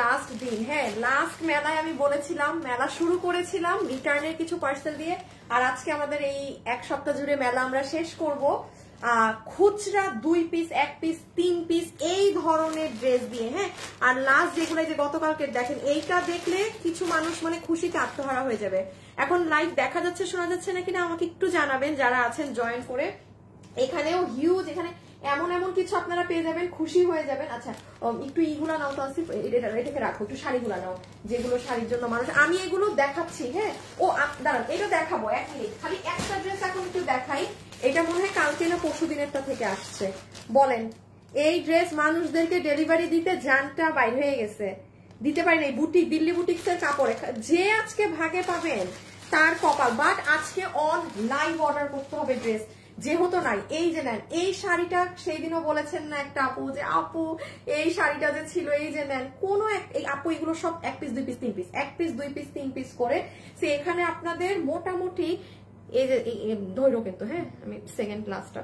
Last দিন, হ্যাঁ last মেলায় আমি বলেছিলাম মেলা শুরু করেছিলাম রিটার্নের কিছু পার্সেল দিয়ে, আর আজকে আমাদের এই এক সপ্তাহ জুড়ে মেলা আমরা শেষ করব খুচরা 2 পিস 1 পিস 3 পিস এই ধরনের ড্রেস দিয়ে। হ্যাঁ, আর লাস্ট যেগুলো যে গতকালকে দেখেন, এইটা দেখলে কিছু মানুষ মানে খুশিতে আত্মহারা হয়ে যাবে। এখন লাইভ দেখা যাচ্ছে শোনা যাচ্ছে নাকি না আমাকে একটু জানাবেন যারা আছেন জয়েন করে। এখানেও হিউজ, এখানে এমন এমন কিছু আপনারা পেয়ে যাবেন, খুশি হয়ে যাবেন। আচ্ছা একটু ইগুলা নাও তো আসিফ, এটাকে রাখো, একটু শাড়িগুলা নাও যেগুলো শাড়ির জন্য মানুষ, আমি এগুলো দেখাচ্ছি। হ্যাঁ ও দাঁড়ান, এটা দেখাবো 1 মিনিট, খালি একটা ড্রেস এখন একটু দেখাই। এটা মনে হয় কালকে না পরশু দিনেরটা থেকে আসছে। বলেন এই ড্রেস মানুষদেরকে ডেলিভারি দিতে জানটা বাইর হয়ে গেছে, দিতে পারি না। বুটিক, দিল্লি বুটিক্সের কাপড়ে যে আজকে ভাগে পাবেন তার কপাল। বাট আজকে অন লাইভ অর্ডার করতে হবে ড্রেস, যেহেতু নাই। এই যে নেন এই শাড়িটা, সেই দিনও বলেছেন না একটা আপু যে আপু এই শাড়িটা যে ছিল, এই যে নেন কোনো এই আপু এগুলো সব 1 piece 2 piece 3 piece, 1 piece 2 piece 3 piece করে। সে এখানে আপনাদের মোটামুটি এই যে ধৈর্য, কিন্তু হ্যাঁ আমি সেকেন্ড ক্লাসটা,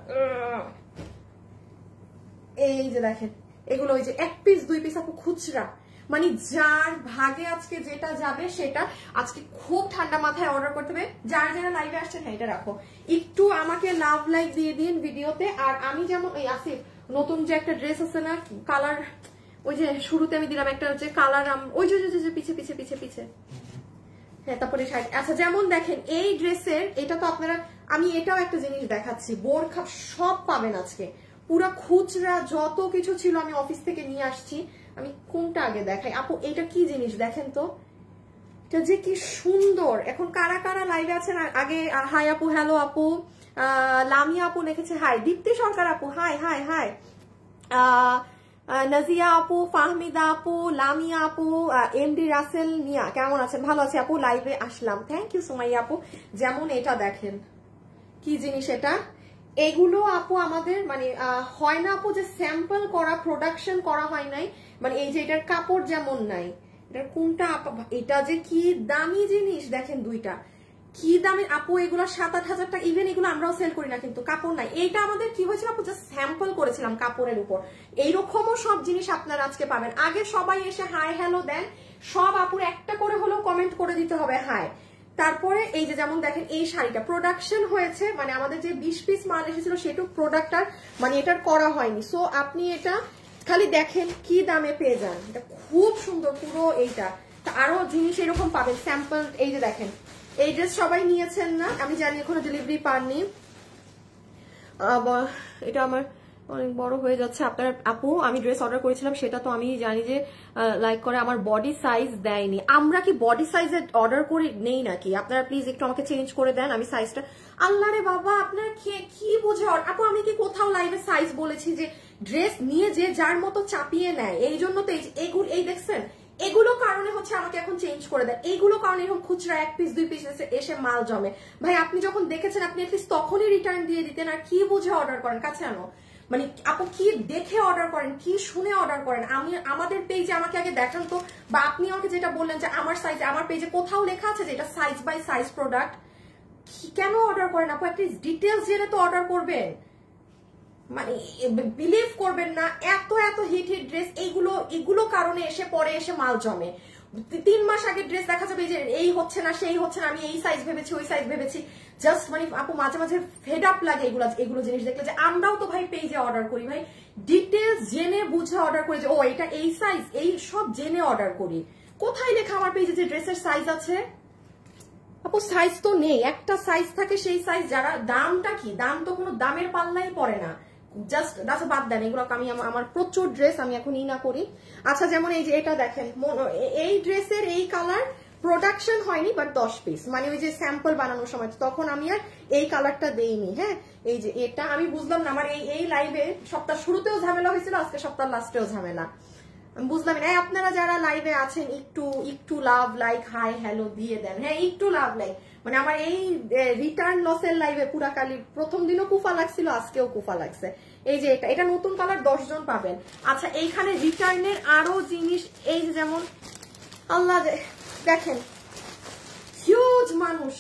এই যে দেখেন এগুলো ওই যে 1 পিস 2 পিস আপু খুচরা, মানে যার ভাগে আজকে যেটা যাবে সেটা আজকে খুব ঠান্ডা মাথায় অর্ডার করতে হবে। যারা যারা লাইভে আসছেন হ্যাঁ এটা রাখো, একটু আমাকে লাভ লাইক দিয়ে দিন ভিডিওতে। আর আমি যেমন এই আসিফ নতুন যে একটা ড্রেস আছে না কালার, ওই যে শুরুতে আমি দিলাম একটা যে কালার, ওই যে পিছে পিছে পিছে পিছে, হ্যাঁ তারপরে শাড়ি। আচ্ছা যেমন দেখেন এই ড্রেসের, এটা তো আপনারা, আমি এটাও একটা জিনিস দেখাচ্ছি, বোরখা সব পাবেন আজকে পুরা খুচরা, যত কিছু ছিল আমি অফিস থেকে নিয়ে আসছি। আমি কোনটা আগে দেখাই আপু, এটা কি জিনিস দেখেন তো, এটা যে কি সুন্দর। এখন কারা কারা লাইভে আছেন আগে হাই আপু, হ্যালো আপু, লামিয়া আপু লিখেছে হাই, দীপ্তি সরকার আপু হাই হাই হাই, নাজিয়া আপু, ফাহমিদা আপু, লামিয়া আপু, এমডি রাসেল মিয়া কেমন আছেন? ভালো আছে আপু, লাইভে আসলাম, থ্যাংক ইউ সুমাইয়া আপু। যেমন এটা দেখেন কি জিনিস, এটা এগুলো আপু আমাদের মানে হয় না আপু যে স্যাম্পল করা, প্রোডাকশন করা হয় নাই, মানে এই যে এটার কাপড় যেমন নাই, এটার কোনটা এটা যে কি দামি জিনিস দেখেন, দুইটা কি দামি আপু, এগুলো 7-8 হাজার টাকা। ইভেন এগুলো আমরাও সেল করি না, কিন্তু কাপড় নাই। এইটা আমাদের কি হয়েছিল আপু, জাস্ট স্যাম্পল করেছিলাম কাপড়ের উপর। এইরকমও সব জিনিস আপনারা আজকে পাবেন। আগে সবাই এসে হাই হ্যালো দেন, সব আপুর একটা করে হলেও কমেন্ট করে দিতে হবে হাই। তারপরে এই যে যেমন দেখেন এই শাড়িটা প্রোডাকশন হয়েছে, মানে আমাদের যে 20 পিস মাল এসেছিল সেটু প্রোডাক্টটার মানে এটার করা হয়নি। সো আপনি এটা খালি দেখেন কি দামে পেয়ে যান, এটা খুব সুন্দর পুরো এইটা। আরো জিনিস এরকম পাবেন স্যাম্পল। এই যে দেখেন এই ড্রেস সবাই নিয়েছেন না, আমি জানি এখনো ডেলিভারি পাননি, এটা আমার অনেক বড় হয়ে যাচ্ছে। আপনার আপু আমি ড্রেস অর্ডার করেছিলাম, সেটা তো আমি জানি যে লাইক করে আমার বডি সাইজ দেয়নি। আমরা কি বডি সাইজে অর্ডার করে নেই নাকি? আপনারা প্লিজ একটু আমাকে চেঞ্জ করে দেন আমি সাইজটা। আল্লাহ রে বাবা, আপনার কি বুঝে আপু, আমি কি কোথাও লাইভে সাইজ বলেছি যে ড্রেস নিয়ে যে যার মতো চাপিয়ে নেয়? এই জন্য তো এই দেখছেন এগুলো কারণে হচ্ছে আমাকে এখন চেঞ্জ করে দেয়, এইগুলো কারণে এরকম খুচরা 1 পিস 2 পিস এসে মাল জমে। ভাই আপনি যখন দেখেছেন আপনি অ্যাটলিস্ট তখনই রিটার্ন দিয়ে দিতেন। আর কি বুঝে অর্ডার করেন কাছে আনো, মানে আপু কি দেখে অর্ডার করেন, কি শুনে অর্ডার করেন? আমি আমাদের পেজে আমাকে আগে দেখান তো, বা আপনি আমাকে যেটা বললেন যে আমার সাইজ, আমার পেজে কোথাও লেখা আছে যে এটা সাইজ বাই সাইজ প্রোডাক্ট? কেন অর্ডার করেন আপু? অ্যাটলিস্ট ডিটেলস জেনে তো অর্ডার করবেন। মানে বিলিভ করবেন না, এত এত হিট ড্রেস এগুলো কারণে এসে পরে এসে মাল জমে। 3 মাস আগে ড্রেস দেখা যাবে যে এই হচ্ছে না সেই হচ্ছে না, আমি এই সাইজ ভেবেছি ওই সাইজ ভেবেছি। জাস্ট মানে আপু মাঝে মাঝে ফেড আপ লাগে এগুলো জিনিস দেখলে, যে আমরাও তো ভাই পেজে অর্ডার করি, ভাই ডিটেলস জেনে বুঝে অর্ডার করি, যে ও এটা এই সাইজ, এই সব জেনে অর্ডার করি। কোথায় লেখা আমার পেজে যে ড্রেসের সাইজ আছে? আপু সাইজ তো নেই, একটা সাইজ থাকে সেই সাইজ। যারা দামটা কি, দাম তো কোনো দামের পাল্লাই পড়ে না। জাস্ট বাদ দেন এগুলো, আমি আমার প্রচুর ড্রেস আমি এখন না করি। আচ্ছা যেমন এই যে এটা দেখেন, এই ড্রেসের এই কালার প্রোডাকশন হয়নি, বাট 10 পিস, মানে ওই যে স্যাম্পল বানানোর সময় তখন আমি আর এই কালারটা দেইনি। হ্যাঁ এই যে এটা আমি বুঝলাম না, আমার এই লাইভে সপ্তাহ শুরুতেও ঝামেলা হয়েছিল, আজকে সপ্তাহ লাস্টেও ঝামেলা, আমি বুঝলাম না। আপনারা যারা লাইভে আছেন একটু লাভ লাইক হাই হ্যালো দিয়ে দেন। হ্যাঁ একটু লাভ লাইক, মানে আমার এই রিটার্ন লসের লাইভে পুরাকালি প্রথম দিনও কুফা লাগছিল, আজকেও কুফা লাগছে। এই যে এটা নতুন কালার 10 জন পাবেন। আচ্ছা এইখানে রিটার্নের আরো জিনিস, এই যে যেমন আল্লাহ দেখেন হিউজ মানুষ,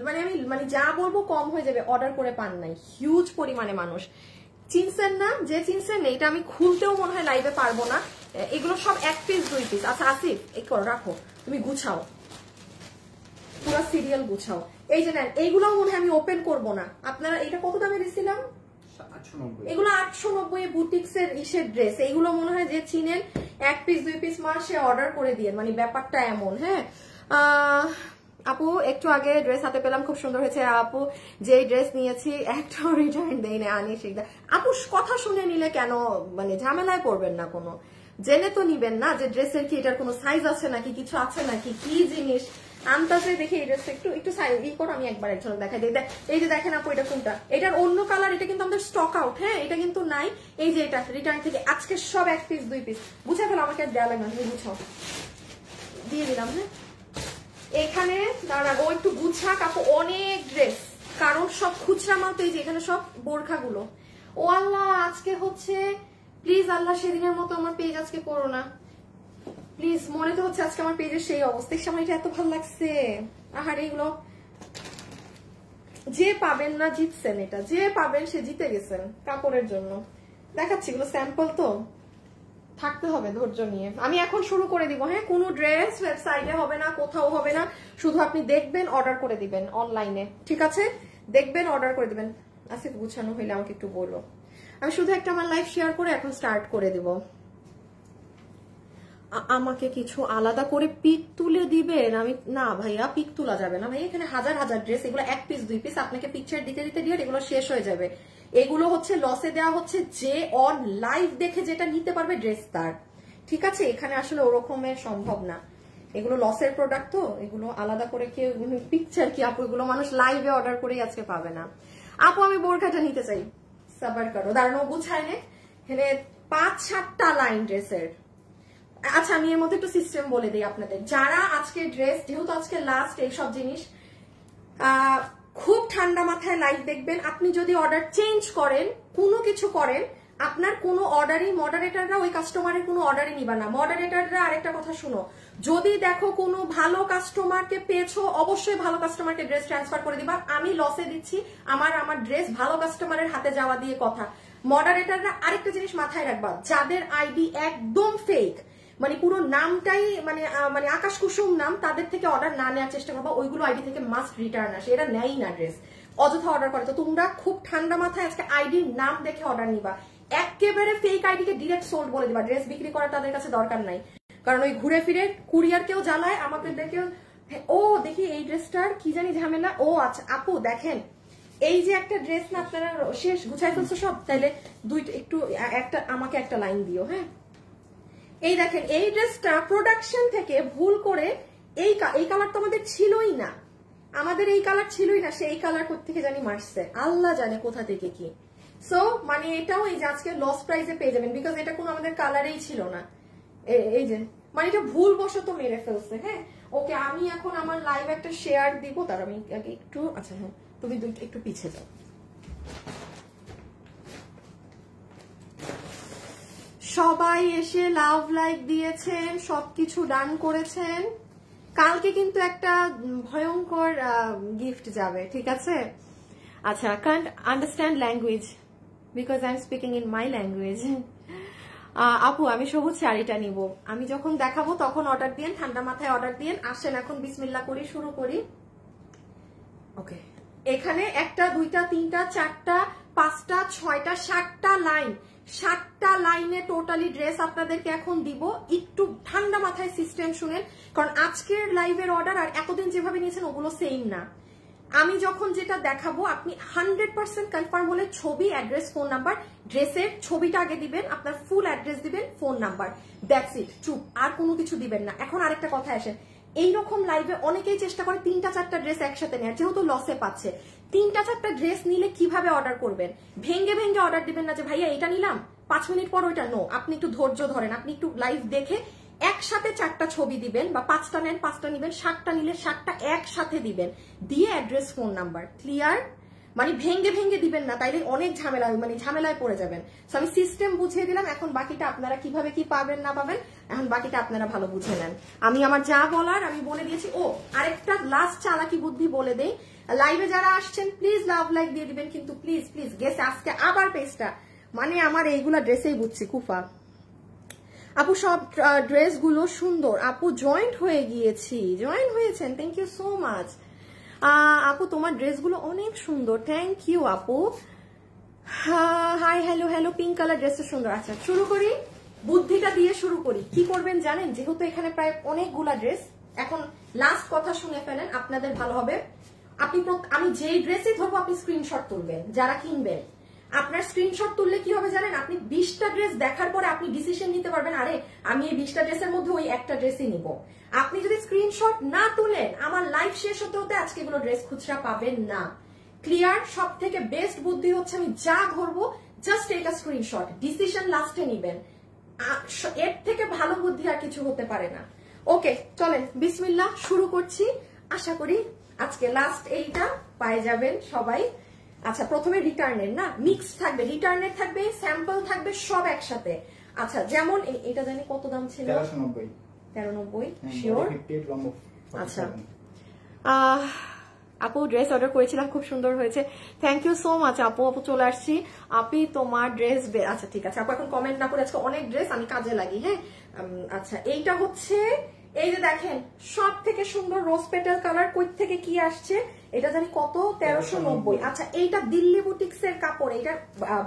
মানে আমি মানে যা বলবো কম হয়ে যাবে, অর্ডার করে পান নাই, হিউজ পরিমাণে মানুষ। চিনছেন না? যে চিনছেন না, এটা আমি খুলতেও মনে হয় লাইভে পারবো না। এগুলো সব 1 পিস 2 পিস। আচ্ছা আসিফ এই করো, রাখো, তুমি গুছাও, পুরো সিরিয়াল গুছাও। এই যে নেন, এইগুলো মনে হয় আমি ওপেন করব না। আপনারা এটা কত দামে দিছিলাম? 890। এগুলো 890 বুটিক্স এর ইসের ড্রেস। এইগুলো মনে হয় যে চিনেন 1 পিস 2 পিস মাসে অর্ডার করে দিয়ে, মানে ব্যাপারটা এমন। হ্যাঁ আপু একটু আগে ড্রেস হাতে পেলাম, খুব সুন্দর হয়েছে আপু। যে ড্রেস নিয়েছি একটা রিটার্ন দেই না, আনি শিখদা। আপু কথা শুনে নিলে কেন মানে ঝামেলায় পড়বেন না, কোনো জেনে তো নিবেন না যে ড্রেসের কি এটার কোনো সাইজ আছে নাকি, কিছু আছে নাকি, কি জিনিস আন্তাজে দেখে এই ড্রেসটা একটু সাইজ ই করো। আমি একবার একজন দেখাই দিই। এই যে দেখেন আপু, এটা কোনটা? এটার অন্য কালার, এটা কিন্তু আমাদের স্টক আউট। হ্যাঁ এটা কিন্তু নাই। এই যে এটা রিটার্ন থেকে আজকে সব 1 পিস 2 পিস। বুঝা ফেলো, আমাকে আর দেওয়া লাগবে না, তুমি বুঝাও, দিয়ে দিলাম। হ্যাঁ এখানে দাঁড়া, ও একটু গুছা কাপড়, অনেক ড্রেস, কারণ সব খুচরা মাল তো। এই যে এখানে সব বোরখাগুলো। ও আল্লাহ, আজকে হচ্ছে প্লিজ আল্লাহ সেদিনের মতো আমার পেজ আজকে করো না প্লিজ। মনে তো হচ্ছে আজকে আমার পেজের সেই অবস্থা। আমার এটা এত ভালো লাগছে। আহার এইগুলো যে পাবেন না জিতছেন, এটা যে পাবেন সে জিতে গেছেন কাপড়ের জন্য। দেখাচ্ছি, এগুলো স্যাম্পল তো, থাকতে হবে ধৈর্য নিয়ে। আমি এখন শুরু করে দিব। হ্যাঁ কোনো ড্রেস ওয়েবসাইটে হবে না, কোথাও হবে না, শুধু আপনি দেখবেন, অর্ডার করে দিবেন অনলাইনে। ঠিক আছে, দেখবেন, অর্ডার করে দিবেন। আসিফ গুছানো হইলে আমাকে একটু বলো। আমি শুধু একটা আমার লাইভ শেয়ার করে এখন স্টার্ট করে দিব। আমাকে কিছু আলাদা করে পিক তুলে দিবেন? আমি না ভাইয়া, পিক তোলা যাবে না ভাই, এখানে হাজার হাজার ড্রেস, এগুলো 1 পিস 2 পিস। আপনাকে পিকচার দিতে দিতে দিয়ে এগুলো শেষ হয়ে যাবে। এগুলো হচ্ছে লসে দেওয়া হচ্ছে, যে অন লাইভ দেখে যেটা নিতে পারবে ড্রেস তার। ঠিক আছে, এখানে আসলে ওরকমের সম্ভব না। এগুলো লসের প্রোডাক্ট তো, এগুলো আলাদা করে কেউ পিকচার কি আপু, এগুলো মানুষ লাইভে অর্ডার করেই আজকে পাবে না। আপু আমি বোরখাটা নিতে চাই, সাবার করো, দাঁড়ানো গুছায় নে। এখানে 5-7টা লাইন ড্রেসের। আচ্ছা আমি এর মধ্যে একটু সিস্টেম বলে দিই আপনাদের, যারা আজকে ড্রেস, যেহেতু আজকে লাস্ট এইসব জিনিস, খুব ঠান্ডা মাথায় লাইভ দেখবেন। আপনি যদি অর্ডার চেঞ্জ করেন, কোনো কিছু করেন, আপনার কোনো অর্ডারই, মডারেটররা ওই কাস্টমারের কোনো অর্ডারই নিবা না। মডারেটররা আরেকটা কথা শুনো, যদি দেখো কোনো ভালো কাস্টমারকে পেয়েছো, অবশ্যই ভালো কাস্টমারকে ড্রেস ট্রান্সফার করে দিবা। আমি লসে দিচ্ছি, আমার ড্রেস ভালো কাস্টমারের হাতে যাওয়া দিয়ে কথা। মডারেটররা আরেকটা জিনিস মাথায় রাখবা, যাদের আইডি একদম ফেক, মানে পুরো নামটাই মানে আকাশ কুসুম নাম, তাদের থেকে অর্ডার না নেওয়ার চেষ্টা করবো। ওইগুলো আইডি থেকে মাস্ট রিটার্ন আসে, এরা নেয় না ড্রেস, অযথা অর্ডার করে। তো তোমরা খুব ঠান্ডা মাথায় আজকে আইডির নাম দেখে অর্ডার নিবা। একেবারে ফেক আইডিকে ডিরেক্ট সোল্ড বলে দিবা। ড্রেস বিক্রি করা তাদের কাছে দরকার নাই, কারণ ওই ঘুরে ফিরে কুরিয়ার কেউ জ্বালায়, আমাদেরকেও। ও দেখি এই ড্রেসটার কি জানি ঝামেলা। ও আচ্ছা আপু দেখেন, এই যে একটা ড্রেস না, আপনারা শেষ গুছাই ফেলছো সব, তাইলে দুইটা একটু একটা আমাকে একটা লাইন দিও। হ্যাঁ এই দেখেন, এই ড্রেসটা প্রোডাকশন থেকে ভুল করে এই কালার তো আমাদের ছিলই না, আমাদের এই কালার ছিলই না, সেই কালার কোত্থেকে জানি মারছে, আল্লাহ জানে কোথা থেকে কি। সো মানে এটাও এই যে আজকে লস প্রাইসে পেয়ে যাবেন, বিকজ এটা কোনো আমাদের কালারেই ছিল না। এই যে মানে এটা ভুল বশত মেরে ফেলছে। হ্যাঁ ওকে, আমি এখন আমার লাইভ একটা শেয়ার দিব, তার আমি একটু, আচ্ছা হ্যাঁ তুমি একটু পিছিয়ে যাও। সবাই এসে লাভ লাইক দিয়েছেন, সবকিছু ডান করেছেন। কালকে কিন্তু একটা ভয়ঙ্কর গিফট যাবে, ঠিক আছে? আচ্ছা, can't understand language because I am speaking in my language. আপু আমি সবুজ শাড়িটা নিব, আমি যখন দেখাবো তখন অর্ডার দিন, ঠান্ডা মাথায় অর্ডার দিন। আসেন এখন বিসমিল্লাহ করি, শুরু করি। ওকে, এখানে 1টা 2টা 3টা 4টা 5টা 6টা 7টা লাইন, 7টা লাইনে টোটালি ড্রেস আপনাদেরকে এখন দিব। একটু ঠান্ডা মাথায় সিস্টেম শুনেন, কারণ আজকের লাইভের অর্ডার আর এতদিন যেভাবে নিয়েছেন ওগুলো সেম না। আমি যখন যেটা দেখাবো আপনি 100% কনফার্ম হলে ছবি, অ্যাড্রেস, ফোন নাম্বার, ড্রেসের ছবিটা আগে দিবেন, আপনার ফুল অ্যাড্রেস দিবেন, ফোন নাম্বার, দ্যাটস ইট, চুপ, আর কোনো কিছু দিবেন না। এখন আরেকটা কথা আসেন, এইরকম লাইভে অনেকেই চেষ্টা করে 3টা 4টা ড্রেস একসাথে নেয়, যেহেতু লসে পাচ্ছে। 3টা 4টা ড্রেস নিলে কিভাবে অর্ডার করবেন? ভেঙ্গে ভেঙ্গে অর্ডার দিবেন না যে ভাইয়া এটা নিলাম 5 মিনিট পর ওইটা, নো। আপনি একটু ধৈর্য ধরেন, আপনি একটু লাইভ দেখে একসাথে 4টা ছবি দিবেন, বা 5টা নেন 5টা নিবেন, 7টা নিলে 7টা একসাথে দিবেন, দিয়ে অ্যাড্রেস, ফোন নাম্বার, ক্লিয়ার? মানে ভেঙ্গে ভেঙ্গে দিবেন না, তাইলে অনেক ঝামেলা, মানে ঝামেলায় পড়ে যাবেন। সো আমি সিস্টেম বুঝিয়ে দিলাম, এখন বাকিটা আপনারা কিভাবে কি পাবেন না পাবেন, এখন বাকিটা আপনারা ভালো বুঝে নেন। আমি আমার যা বলার আমি বলে দিয়েছি। ও আরেকটা লাস্ট চালাকি বুদ্ধি বলে দেই, লাইভে যারা আসছেন প্লিজ লাভ লাইক দিয়ে দিবেন, কিন্তু প্লিজ প্লিজ গেছে আজকে আবার পেজটা, মানে আমার এইগুলা ড্রেসেই বুঝছি কুফা। আপু সব ড্রেসগুলো সুন্দর। আপু জয়েন্ট হয়ে গিয়েছি, জয়েন্ট হয়েছেন, থ্যাংক ইউ সো মাচ। আপু তোমার ড্রেসগুলো অনেক সুন্দর, থ্যাংক ইউ আপু। Hi hello hello, pink colour ড্রেসটা সুন্দর। আচ্ছা শুরু করি, বুদ্ধিটা দিয়ে শুরু করি। কি করবেন জানেন, যেহেতু এখানে প্রায় অনেকগুলা ড্রেস, এখন লাস্ট কথা শুনে ফেলেন, আপনাদের ভালো হবে। আমি যেই ড্রেসই ধরবো আপনি স্ক্রিনশট তুলবেন, যারা কিনবেন। আপনার স্ক্রিনশট তুললে কি হবে জানেন, আপনি 20টা ড্রেস দেখার পরে আপনি ডিসিশন নিতে পারবেন, আরে আমি এই 20টা ড্রেসের মধ্যে ওই একটা ড্রেসই নিব। আপনি যদি স্ক্রিনশট না তুলেন, আমার লাইফ শেষ হতে হতে আজকে এগুলো ড্রেস খুচরা পাবেন না। ক্লিয়ার? সব থেকে বেস্ট বুদ্ধি হচ্ছে আমি যা ধরবো just take a screenshot, decision লাস্টে নিবেন। এর থেকে ভালো বুদ্ধি আর কিছু হতে পারে না। ওকে চলেন বিসমিল্লাহ শুরু করছি। আশা করি আজকে লাস্ট এইটা পায়ে যাবেন সবাই। আচ্ছা প্রথমে রিটার্নের না, মিক্স থাকবে, রিটার্নের থাকবে, স্যাম্পল থাকবে, সব একসাথে। আচ্ছা যেমন এটা জানি কত দাম ছিল, 1390 শিওর। আচ্ছা আপু ড্রেস অর্ডার করেছিলাম, খুব সুন্দর হয়েছে, থ্যাংক ইউ সো মাচ আপু। আপু চলে আসছি, আপনি তোমার ড্রেস। আচ্ছা ঠিক আছে আপু, এখন কমেন্ট না করে, আজকে অনেক ড্রেস আমি কাজে লাগি। হ্যাঁ আচ্ছা এইটা হচ্ছে, এই যে দেখেন সব থেকে সুন্দর রোজ পেটাল কালার, কই থেকে কি আসছে এটা জানি কত, 1390। আচ্ছা এইটা দিল্লি বুটিক্স এর কাপড়, এটা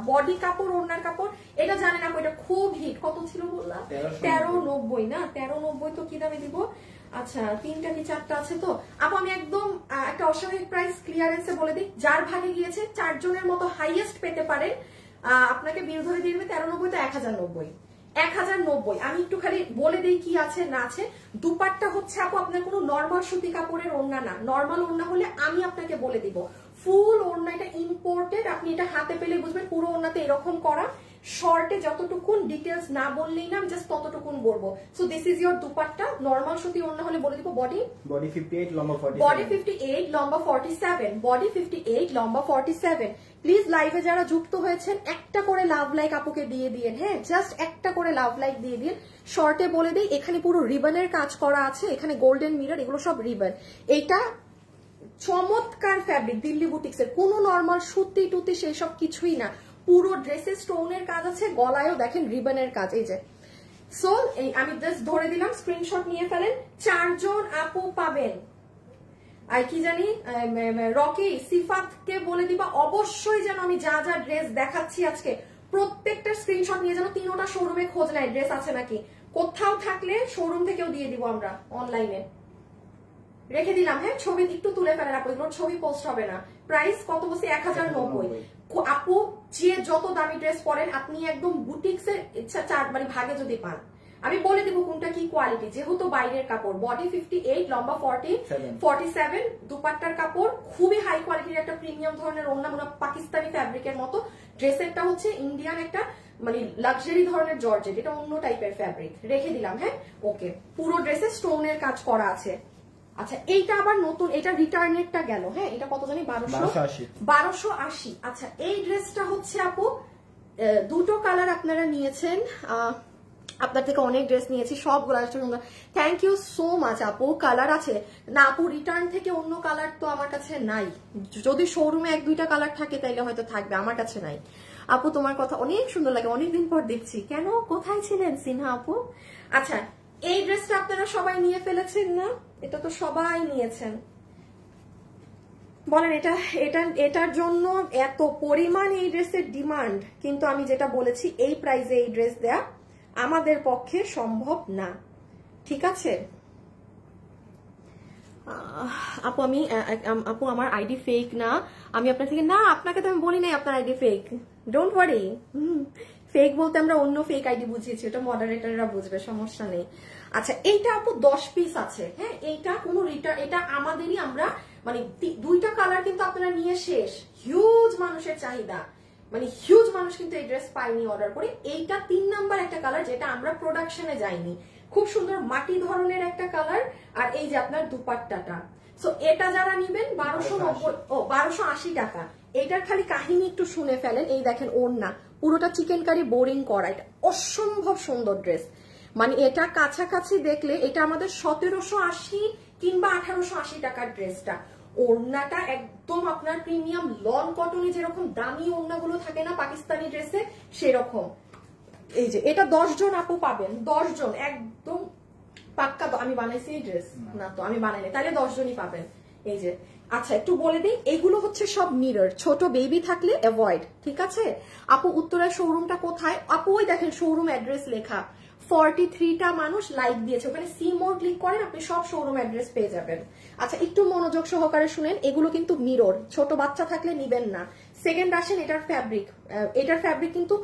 বডি কাপড়, ওড়নার কাপড়, এটা জানেন আপু এটা খুব হিট। কত ছিল বললাম, 1390 না, 1390 তো কি দামে দিব। আচ্ছা 3টা কি 4টা আছে তো আপু, আমি একদম একটা অস্বাভাবিক প্রাইস ক্লিয়ারেন্সে বলে দিই, যার ভাগে গিয়েছে 4 জনের মতো হাইয়েস্ট পেতে পারেন। আপনাকে বিল ধরে দিয়ে দেবে 1390 তো 1090, 1090। আমি একটু খালি বলে দিই কি আছে না আছে। দুপাট্টা হচ্ছে আপু আপনার কোনো নর্মাল সুতি কাপড়ের ওড়না না, নর্মাল ওড়না হলে আমি আপনাকে বলে দিব ফুল ওড়না, এটা ইম্পোর্টেড, আপনি এটা হাতে পেলে বুঝবেন। পুরো ওড়নাতে এরকম করা, শর্টে যতটুকুন ডিটেলস না বললেই না, আমি জাস্ট ততটুকুন বলবো। So this is your dupatta, normal সুতি ওড়না হলে বলে দিব বডি 58 লম্বা 47, বডি 58 লম্বা 47, বডি 58 লম্বা 47। প্লিজ লাইভে যারা যুক্ত হয়েছেন একটা করে লাভ লাইক আপুকে দিয়ে দিয়েন। হ্যাঁ জাস্ট একটা করে লাভ লাইক দিয়ে দিন। শর্টে বলে দিই এখানে পুরো রিবনের কাজ করা আছে, এখানে গোল্ডেন মিরর, এগুলো সব রিবন। এটা চমৎকার ফ্যাব্রিক দিল্লি বুটিক্স এর, কোনো নর্মাল সুতি টুতি সেই সব কিছুই না, পুরো ড্রেসে স্টোনের কাজ আছে, গলায়ও দেখেন রিবনের কাজ। এই যে সো এই আমি জাস্ট ধরে দিলাম, স্ক্রিনশট নিয়ে ফেলেন। 4 জন আপু পাবেন। আর কি জানি রকি সিফাতকে বলে দিবা অবশ্যই যেন আমি যা যা ড্রেস দেখাচ্ছি আজকে প্রত্যেকটা স্ক্রিনশট নিয়ে যেন 3টা শোরুমে খোঁজ নেয় ড্রেস আছে নাকি, কোথাও থাকলে শোরুম থেকেও দিয়ে দিব আমরা অনলাইনে। রেখে দিলাম, হ্যাঁ ছবি একটু তুলে ফেলেন আপু, এগুলোর ছবি পোস্ট হবে না। প্রাইস কত বলছি, 1090। আপু যে যত দামি ড্রেস পরেন আপনি একদম বুটিক্স এর ইচ্ছা 4 মানে ভাগে যদি পান, আমি বলে দিব কোনটা কি কোয়ালিটি। যেহেতু বাইরের কাপড়, বডি 58 লম্বা 47, দুপাট্টার কাপড় খুবই হাই কোয়ালিটির, একটা প্রিমিয়াম ধরনের ওড়না, পাকিস্তানি ফ্যাব্রিকের মতো। ড্রেসেরটা হচ্ছে ইন্ডিয়ান একটা মানে লাক্সারি ধরনের জর্জেট, এটা অন্য টাইপের ফ্যাব্রিক। রেখে দিলাম, হ্যাঁ ওকে। পুরো ড্রেসে স্টোনের কাজ করা আছে। আচ্ছা এইটা আবার নতুন, এটা রিটার্নেরটা গেল। হ্যাঁ এটা কত জানি 1280। আচ্ছা এই ড্রেসটা হচ্ছে আপু দুটো কালার আপনারা নিয়েছেন, আপনার থেকে অনেক ড্রেস নিয়েছি, সবগুলো সুন্দর, থ্যাংক ইউ সো মাচ আপু। কালার আছে না আপু, রিটার্ন থেকে অন্য কালার তো আমার কাছে নাই, যদি শোরুমে 1-2টা কালার থাকে তাইলে হয়তো থাকবে, আমার কাছে নাই। আপু তোমার কথা অনেক সুন্দর লাগে, অনেকদিন পর দেখছি, কেন কোথায় ছিলেন সিনহা আপু? আচ্ছা এই ড্রেসটা আপনারা সবাই নিয়ে ফেলেছেন না? এটা তো সবাই নিয়েছেন, বলেন এটার জন্য এত পরিমাণ এই ড্রেসের ডিমান্ড, কিন্তু আমি যেটা বলেছি এই প্রাইসে এই ড্রেস দেয়া আমাদের পক্ষে সম্ভব না, ঠিক আছে আপু? আপু আমার আইডি ফেক না, আমি আপনার থেকে না, আপনাকে তো আমি বলি নাই আপনার ID fake, don't worry. Fake বলতে আমরা অন্য ফেক আইডি বুঝিয়েছি, ওটা মডারেটররা বুঝবে, সমস্যা নেই। আচ্ছা এইটা আপু 10 পিস আছে। হ্যাঁ এইটা কোনো রিটার্ন, এটা আমাদেরই, আমরা মানে 2টা কালার কিন্তু আপনারা নিয়ে শেষ, হিউজ মানুষের চাহিদা, মানে হিউজ মানুষ কিন্তু এই ড্রেস পাইনি অর্ডার করে। এইটা 3 নাম্বার একটা কালার যেটা আমরা প্রোডাকশনে যাইনি, খুব সুন্দর মাটি ধরনের একটা কালার। আর এই যে আপনার দুপাট্টাটা, সো এটা যারা নিবেন 1280 টাকা। এইটার খালি কাহিনী একটু শুনে ফেলেন। এই দেখেন ওড়না পুরোটা চিকেন কারি বোরিং করা, এটা অসম্ভব সুন্দর ড্রেস, মানে এটা কাছাকাছি দেখলে এটা আমাদের 1780 কিংবা 1880 টাকার ড্রেসটা। ওড়নাটা একদম আপনার প্রিমিয়াম লন কটনে যেরকম দামি ওড়নাগুলো থাকে না পাকিস্তানি ড্রেসে, সেরকম এই যে এটা 10 জন আপু পাবেন, 10 জন একদম পাক্কা। আমি বানাইছি এই ড্রেস না তো, আমি বানাইনি, তাহলে 10 জনই পাবেন। এই যে আচ্ছা একটু বলে দিই, এগুলো হচ্ছে সব মিরর, ছোট বেবি থাকলে অ্যাভয়েড, ঠিক আছে আপু। উত্তরার শোরুমটা কোথায় আপু? ওই দেখেন শোরুম অ্যাড্রেস লেখা, 43টা মানুষ লাইক দিয়েছে, ওখানে সি মোর ক্লিক করেন, আপনি সব শোরুম অ্যাড্রেস পেয়ে যাবেন। আচ্ছা একটু মনোযোগ সহকারে শুনেন, এগুলো কিন্তু মিরর, ছোট বাচ্চা থাকলে নিবেন না। সেকেন্ড আসেন এটার ফ্যাব্রিক কিন্তু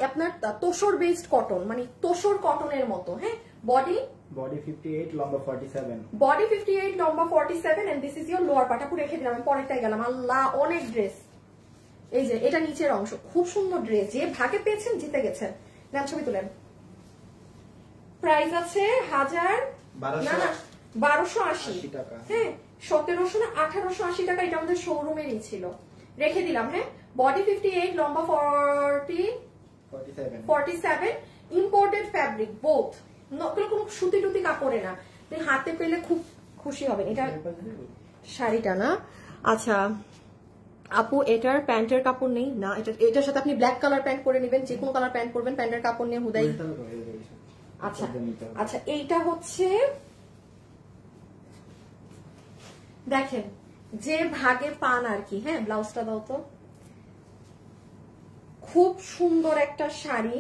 আপনার তোষর বেসড কটন, মানে তোষর কটনের মতো। হ্যাঁ, বডি 58, লম্বা 47, বডি 58, লম্বা 47, and this is your lower part. আপু রেখে দিলাম, আমি পরেরটাই গেলাম। আল্লাহ অনেক ড্রেস। এই যে এটা নিচের অংশ, খুব সুন্দর ড্রেস, যে ভাগে পেয়েছেন জিতে গেছেন। নেন ছবি তুলেন। প্রাইস আছে 1280 টাকা। হ্যাঁ, 1700 না 1880 টাকা, এটা আমাদের শোরুমেরই ছিল। রেখে দিলাম। হ্যাঁ, বডি 58, লম্বা 47, ইম্পোর্টেড ফ্যাব্রিক বোথ, কোনো সুতি টুতি কাপড়ে না, হাতে পেলে খুব খুশি হবেন। এটা শাড়িটা না? আচ্ছা আপু এটার প্যান্টের কাপড় নেই না, এটার সাথে আপনি ব্ল্যাক কালার প্যান্ট পরে নেবেন, যে কোনো কালার প্যান্ট পরবেন, প্যান্টের কাপড় নিয়ে হুদাই। আচ্ছা আচ্ছা এইটা হচ্ছে দেখেন যে ভাগে পান আর কি। হ্যাঁ, ব্লাউজটা দাও তো। খুব সুন্দর একটা শাড়ি।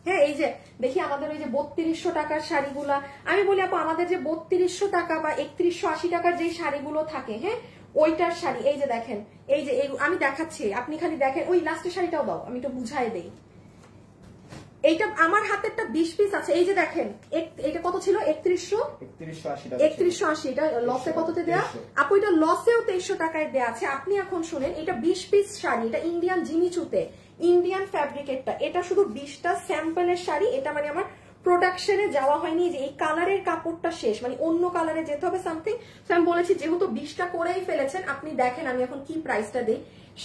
হ্যাঁ, এই যে দেখি আমাদের ওই যে 3200 টাকার শাড়িগুলা, আমি বলি আপু আমাদের যে 3200 টাকা বা 3180 টাকার যে শাড়িগুলো থাকে, হ্যাঁ ওইটার শাড়ি। এই যে দেখেন, এই যে আমি দেখাচ্ছি, আপনি খালি দেখেন। ওই লাস্টের শাড়িটাও দাও, আমি একটু বুঝাই দেই। এইটা আমার হাতেরটা 20 পিস আছে। এই যে দেখেন, এটা কত ছিল? 3180। এটা লসে কততে দেয়া আপু? এটা লসেও 2300 টাকায় দেয়া আছে। আপনি এখন শুনেন, এটা 20 পিস শাড়ি, এটা ইন্ডিয়ান জিমিচুতে, ইন্ডিয়ান ফ্যাব্রিকেটটা। এটা শুধু 20টা স্যাম্পলের শাড়ি, এটা মানে আমার প্রোডাকশনে যাওয়া হয়নি, যে এই কালারের কাপড়টা শেষ, মানে অন্য কালারে যেতে হবে সামথিং। তো আমি বলেছি যেহেতু 20টা করেই ফেলেছেন, আপনি দেখেন আমি এখন কি প্রাইসটা দিই।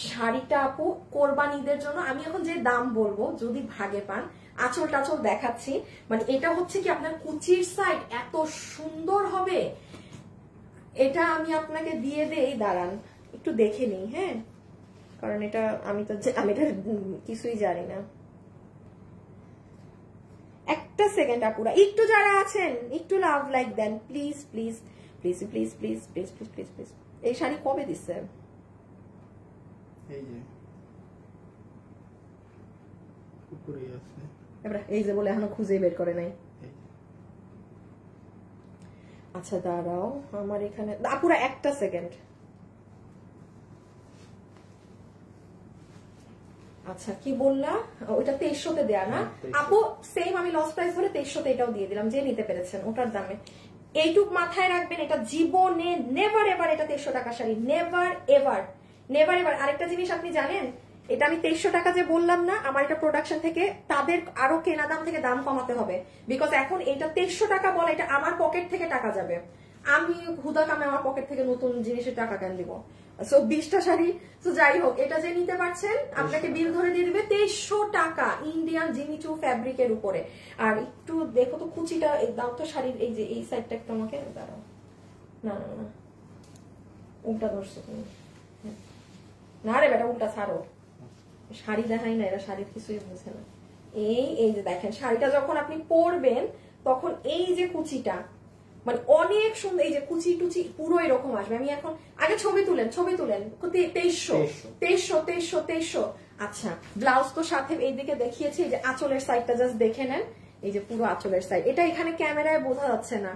শাড়িটা আপু কোরবানিদের জন্য আমি এখন যে দাম বলবো, যদি ভাগে পান, আঁচল টাচল দেখাচ্ছি, মানে এটা হচ্ছে কি আপনার কুচির সাইড এত সুন্দর হবে, এটা আমি আপনাকে দিয়ে দেই। দাঁড়ান একটু দেখে নিই। হ্যাঁ, কারণ এটা আমি এটা কিছুই জানি না। একটা সেকেন্ড আপুরা, একটু যারা আছেন একটু লাভ লাইক দেন please please please please please please please please please. এই শাড়ি কবে দিচ্ছে? এই যে উপরেই আছে। এবার এই যে বলে এখনো খুঁজে বের করে নাই। আচ্ছা দাঁড়াও, আমার এখানে আপুরা একটা সেকেন্ড। আচ্ছা কি বললা? ওইটা 2300-তে দেয়া না আপু? সেম আমি লস প্রাইস বলে 2300-তে এটাও দিয়ে দিলাম, যে নিতে পেরেছেন ওটার দামে। এইটুক মাথায় রাখবেন, এটা জীবনে নেভার এভার এটা 2300 টাকা sari, never ever never ever. আরেকটা জিনিস আপনি জানেন, এটা আমি 2300 টাকা যে বললাম না, আমার এটা প্রোডাকশন থেকে তাদের আরো কেনা দাম থেকে দাম কমাতে হবে, বিকজ এখন এটা 2300 টাকা বলে, এটা আমার পকেট থেকে টাকা যাবে। আমি হুদা কামে আমার পকেট থেকে নতুন জিনিসের টাকা কেন দিব? সো 20টা শাড়ি। তো যাই হোক, এটা যে নিতে পারছেন আপনাকে বিল ধরে দিয়ে দিবে 2300 টাকা ইন্ডিয়ান জিমিচু ফ্যাব্রিকের উপরে। আর একটু দেখো তো কুচিটা, দাও তো শাড়ির এই যে এই সাইডটা একটু আমাকে দাঁড়াও। না না না, উল্টা ধরছো তুমি। না রে বেটা, উল্টা ছাড়ো। শাড়ি দেখাই না, এরা শাড়ির কিছুই বুঝে না। এই যে দেখেন, শাড়িটা যখন আপনি পরবেন তখন এই যে কুচিটা মানে অনেক সুন্দর, এই যে কুচি টুচি পুরো এরকম আসবে। আমি এখন আগে ছবি তুলেন 2300। আচ্ছা ব্লাউজ তো সাথে এইদিকে দেখিয়েছি, এই যে আঁচলের সাইডটা জাস্ট দেখে নেন, এই যে পুরো আঁচলের সাইড। এটা এখানে ক্যামেরায় বোঝা যাচ্ছে না,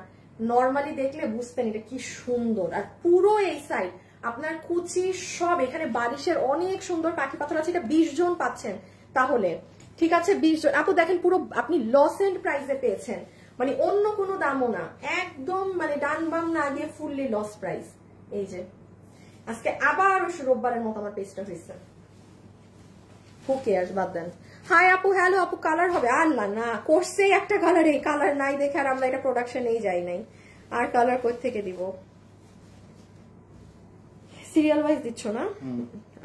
নর্মালি দেখলে বুঝতেন এটা কি সুন্দর। আর পুরো এই সাইড আপনার কুচি সব, এখানে বালিশের অনেক সুন্দর পাখি পাথর আছে। এটা 20 জন পাচ্ছেন তাহলে, ঠিক আছে 20 জন আপু দেখেন, পুরো আপনি লস এন্ড প্রাইসে পেয়েছেন, মানে অন্য কোনো দামও না, একদম মানে ডান বাম না গিয়ে ফুললি লস প্রাইস। এই যে আজকে আবার রোববারের মতো আমার পেজটা হয়েছে, হু কেয়ারস, বাদ দেন। হাই আপু, হ্যালো আপু, কালার হবে? আল্লাহ না, করছে একটা কালার, এই কালার নাই দেখে আর আমরা এটা প্রোডাকশনেই যাই নাই। আর কালার কোথা থেকে দিব? সিরিয়াল ওয়াইজ দিচ্ছ না?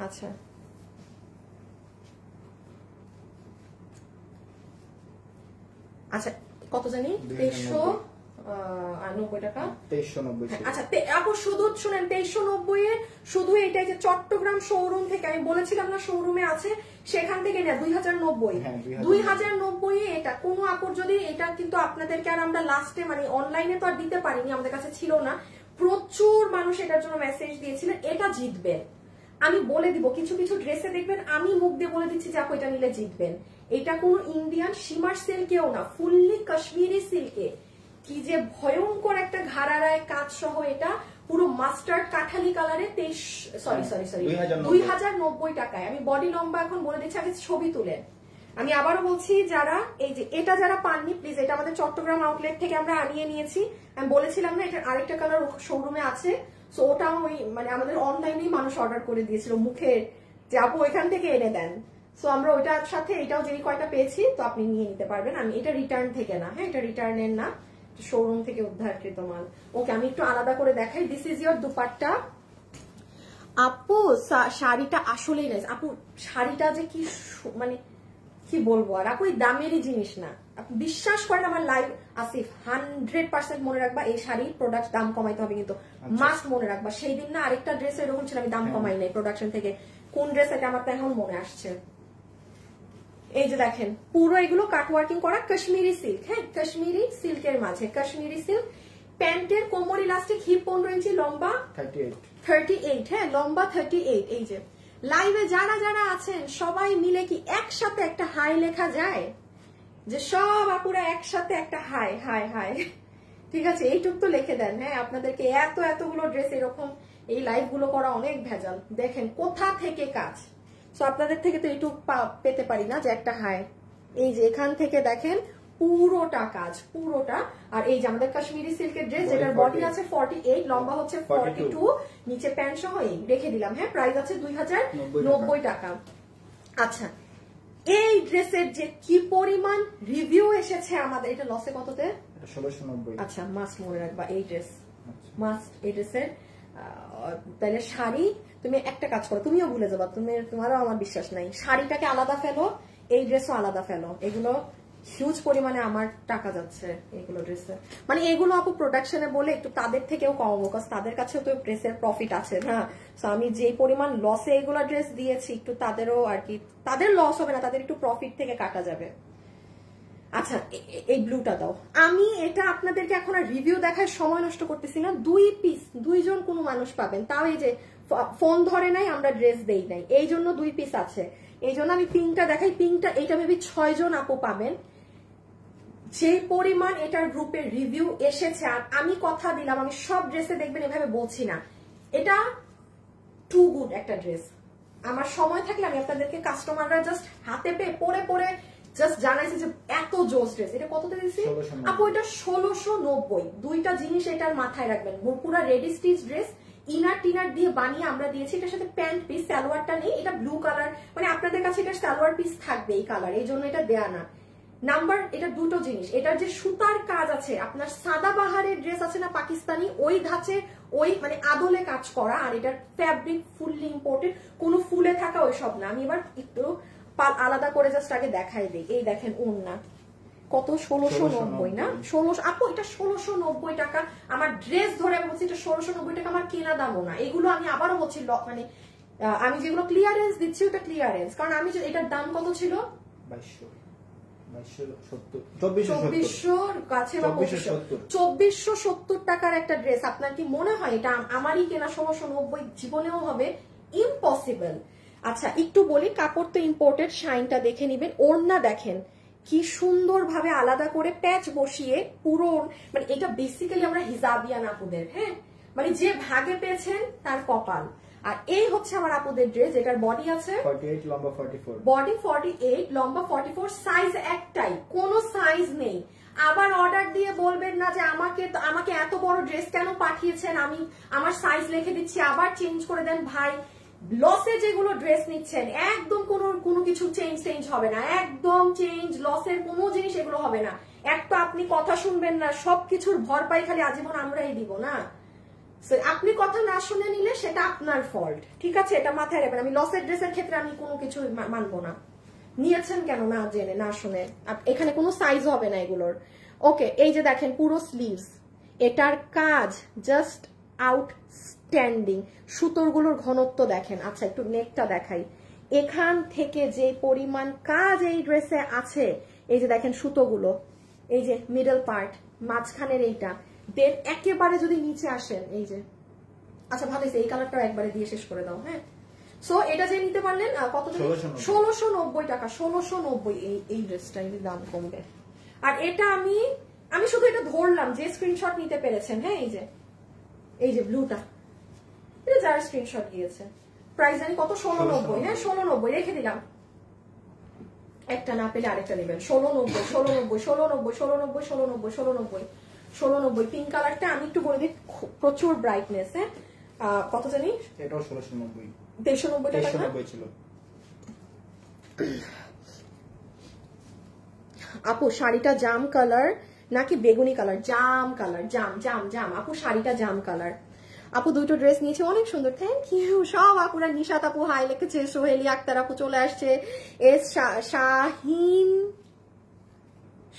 আচ্ছা আচ্ছা, কত জানি 2300 90 টাকা 2390। আচ্ছা আপু শুধু শুনেন 2390 এ শুধু এটাই যে চট্টগ্রাম শোরুম থেকে আমি বলেছিলাম না শোরুমে আছে সেখান থেকে না 2090 2090 এ এটা কোন আপুর যদি এটা কিন্তু আপনাদেরকে আর আমরা লাস্টে মানে অনলাইনে তো আর দিতে পারিনি আমাদের কাছে ছিল না প্রচুর মানুষ এটার জন্য মেসেজ দিয়েছিলেন এটা জিতবে আমি বলে দিব কিছু কিছু ড্রেসে দেখবেন আমি মুখ দিয়ে বলে দিচ্ছি যে আপু এটা নিলে জিতবেন এটা কোন ইন্ডিয়ান শিমার সিল্কেও না ফুললি কাশ্মীরি সিল্কে কি যে ভয়ঙ্কর একটা ঘাড়ারায় কাজ সহ এটা পুরো মাস্টার্ড কাঠালি কালারে 2090 টাকায় আমি বডি লম্বা এখন বলে দিচ্ছি আগে ছবি তুলেন আমি আবারও বলছি যারা এই যে এটা যারা পাননি প্লিজ এটা আমাদের চট্টগ্রাম আউটলেট থেকে আমরা আনিয়ে নিয়েছি আমি বলেছিলাম না এটা আরেকটা কালার শোরুমে আছে সো ওটাও ওই মানে আমাদের অনলাইনেই মানুষ অর্ডার করে দিয়েছিল মুখের যে আপু এখান থেকে এনে দেন সো আমরা ওইটার সাথে এটাও যেই কয়টা পেয়েছি তো আপনি নিয়ে নিতে পারবেন আমি এটা রিটার্ন থেকে না হ্যাঁ এটা রিটার্নের না শোরুম থেকে উদ্ধারকৃত মাল ওকে আমি একটু আলাদা করে দেখাই দিস ইজ ইয়োর দুপাট্টা আপু শাড়িটা আসলেই নাইস আপু শাড়িটা যে কি মানে কি বলবো আর আপু এই দামেরই জিনিস না আপনি বিশ্বাস করেন আমার লাইভ আসিফ 100% মনে রাখবা এই শাড়ি প্রোডাক্ট দাম কমাইতে হবে কিন্তু মাস্ট মনে রাখবা সেই দিন না আরেকটা ড্রেস এরকম ছিল আমি দাম কমাই নাই প্রোডাকশন থেকে কোন ড্রেস এটা আমার তো এখন মনে আসছে এই যে দেখেন পুরো এগুলো কাট ওয়ার্কিং করা কাশ্মীরি সিল্ক হ্যাঁ কাশ্মীরি সিল্কের মাঝে কাশ্মীরি সিল্ক প্যান্টের কোমর ইলাস্টিক হিপ 15 ইঞ্চি লম্বা 38 হ্যাঁ লম্বা 38 এই যে লাইভে যারা যারা আছেন সবাই মিলে কি একসাথে একটা হাই লেখা যায় যে সব আপুরা একসাথে একটা হাই হাই হাই ঠিক আছে এইটুক তো লিখে দেন হ্যাঁ আপনাদেরকে এতগুলো ড্রেস এরকম এই লাইভ গুলো করা অনেক ভেজাল দেখেন কোথা থেকে কাজ সো আপনাদের থেকে তো এইটুক পেতে পারি না যে একটা হাই এই যে এখান থেকে দেখেন পুরোটা কাজ পুরোটা আর এই যে আমাদের কাশ্মীরি সিল্কের ড্রেস যেটার বডি আছে 48 লম্বা হচ্ছে 42 নিচে প্যান্ট সহ এই রেখে দিলাম হ্যাঁ প্রাইস আছে 2090 টাকা আচ্ছা এই ড্রেসের যে কি পরিমাণ রিভিউ এসেছে আমাদের এটা লসে কততে 1690 আচ্ছা মাস্ট মনে রাখবা এই ড্রেস মাস্ট এই ড্রেসের তাহলে শাড়ি তুমি একটা কাজ করো তুমিও ভুলে যাবা তোমারও আমার বিশ্বাস নাই শাড়িটাকে আলাদা ফেলো এই ড্রেসও আলাদা ফেলো এগুলো হিউজ পরিমাণে আমার টাকা যাচ্ছে এগুলো ড্রেসে মানে এগুলো আপু প্রোডাকশনে বলে একটু তাদের থেকেও কমাবো কারণ তাদের কাছেও তো ড্রেসের প্রফিট আছে না সো আমি যে পরিমাণ লসে এগুলো ড্রেস দিয়েছি একটু তাদেরও আর কি তাদের লস হবে না তাদের একটু প্রফিট থেকে কাটা যাবে আচ্ছা এই ব্লুটা দাও আমি এটা আপনাদেরকে এখন আর রিভিউ দেখার সময় নষ্ট করতেছি না 2 পিস 2 জন কোনো মানুষ পাবেন তাও এই যে ফোন ধরে নাই আমরা ড্রেস দেই নাই এই জন্য 2 পিস আছে এই জন্য আমি পিঙ্কটা দেখাই পিঙ্কটা এইটা মেবি 6 জন আপু পাবেন যে পরিমাণ এটার গ্রুপের রিভিউ এসেছে আর আমি কথা দিলাম আমি সব ড্রেসে দেখবেন এভাবে বলছি না এটা টু গুড একটা ড্রেস আমার সময় থাকলে আমি আপনাদেরকে কাস্টমাররা জাস্ট হাতে পেয়ে পরে জাস্ট জানাইছি যে এত জোস ড্রেস এটা কততে দিচ্ছি আপু এটা 1690 দুইটা জিনিস এটার মাথায় রাখবেন পুরো রেডি স্টিচ ড্রেস ইনার টিনার দিয়ে বানিয়ে আমরা দিয়েছি এটার সাথে প্যান্ট পিস সালোয়ারটা নেই এটা ব্লু কালার মানে আপনাদের কাছে এটা সালোয়ার পিস থাকবে এই কালার এই জন্য এটা দেয়া না নাম্বার এটা দুটো জিনিস এটার যে সুতার কাজ আছে আপনার সাদা বাহারের ড্রেস আছে না পাকিস্তানি ওই ধাঁচে ওই মানে আদলে কাজ করা আর এটার ফ্যাব্রিক ফুললি ইম্পোর্টেড কোনো ফুলে থাকা ওইসব না আমি এবার একটু আলাদা করে জাস্ট আগে দেখাই দিই এই দেখেন ওন্না কত 1690 না 16 আপু এটা 1690 টাকা আমার ড্রেস ধরে আমি বলছি এটা 1690 টাকা আমার কেনা দামও না এগুলো আমি আবারও বলছি মানে আমি যেগুলো ক্লিয়ারেন্স দিচ্ছি ওটা ক্লিয়ারেন্স কারণ আমি এটার দাম কত ছিল 2470 টাকার একটা ড্রেস আপনার কি মনে হয় এটা আমারই কেনা 1690 জীবনেও হবে ইম্পসিবল আচ্ছা একটু বলি কাপড় তো ইম্পোর্টেড শাইনটা দেখে নিবেন ওড়না দেখেন কি সুন্দর ভাবে আলাদা করে প্যাচ বসিয়ে পুরো মানে এটা বেসিক্যালি আমরা হিজাবিয়ান আপুদের হ্যাঁ মানে যে ভাগে পেয়েছেন তার কপাল আর এই হচ্ছে আমার আপুদের ড্রেস যেটার বডি আছে 48 লম্বা 44 বডি 48 লম্বা 44 সাইজ একটাই কোনো সাইজ নেই আবার অর্ডার দিয়ে বলবেন না যে আমাকে এত বড় ড্রেস কেন পাঠিয়েছেন আমি আমার সাইজ লিখে দিচ্ছি আবার চেঞ্জ করে দেন ভাই লসে যেগুলো ড্রেস নিচ্ছেন একদম কোনো কিছু চেঞ্জ হবে না একদম চেঞ্জ লসের কোনো জিনিস এগুলো হবে না একটা আপনি কথা শুনবেন না সবকিছুর ভরপাই খালি আজীবন আমরাই দিব না আপনি কথা না শুনে নিলে সেটা আপনার ফল্ট ঠিক আছে এটা মাথায় রাখবেন আমি লসের ড্রেসের ক্ষেত্রে আমি কোনো কিছু মানবো না নিয়েছেন কেন না জেনে না শুনে এখানে কোনো সাইজ হবে না এগুলোর ওকে এই যে দেখেন পুরো স্লিভস এটার কাজ জাস্ট আউটস্ট্যান্ডিং। সুতোরগুলোর ঘনত্ব দেখেন। আচ্ছা একটু নেকটা দেখাই, এখান থেকে যে পরিমাণ কাজ এই ড্রেসে আছে, এই যে দেখেন সুতোগুলো, এই যে মিডল পার্ট, মাঝখানের এইটা, দেন একেবারে যদি নিচে আসেন, এই যে আচ্ছা ভালো হয়েছে এই কালারটা একবারে দিয়ে শেষ করে দাও। হ্যাঁ, সো এটা যে নিতে পারলেন কত, 1690 টাকা। 1690 এই ড্রেসটাই দাম কমবে। আর এটা আমি শুধু এটা ধরলাম যে স্ক্রিনশট নিতে পেরেছেন। হ্যাঁ, এই যে ব্লুটা, এটা যারা স্ক্রিনশট দিয়েছে, প্রাইস জানি কত, 1690। হ্যাঁ 1690 রেখে দিলাম, একটা না পেলে আরেকটা নেবেন। 1690 1690 1690 1690 1690 1690 1690 পিঙ্ক কালারটা আমি একটু বলে দিই, প্রচুর ব্রাইটনেস। হ্যাঁ, কত জানি, এটাও 1690, 1390 টাকা ছিল। আপু শাড়িটা জাম কালার নাকি বেগুনি কালার? জাম কালার, জাম জাম জাম। আপু শাড়িটা জাম কালার। আপু দুটো ড্রেস নিয়েছে, অনেক সুন্দর, থ্যাংক ইউ। সব আপুরা, নিশাত আপু হাই লিখেছে, সোহেলি আক্তার আপু চলে আসছে, এস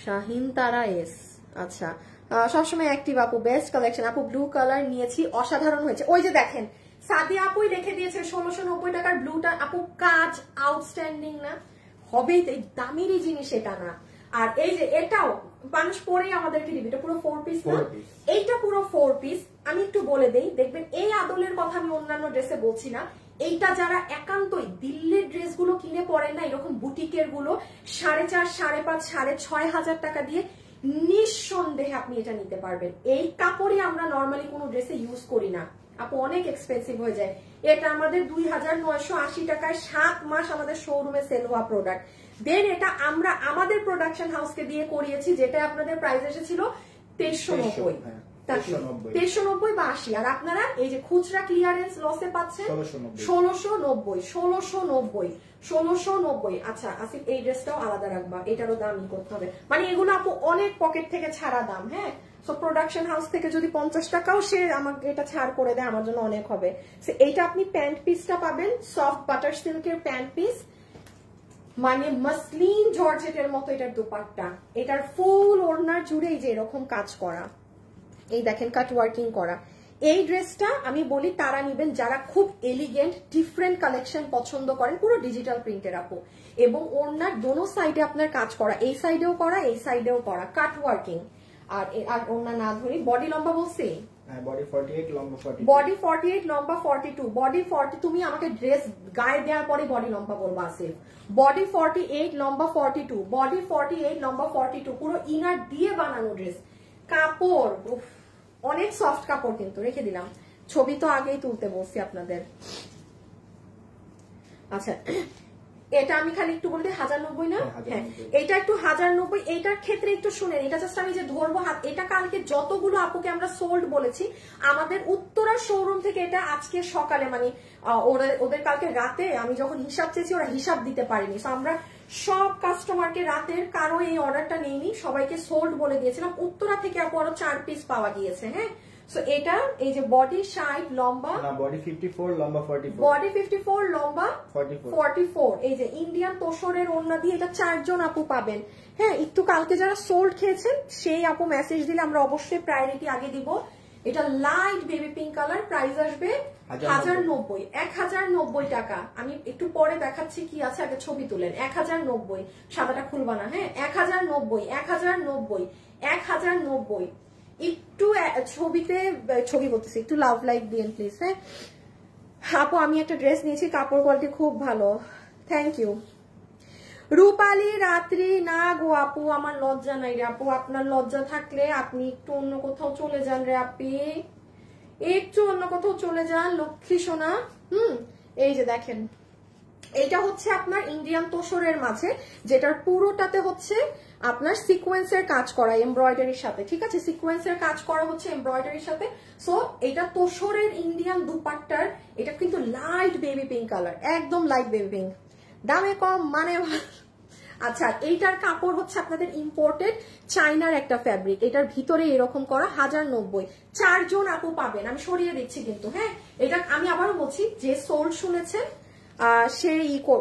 শাহিন তারা এস। আচ্ছা, সবসময় অ্যাক্টিভ আপু, বেস্ট কালেকশন আপু। ব্লু কালার নিয়েছি, অসাধারণ হয়েছে। ওই যে দেখেন সাদিয়া আপুই রেখে দিয়েছে 1690 টাকার ব্লুটা। আপু কাজ আউটস্ট্যান্ডিং না? হবেই তো, এই দামেরই জিনিস এটা না। আর এই যে এটাও মানুষ পরেই আমাদেরকে দিবে, এটা পুরো 4 পিস না, এইটা পুরো 4 পিস। আমি একটু বলে দেই, দেখবেন এই আদলের কথা আমি অন্যান্য ড্রেসে বলছি না, এইটা যারা একান্তই দিল্লির ড্রেসগুলো কিনে পড়েন না, এরকম বুটিকের গুলো 4.5 5.5 6.5 হাজার টাকা দিয়ে নিঃসন্দেহে আপনি এটা নিতে পারবেন। এই কাপড়ই আমরা নর্মালি কোনো ড্রেসে ইউজ করি না আপু, অনেক এক্সপেন্সিভ হয়ে যায়। এটা আমাদের 2980 টাকায় 7 মাস আমাদের শোরুমে সেল হওয়া প্রোডাক্ট। দেন এটা আমরা আমাদের প্রোডাকশন হাউসকে দিয়ে করিয়েছি, যেটা আপনাদের প্রাইস এসেছিল 2390, 2390 বা 80। আর আপনারা এই যে খুচরা ক্লিয়ারেন্স লসে পাচ্ছেন 1690। আচ্ছা আসিফ, এই ড্রেসটাও আলাদা রাখবা, এটারও দামই করতে হবে, মানে এগুলো আপু অনেক পকেট থেকে ছাড়া দাম। হ্যাঁ, সো প্রোডাকশন হাউস থেকে যদি 50 টাকাও সে আমাকে এটা ছাড় করে দেয়, আমার জন্য অনেক হবে। এইটা আপনি প্যান্ট পিসটা পাবেন, সফট বাটার সিল্কের প্যান্ট পিস, মানে মসলিন জর্জেটের মতো এটার দুপাট্টা, এটার ফুল ওড়নার জুড়ে এই যে এরকম কাজ করা, এই দেখেন কাট ওয়ার্কিং করা। এই ড্রেসটা আমি বলি তারা নিবেন যারা খুব এলিগেন্ট ডিফারেন্ট কালেকশন পছন্দ করেন, পুরো ডিজিটাল প্রিন্টের আপু, এবং ওড়নার দোনো সাইডে আপনার কাজ করা, এই সাইডেও করা এই সাইডেও করা, কাট ওয়ার্কিং। আর ওড়না না ধরি, বডি লম্বা বলছি, বডি 48 লম্বা 42, বডি 48 লম্বা 42, বডি 40। তুমি আমাকে ড্রেস গায়ে দেওয়ার পরে বডি লম্বা বলবা আসিফ। বডি 48 লম্বা 42, বডি 48 লম্বা 42, পুরো ইনার দিয়ে বানানো ড্রেস। কাপড় অনেক সফট কাপড়, কিন্তু রেখে দিলাম, ছবি তো আগেই তুলতে বলছি আপনাদের। আচ্ছা, এটা আমি খালি একটু বলতে 1090 না? হ্যাঁ, এটা একটু 1090। এইটার ক্ষেত্রে একটু শুনেন, এটা জাস্ট আমি যে ধরবো হাত, এটা কালকে যতগুলো আপুকে আমরা সোল্ড বলেছি আমাদের উত্তরা শোরুম থেকে, এটা আজকে সকালে মানে ওদের কালকে রাতে আমি যখন হিসাব চেয়েছি ওরা হিসাব দিতে পারিনি, তো আমরা সব কাস্টমারকে রাতের কারো এই অর্ডারটা নেইনি, সবাইকে সোল্ড বলে দিয়েছিলাম। উত্তরা থেকে আপু আরো 4 পিস পাওয়া গিয়েছে। হ্যাঁ, সো এটা এই যে বডি 60 লম্বা, না বডি 54 লম্বা 44, বডি 54 লম্বা 44, এই যে ইন্ডিয়ান তোষরের ওড়না দিয়ে এটা 4 জন আপু পাবেন। হ্যাঁ, একটু কালকে যারা সোল্ড খেয়েছেন সেই আপু মেসেজ দিলে আমরা অবশ্যই প্রায়োরিটি আগে দিব। এটা light baby pink colour, price আসবে 1090 টাকা। আমি একটু পরে দেখাচ্ছি কি আছে, আগে ছবি তুলেন। 1090, সাদাটা খুলবা না। হ্যাঁ, 1090 একটু ছবিতে ছবি বলতেছি, একটু লাভ লাইক দিন প্লিজ। হ্যাঁ আপু, আমি একটা ড্রেস নিয়েছি, কাপড় কোয়ালিটি খুব ভালো, থ্যাংক ইউ। রূপালী রাত্রি না গো আপু, আমার লজ্জা নাই রে আপু, আপনার লজ্জা থাকলে আপনি একটু অন্য কোথাও চলে যান রে আপি, একটু অন্য কোথাও চলে যান লক্ষ্মী সোনা। এই যে দেখেন, এইটা হচ্ছে আপনার ইন্ডিয়ান তোষরের মাঝে, যেটার পুরোটাতে হচ্ছে আপনার সিকোয়েন্সের কাজ করা এমব্রয়ডারির সাথে, ঠিক আছে, সিকোয়েন্সের কাজ করা হচ্ছে এমব্রয়ডারির সাথে। সো এটা তোষরের ইন্ডিয়ান দুপাট্টার, এটা কিন্তু লাইট বেবি পিঙ্ক কালার, একদম লাইট বেবি পিঙ্ক, দামে কম মানে। আচ্ছা, এইটার কাপড় হচ্ছে আপনাদের ইম্পোর্টেড চাইনার একটা ফ্যাব্রিক, এটার ভিতরে এরকম করা, 1090, 4 জন আপু পাবেন। আমি সরিয়ে দিচ্ছি কিন্তু। হ্যাঁ, এটা আমি আবারও বলছি, যে সোল্ড শুনেছেন সে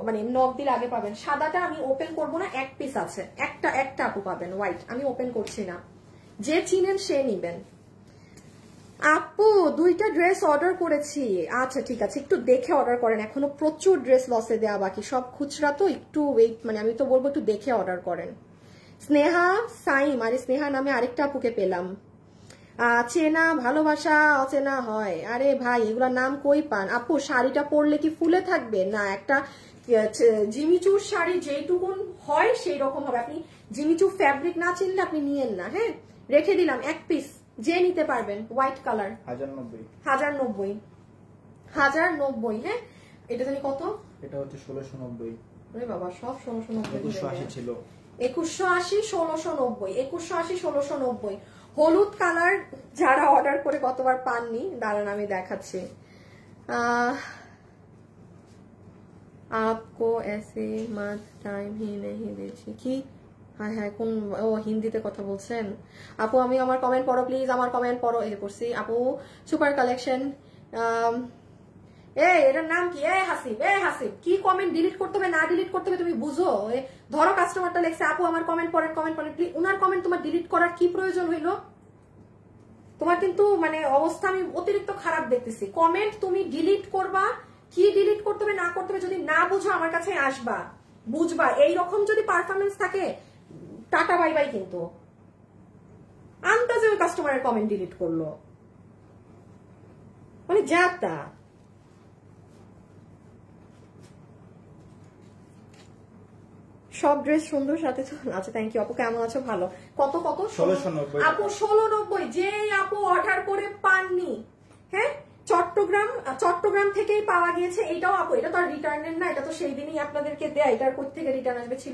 মানে নক দিলে আগে পাবেন। সাদাটা আমি ওপেন করবো না, 1 পিস আছে, একটা আপু পাবেন হোয়াইট, আমি ওপেন করছি না, যে চিনেন সে নিবেন। আপু দুইটা ড্রেস অর্ডার করেছি। আচ্ছা ঠিক আছে, একটু দেখে অর্ডার করেন, এখনো প্রচুর ড্রেস লসে দেওয়া বাকি, সব খুচরা তো, একটু ওয়েট, মানে আমি তো বলবো একটু দেখে অর্ডার করেন। স্নেহা সাইম, আরে স্নেহা নামে আরেকটা আপুকে পেলাম। চেনা ভালোবাসা অচেনা হয়, আরে ভাই এগুলোর নাম কই পান? আপু শাড়িটা পরলে কি ফুলে থাকবে? না, একটা জিমিচুর শাড়ি যেইটুকুন হয় সেই রকম হবে। আপনি জিমিচু ফ্যাব্রিক না চিনলে আপনি নিয়েন না। হ্যাঁ, রেখে দিলাম এক পিস, যে নিতে পারবেন, হোয়াইট কালার 1090। 1090। হ্যাঁ, এটা জানি কত? এটা হচ্ছে 1690। আরে বাবা, সব 1690 2180 ছিল। 2180 1690, 2180 1690। হলুদ কালার যারা অর্ডার করে কতবার পাননি, দাঁড়ান আমি দেখাচ্ছি। आपको ऐसे मत टाइम ही नहीं দিয়েছি কি? হ্যাঁ হ্যাঁ, কোন ও হিন্দিতে কথা বলছেন? আপু আমি আমার কমেন্ট পড়ো প্লিজ, আমার কমেন্ট পড়ো। এই পড়ছি আপু, সুপার কালেকশন। এটার নাম কি? হাসিব কি কমেন্ট ডিলিট করতে হবে না ডিলিট করতে হবে তুমি বুঝো? ধরো কাস্টমারটা লেখছে আপু আমার কমেন্ট পড়েন প্লিজ, উনার কমেন্ট তোমার ডিলিট করার কি প্রয়োজন হইলো? তোমার কিন্তু মানে অবস্থা আমি অতিরিক্ত খারাপ দেখতেছি। কমেন্ট তুমি ডিলিট করবা, কি ডিলিট করতে হবে না করতে হবে যদি না বুঝো আমার কাছে আসবা, বুঝবা। এইরকম যদি পারফরমেন্স থাকে টাটা বাই বাই। কিন্তু আন্দাজে ওই কাস্টমারের কমেন্ট ডিলিট করলো, মানে যা তা। সব ড্রেস সুন্দর সাথে আচ্ছা, থ্যাংক ইউ আপু, কেমন আছো? ভালো। কত 1690 আপু? 1690। যে আপু অর্ডার করে পাননি, হ্যাঁ, চট্টগ্রাম থেকেই পাওয়া গিয়েছে। এটাও আপু, এটা তো আর রিটার্নের না, এটা তো সেই দিনই আপনাদেরকে দেয়া, এটার কোথা থেকে রিটার্ন আসবে ছিল।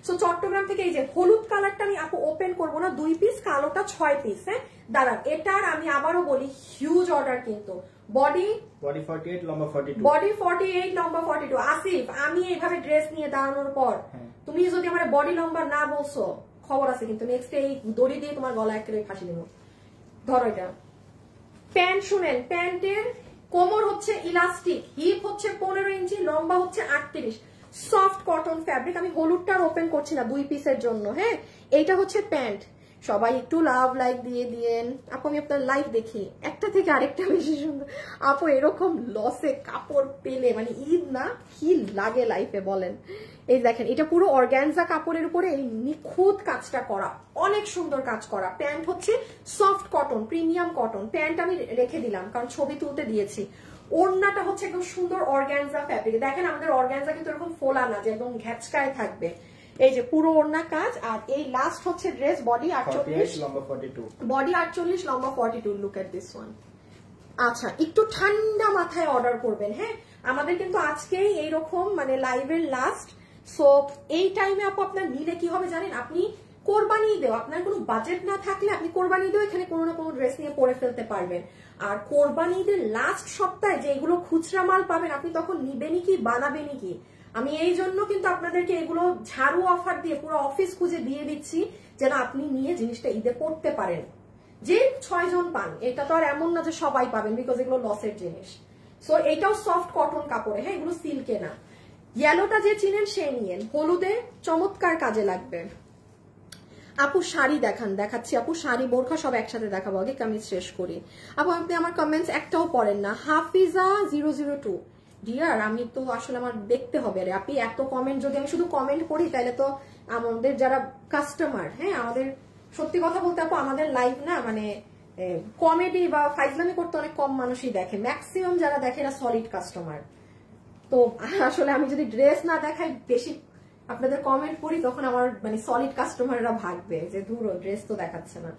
সো চট্টগ্রাম থেকে এই যে হলুদ কালারটা আমি আপু ওপেন করবো না, 2 পিস, কালোটা 6 পিস। হ্যাঁ দাঁড়ান, এটার আমি আবারও বলি হিউজ অর্ডার কিন্তু। বডি 48 লম্বা 42। বডি 48 লম্বা 42। আসিফ, আমি এইভাবে ড্রেস নিয়ে দাঁড়ানোর পর তুমি যদি আমার বডি লম্বা না বলছো, খবর আছে কিন্তু নেক্সট এই দড়ি দিয়ে তোমার গলা একটা ফাঁসি দেবো। ধরো এটা প্যান্ট, শুনেন, প্যান্টের কোমর হচ্ছে ইলাস্টিক, হিপ হচ্ছে 15 ইঞ্চি, লম্বা হচ্ছে 38, সফট কটন ফ্যাব্রিক। আমি হলুদটার ওপেন করছি না 2 পিসের জন্য। হ্যাঁ, এইটা হচ্ছে প্যান্ট। সবাই একটু লাভ লাইক দিয়ে দিয়েন আপু, আমি আপনার লাইভ দেখি, একটা থেকে আরেকটা বেশি সুন্দর। আপু এরকম লসে কাপড় পেলে মানে ঈদ না কি লাগে লাইফে বলেন? এই দেখেন, এটা পুরো অর্গানজা কাপড়ের উপরে এই নিখুঁত কাজটা করা, অনেক সুন্দর কাজ করা। প্যান্ট হচ্ছে soft cotton, premium cotton. Pant আমি রেখে দিলাম কারণ ছবি তুলতে দিয়েছি। ওড়নাটা হচ্ছে একদম সুন্দর অর্গানজা ফ্যাব্রিক। দেখেন আমাদের অর্গানজা কিন্তু এরকম ফোলা না যে একদম ঘ্যাচকায় থাকবে। এই যে পুরো ওড়না কাজ। আর এই লাস্ট হচ্ছে ড্রেস, বডি 48 লম্বা 42। বডি 48 লম্বা 42। Look at this one. আচ্ছা, একটু ঠান্ডা মাথায় অর্ডার করবেন। হ্যাঁ, আমাদের কিন্তু আজকেই এইরকম মানে লাইভের লাস্ট। সো এই টাইমে আপু আপনার নিলে কি হবে জানেন? আপনি কোরবানি ঈদেও আপনার কোনো বাজেট না থাকলে আপনি কোরবানি ঈদেও এখানে কোনো না কোনো ড্রেস নিয়ে পরে ফেলতে পারবেন। আর কোরবানি ঈদের লাস্ট সপ্তাহে যেগুলো খুচরা মাল পাবেন আপনি তখন নিবেনই কি বানাবেনই কি। আমি এই জন্য কিন্তু আপনাদেরকে এগুলো ঝাড়ু অফার দিয়ে পুরো অফিস খুঁজে দিয়ে দিচ্ছি যেন আপনি নিয়ে জিনিসটা ঈদে পড়তে পারেন। যে 6 জন পান, এটা তো আর এমন না যে সবাই পাবেন, বিকজ এগুলো লসের জিনিস। সো এইটাও সফট কটন কাপড়ে। হ্যাঁ, এগুলো সিল্কে না। ইয়েলোটা যে চিনেন সে নিয়েন, হলুদে চমৎকার কাজে লাগবে। আপু শাড়ি দেখাচ্ছি আপু, শাড়ি বোরখা সব একসাথে দেখাবো, আগে কামিজ শেষ করি। আপু আপনি আমার কমেন্টস একটাও পড়েন না। হাফিজা 002 ডিয়ার, আমি তো আসলে আমার দেখতে হবে রে আপনি এত কমেন্ট, যদি আমি শুধু কমেন্ট করি তাহলে তো আমাদের যারা কাস্টমার, হ্যাঁ আমাদের সত্যি কথা বলতে আপু আমাদের লাইভ না মানে কমেডি বা ফাইজলামি করতে অনেক কম মানুষই দেখে, ম্যাক্সিমাম যারা দেখে এরা সলিড কাস্টমার। তো আসলে আমি যদি ড্রেস না দেখাই বেশি আপনাদের কমেন্ট করি তখন আমার মানে সলিড কাস্টমাররা ভাগবে যে দূর ড্রেস তো দেখাচ্ছে না।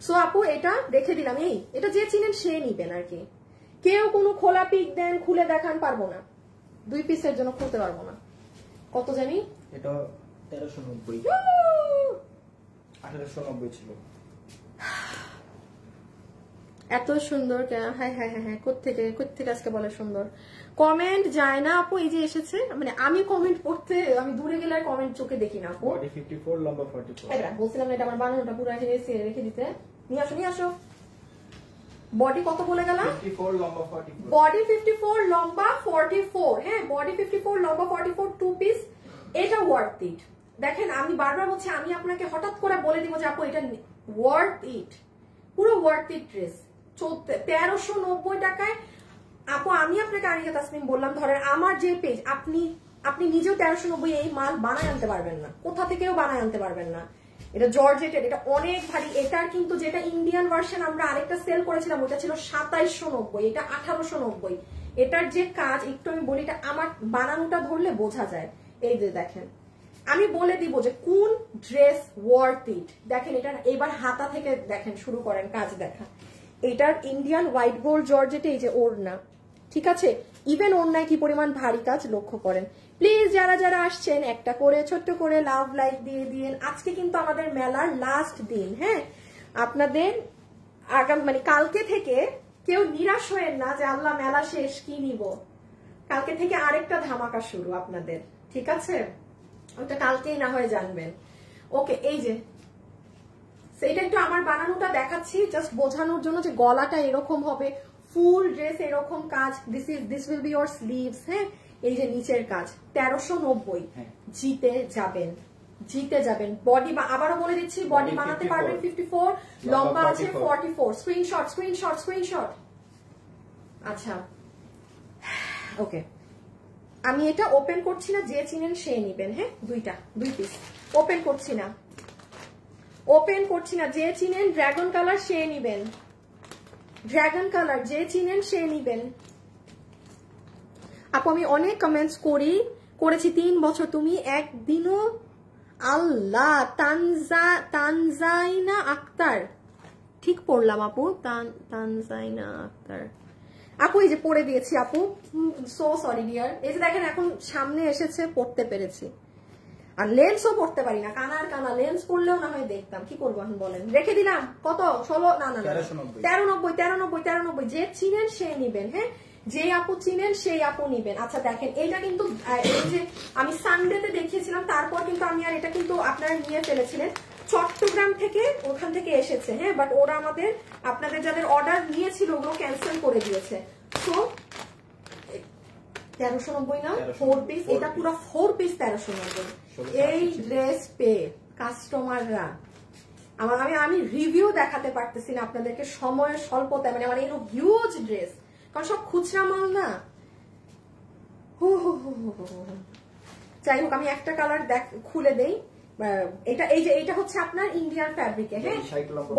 সো আপু এটা রেখে দিলাম, এটা যে চিনেন সে নিবেন আর কি। কেউ কোনো খোলা পিক দেন খুলে দেখান পারবো না, 2 পিসের জন্য খুলতে পারবো না। কত জানি এটা 1390 1890 ছিল। এত সুন্দর। হ্যাঁ হ্যাঁ হ্যাঁ হ্যাঁ, কোত্থেকে আজকে বলে সুন্দর কমেন্ট যায় না আপু। এই যে এসেছে, মানে আমি কমেন্ট পড়তে আমি দূরে গেলে আর কমেন্ট চোখে দেখি না আপু। বডি 54 লম্বা 44। বলছিলাম না এটা আমার বানানোটা পুরো রেখে দিতে। নিয়ে আসো। বডি কত বলে গেলাম? 54 লম্বা 44। বডি 54 লম্বা 44। হ্যাঁ, বডি 54 লম্বা 44, 2 পিস। এটা ওয়ার্থ ইট। দেখেন আমি বারবার বলছি, আমি আপনাকে হঠাৎ করে বলে দিব যে আপু এটা ওয়ার্থ ইট, পুরো ওয়ার্থ ইট ড্রেস। 1390 টাকায়। আপু আমি আপনাকে আনিকা তাসনিম বললাম, ধরেন আমার যে পেজ, আপনি নিজেও 1390 এই মাল বানায় আনতে পারবেন না, কোথা থেকেও বানায় আনতে পারবেন না। এটা জর্জেটের, এটা অনেক ভারী। এটার কিন্তু যেটা ইন্ডিয়ান ভার্সন আমরা আরেকটা সেল করেছিলাম ওটা ছিল 2790, এটা 1890। এটার যে কাজ একটু আমি বলি, এটা আমার বানানোটা ধরলে বোঝা যায়। এই যে দেখেন, আমি বলে দিব যে কোন ড্রেস ওয়ার্থ ইট। দেখেন এটা এবার হাতা থেকে দেখেন শুরু করেন কাজ দেখা। এটার ইন্ডিয়ান হোয়াইট গোল্ড জর্জেটে এই যে ওড়না, ঠিক আছে, ইভেন ওড়নায় কি পরিমাণ ভারী কাজ লক্ষ্য করেন। প্লিজ যারা যারা আসছেন একটা করে ছোট্ট করে লাভ লাইক দিয়ে দিন। আজকে কিন্তু আমাদের মেলার লাস্ট দিন, হ্যাঁ, আপনাদের মানে কালকে থেকে কেউ নিরাশ হয়েন না যে আল্লাহ মেলা শেষ কি নিব। কালকে থেকে আরেকটা ধামাকা শুরু আপনাদের, ঠিক আছে, ওটা কালকেই না হয় জানবেন। ওকে, এই যে এটা একটু আমার বানানোটা দেখাচ্ছি জাস্ট বোঝানোর জন্য যে গলাটা এরকম হবে, ফুল ড্রেস এরকম কাজ। This will be your sleeves, হ্যাঁ, এই যে নিচের কাজ 1390। জিতে যাবেন, জিতে যাবেন। বডি আবারও বলে দিচ্ছি, বডি বানাতে পারবেন 54, লম্বা আছে 44। Screenshot screenshot screenshot. আচ্ছা ওকে, আমি এটা ওপেন করছি না, যে চিনেন সে নিবেন, হ্যাঁ, দুই পিস ওপেন করছি না, ওপেন করছি না। যে চিনেন ড্রাগন কালার সে নিবেন, ড্রাগন কালার যে চিনেন সে নিবেন। আপু আমি অনেক কমেন্টস করেছি 3 বছর, তুমি একদিনও। আল্লাহ, তানজাইনা আক্তার, ঠিক পড়লাম আপু, তানজাইনা আক্তার। আপু এই যে পড়ে দিয়েছি আপু, সো সরি ডিয়ার। এই যে দেখেন এখন সামনে এসেছে, পড়তে পেরেছি। আর লেন্সও পড়তে পারি না, কানা লেন্স পড়লেও না হয় দেখতাম, কি করবো এখন বলেন। রেখে দিলাম কত, 16 না 1390। যে চিনেন সে নিবেন, হ্যাঁ, যে আপু চিনেন সেই আপু নিবেন। আচ্ছা দেখেন এইটা কিন্তু এই যে আমি সানডেতে দেখিয়েছিলাম, তারপর কিন্তু আমি আর এটা কিন্তু আপনারা নিয়ে ফেলেছিলেন চট্টগ্রাম থেকে, ওখান থেকে এসেছে, হ্যাঁ, বাট ওরা আমাদের আপনাদের যাদের অর্ডার নিয়েছিল ওগুলো ক্যান্সেল করে দিয়েছে। তো 1390 না, 4 পিস, এটা পুরো 4 পিস 1390। এই ড্রেস পেয়ে কাস্টমাররা আমি রিভিউ দেখাতে পারতেছি না আপনাদেরকে, সময়ের স্বল্পতায়, মানে আমার এই হিউজ ড্রেস, কারণ সব খুচরা মাল না। যাই হোক, আমি একটা কালার খুলে দেই। এটা এই যে এটা হচ্ছে আপনার ইন্ডিয়ান ফ্যাব্রিকে, হ্যাঁ,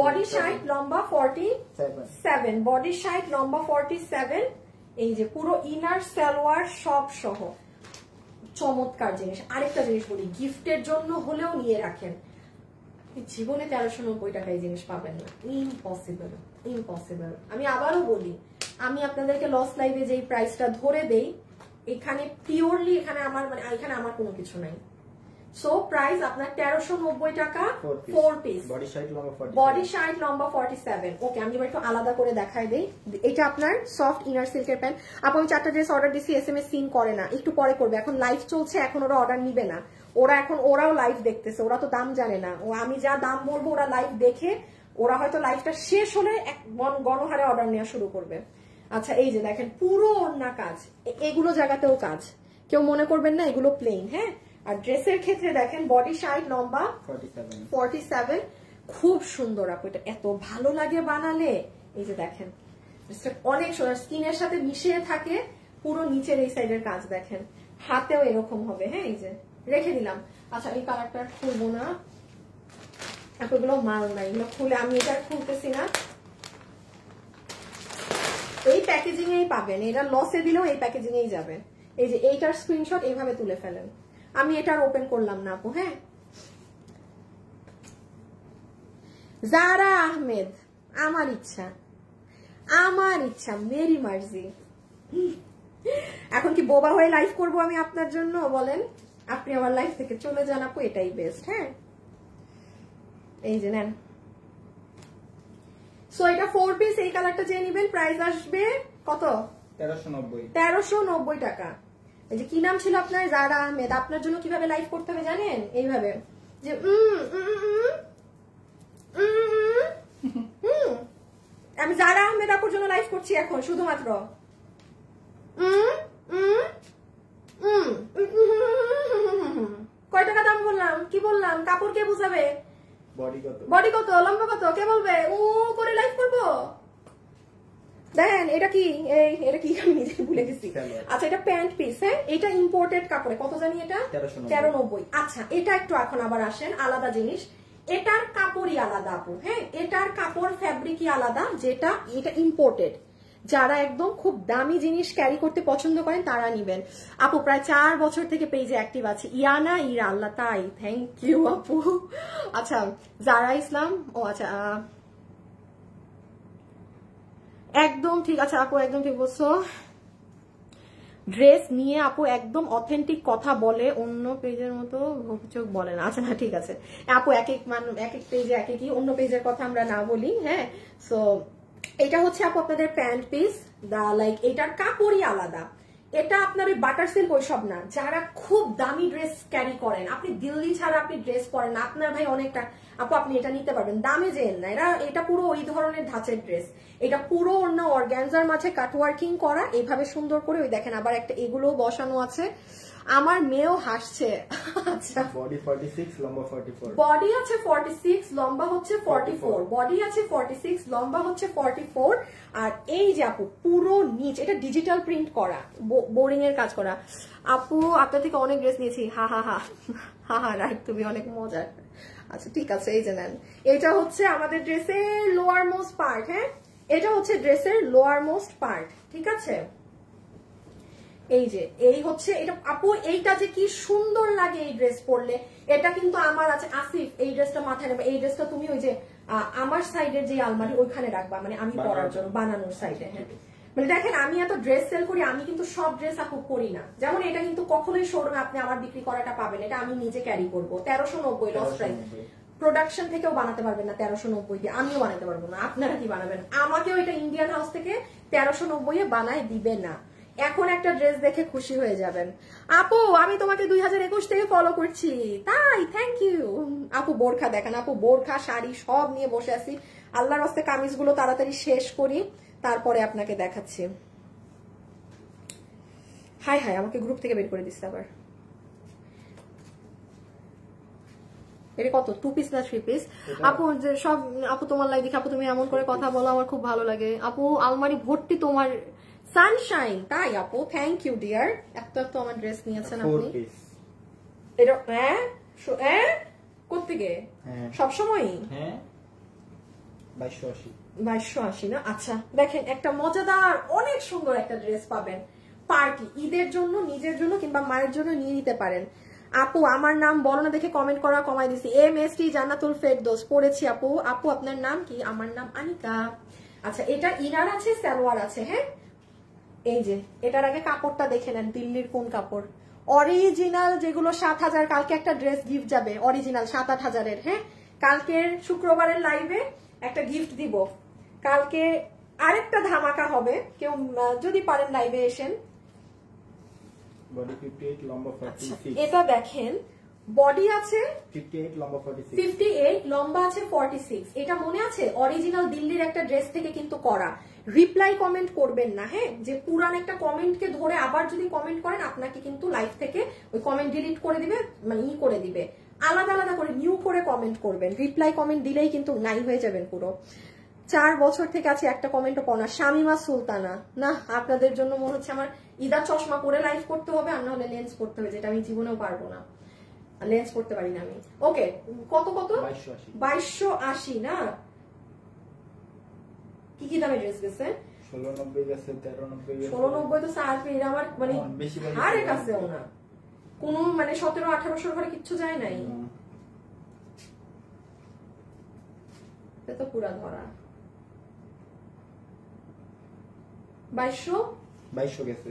বডি সাইড লম্বা 47, বডি সাইড লম্বা 47। এই যে পুরো ইনার সালোয়ার সব সহ চমৎকার জিনিস। আরেকটা জিনিস বলি, গিফটের জন্য হলেও নিয়ে রাখেন, জীবনে 1390 টাকায় জিনিস পাবেন না, ইম্পসিবল ইম্পসিবল। আমি আবারও বলি, আমি আপনাদেরকে লস লাইভে যেই প্রাইসটা ধরে দেই, এখানে পিওরলি এখানে আমার কোনো কিছু নাই। সো প্রাইস আপনার 1390 টাকা, 4 পিস, বডি সাইড লম্বা 47। ওকে, আমি এবার একটু আলাদা করে দেখাই দেই। এটা আপনার সফট ইনার সিল্কের প্যান্ট। আপু আমি 4টা ড্রেস অর্ডার দিচ্ছি, SMS সিন করে না, একটু পরে করবে, এখন লাইভ চলছে, এখন ওরা অর্ডার নিবে না। ওরাও লাইভ দেখতেছে, ওরা তো দাম জানে না। আমি যা দাম বলবো ওরা লাইভ দেখে, ওরা হয়তো লাইভটা শেষ হলে গণহারে অর্ডার নেওয়া শুরু করবে। আচ্ছা এই যে দেখেন পুরো ওড়না কাজ, এগুলো জায়গাতেও কাজ, কেউ মনে করবেন না এগুলো প্লেন, হ্যাঁ। আর ড্রেসের ক্ষেত্রে দেখেন বডি সাইড লম্বা 47, খুব সুন্দর আপু, এটা এত ভালো লাগে বানালে। এই যে দেখেন অনেক সুন্দর, স্কিনের সাথে মিশিয়ে থাকে, পুরো নিচের এই সাইডের কাজ দেখেন, হাতেও এরকম হবে, হ্যাঁ, এই যে রেখে দিলাম। আচ্ছা এই কালারটা খুলবো না, এতগুলো মাল নাই, এগুলো খুলে আমি এটা খুলতেছি না। এই প্যাকেজিং এই পাবেন, এটা লসে দিলেও এই প্যাকেজিং এই যাবে। এই যে এইটার স্ক্রিনশট এইভাবে তুলে ফেলেন, আমি এটার ওপেন করলাম না আপু, হ্যাঁ। জারা আহমেদ, আমার ইচ্ছা মেরি মার্জি। এখন কি বোবা হয়ে লাইভ করবো আমি আপনার জন্য, বলেন? আপনি আমার লাইফ থেকে চলে যান আপু, এটাই বেস্ট, হ্যাঁ। এই যে নেন। সো এটা 4 পিস, এই কালারটা যে নিবেন প্রাইস আসবে কত? 1390 টাকা। এই যে কি নাম ছিল আপনার? জারা আহমেদ। আপনার জন্য কিভাবে লাইভ করতে হবে জানেন? এইভাবে যে আমি জারা আহমেদ আপুর জন্য লাইভ করছি এখন শুধুমাত্র। কয় টাকা দাম বললাম? কি বললাম? কাপড় কে বুঝাবে? বডি কত, লম্বা কত, কে বলবে? ও করে লাইভ করবো? দেখেন এটা কি, এটা কি আমি নিজে ভুলে গেছি। আচ্ছা এটা প্যান্ট পিস, হ্যাঁ এটা ইম্পোর্টেড কাপড়ে, কত জানি এটা 1390। আচ্ছা এটা একটু এখন আবার আসেন আলাদা জিনিস, এটার কাপড়ই আলাদা আপু, হ্যাঁ এটার কাপড় ফ্যাব্রিকই আলাদা, যেটা এটা ইম্পোর্টেড। যারা একদম খুব দামি জিনিস ক্যারি করতে পছন্দ করেন তারা নিবেন। আপু প্রায় 4 বছর থেকে পেজে অ্যাক্টিভ আছে, ইয়ানা ইরা, আল্লাহ তাই, থ্যাংক ইউ আপু। আচ্ছা যারা ইসলাম, ও আচ্ছা একদম ঠিক আছে আপু, একদম ঠিক বলছো। ড্রেস নিয়ে আপু একদম অথেন্টিক কথা বলে, অন্য পেজের মতো অভিযোগ বলে না। আচ্ছা না ঠিক আছে আপু, এক এক পেজে এক একই, অন্য পেজের কথা আমরা না বলি, হ্যাঁ। সো এটা হচ্ছে আপু আপনাদের প্যান্ট পিস, লাইক এটার কাপড়ই আলাদা। এটা আপনার ওই বাটার সিল্ক ওইসব না। যারা খুব দামি ড্রেস ক্যারি করেন, আপনি দিল্লি ছাড়া আপনি ড্রেস পরেন না, আপনার ভাই অনেকটা, আপু আপনি এটা নিতে পারবেন, দামে যেন না। এটা পুরো ওই ধরনের ধাঁচের ড্রেস, এটা পুরো অন্য অর্গানজার মাঝে কাটওয়ার্কিং করা, এইভাবে সুন্দর করে। ওই দেখেন আবার একটা এগুলো বসানো আছে, আমার মেয়েও হাসছে। আচ্ছা বডি 46 লম্বা 44, বডি আছে 46 লম্বা হচ্ছে 44, বডি আছে 46 লম্বা হচ্ছে 44। আর এই যে আপু পুরো নিচ এটা ডিজিটাল প্রিন্ট করা, বোরিং এর কাজ করা। আপু আপনার থেকে অনেক ড্রেস নিয়েছি, হা হা হা হা হা, রাইট তুমি অনেক মজার। আচ্ছা ঠিক আছে এই যে নেন, এটা হচ্ছে আমাদের ড্রেসের লোয়ার মোস্ট পার্ট, হ্যাঁ এটা হচ্ছে ড্রেসের লোয়ার মোস্ট পার্ট, ঠিক আছে। এই যে এই হচ্ছে এটা আপু, এইটা যে কি সুন্দর লাগে এই ড্রেস পরলে। এটা কিন্তু আমার আছে আসিফ, এই ড্রেসটা মাথায় নেবে, এই ড্রেসটা তুমি ওই যে আমার সাইডের যে আলমারি ওইখানে রাখবা, মানে আমি পরার জন্য, বানানোর সাইডে, হ্যাঁ। মানে দেখেন আমি এত ড্রেস সেল করি, আমি কিন্তু সব ড্রেস আপু করি না। যেমন এটা কিন্তু কখনোই শোরুমে আপনি আমার বিক্রি করাটা পাবেন, এটা আমি নিজে ক্যারি করবো, 1390 লস প্রাইস। প্রোডাকশন থেকেও বানাতে পারবেন না 1390 দিয়ে, আমিও বানাতে পারবো না। আপনারা কি বানাবেন? আমাকেও এটা ইন্ডিয়ান হাউস থেকে 1390 এ বানায় দিবে না। এখন একটা ড্রেস দেখে খুশি হয়ে যাবেন। আপু আমি তোমাকে 2021 থেকে ফলো করছি, তাই থ্যাংক ইউ। আপু বোরখা দেখান, আপু বোরখা শাড়ি সব নিয়ে বসে আছি, আল্লাহর রাস্তে কামিজগুলো তাড়াতাড়ি শেষ করি তারপরে আপনাকে দেখাচ্ছি। হাই হাই আমাকে গ্রুপ থেকে বের করে দিচ্ছে আবার। এটা কত, 2 পিস না 3 পিস? আপু যে সব, আপু তোমার লাইক দেখি আপু তুমি এমন করে কথা বলো, আমার খুব ভালো লাগে। আপু আলমারি ভর্তি তোমার সানশাইন, তাই আপু থ্যাংক ইউ ডিয়ার। এত এত আমার ড্রেস নিয়েছেন আপনি। এটা হ্যাঁ কোত্থেকে? সবসময়ই? হ্যাঁ 2280। 2280 না? আচ্ছা দেখেন একটা মজাদার অনেক সুন্দর একটা ড্রেস পাবেন পার্টি, ঈদের জন্য, নিজের জন্য কিংবা মায়ের জন্য নিয়ে নিতে পারেন। আপু আমার নাম বলো না দেখে কমেন্ট করা কমাই দিছি। MST জান্নাতুল ফেরদৌস পড়েছি আপু। আপু আপনার নাম কি? আমার নাম আনিকা। আচ্ছা এটা ইনার আছে, সালোয়ার আছে, হ্যাঁ। এই যে এটার আগে কাপড়টা দেখে নেন, দিল্লির কোন কাপড়, অরিজিনাল যেগুলো 7000, কালকে একটা ড্রেস গিফট যাবে অরিজিনাল 7-8 হাজারের, হ্যাঁ। কালকের শুক্রবারের লাইভে একটা গিফট দিব, কালকে আরেকটা ধামাকা হবে, কেউ যদি পারেন লাইভে এসেন। বডি 58 লম্বা 46, এটা দেখেন বডি আছে 58 লম্বা 46, 58 লম্বা আছে 46। এটা মনে আছে অরিজিনাল দিল্লির একটা ড্রেস থেকে কিন্তু করা। রিপ্লাই কমেন্ট করবেন না, হ্যাঁ, যে পুরান একটা কমেন্টকে ধরে আবার যদি কমেন্ট করেন আপনাকে কিন্তু লাইভ থেকে ওই কমেন্ট ডিলিট করে দিবে, মানে করে দিবে। আলাদা আলাদা করে নিউ করে কমেন্ট করবেন, রিপ্লাই কমেন্ট দিলেই কিন্তু নাই হয়ে যাবেন পুরো। 4 বছর থেকে আছে, একটা কমেন্টও পড়া। শামিমা সুলতানা, না আপনাদের জন্য মনে হচ্ছে আমার ইদা চশমা পরে লাইভ করতে হবে, আর না হলে লেন্স পড়তে হবে, যেটা আমি জীবনেও পারবো না, লেন্স পড়তে পারি না আমি। ওকে কত কত? 2280 না? কি কি দামে ড্রেস গেছে? 1690 গেছে, 1390 গেছে। 1690 তো স্যার পেয়ে আমার মানে আরে কাছেও না, কোন মানে 17-1800 ঘরে কিচ্ছু যায় নাই। এটা তো পুরা ধরা। 2200 গেছে।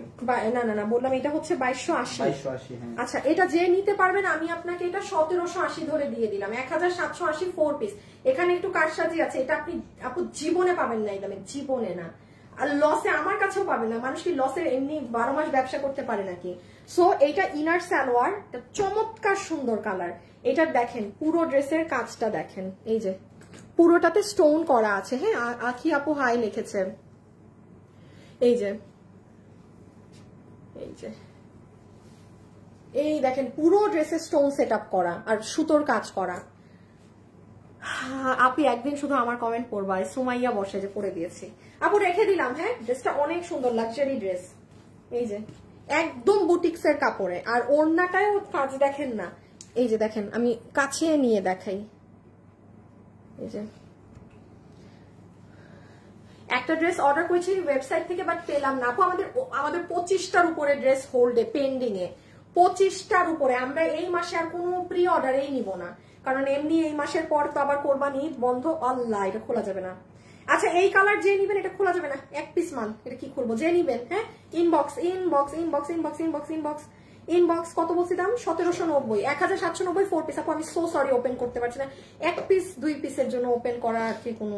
না না না বললাম এটা হচ্ছে 2280। হ্যাঁ। আচ্ছা এটা যে নিতে পারবেন আমি আপনাকে এটা 1780 ধরে দিয়ে দিলাম, 1780 4 পিস। এখানে একটু কারসাজি আছে, এটা আপনি জীবনে পাবেন না এই দামে, জীবনে না। আর লসে আমার কাছেও পাবেন না, মানুষ কি লসে এমনি 12 মাস ব্যবসা করতে পারে নাকি? সো এটা ইনার সালোয়ার, চমৎকার সুন্দর কালার। এটা দেখেন পুরো ড্রেসের কাজটা দেখেন, এই যে পুরোটাতে স্টোন করা আছে, হ্যাঁ। আখি আপু হাই লিখেছে। এই যে এই দেখেন পুরো ড্রেসে স্টোন সেট আপ করা আর সুতোর কাজ করা। আপনি একদিন শুধু আমার কমেন্ট পড়বা, সুমাইয়া বসে যে পরে দিয়েছি আপু, রেখে দিলাম। হ্যাঁ, ড্রেসটা অনেক সুন্দর, লাক্সারি ড্রেস। এই যে একদম বুটিক্সের কাপড়ে, আর ওড়নাটাও কাজ দেখেন না, এই যে দেখেন, আমি কাছে নিয়ে দেখাই। এই যে একটা ড্রেস অর্ডার করেছি ওয়েবসাইট থেকে, বাট পেলাম না আপু। আমাদের 25টার উপরে ড্রেস হোল্ডে, পেন্ডিং এ 25টার উপরে। আমরা এই মাসে আর কোনো প্রি অর্ডারেই নিব না, কারণ এমনি এই মাসের পর তো আবার কোরবানি ঈদ বন্ধ। আল্লাহ, এটা খোলা যাবে না। আচ্ছা, এই কালার যে নিবেন এটা খোলা যাবে না, এক পিস মাল, এটা কি করবো? যে নিবেন, হ্যাঁ, inbox inbox inbox inbox inbox inbox inbox. কত বলছি দাম? 1790, 1790 4 পিস। আপু আমি সো সরি, ওপেন করতে পারছি না। এক পিস 2 পিসের জন্য ওপেন করা আর কি কোনো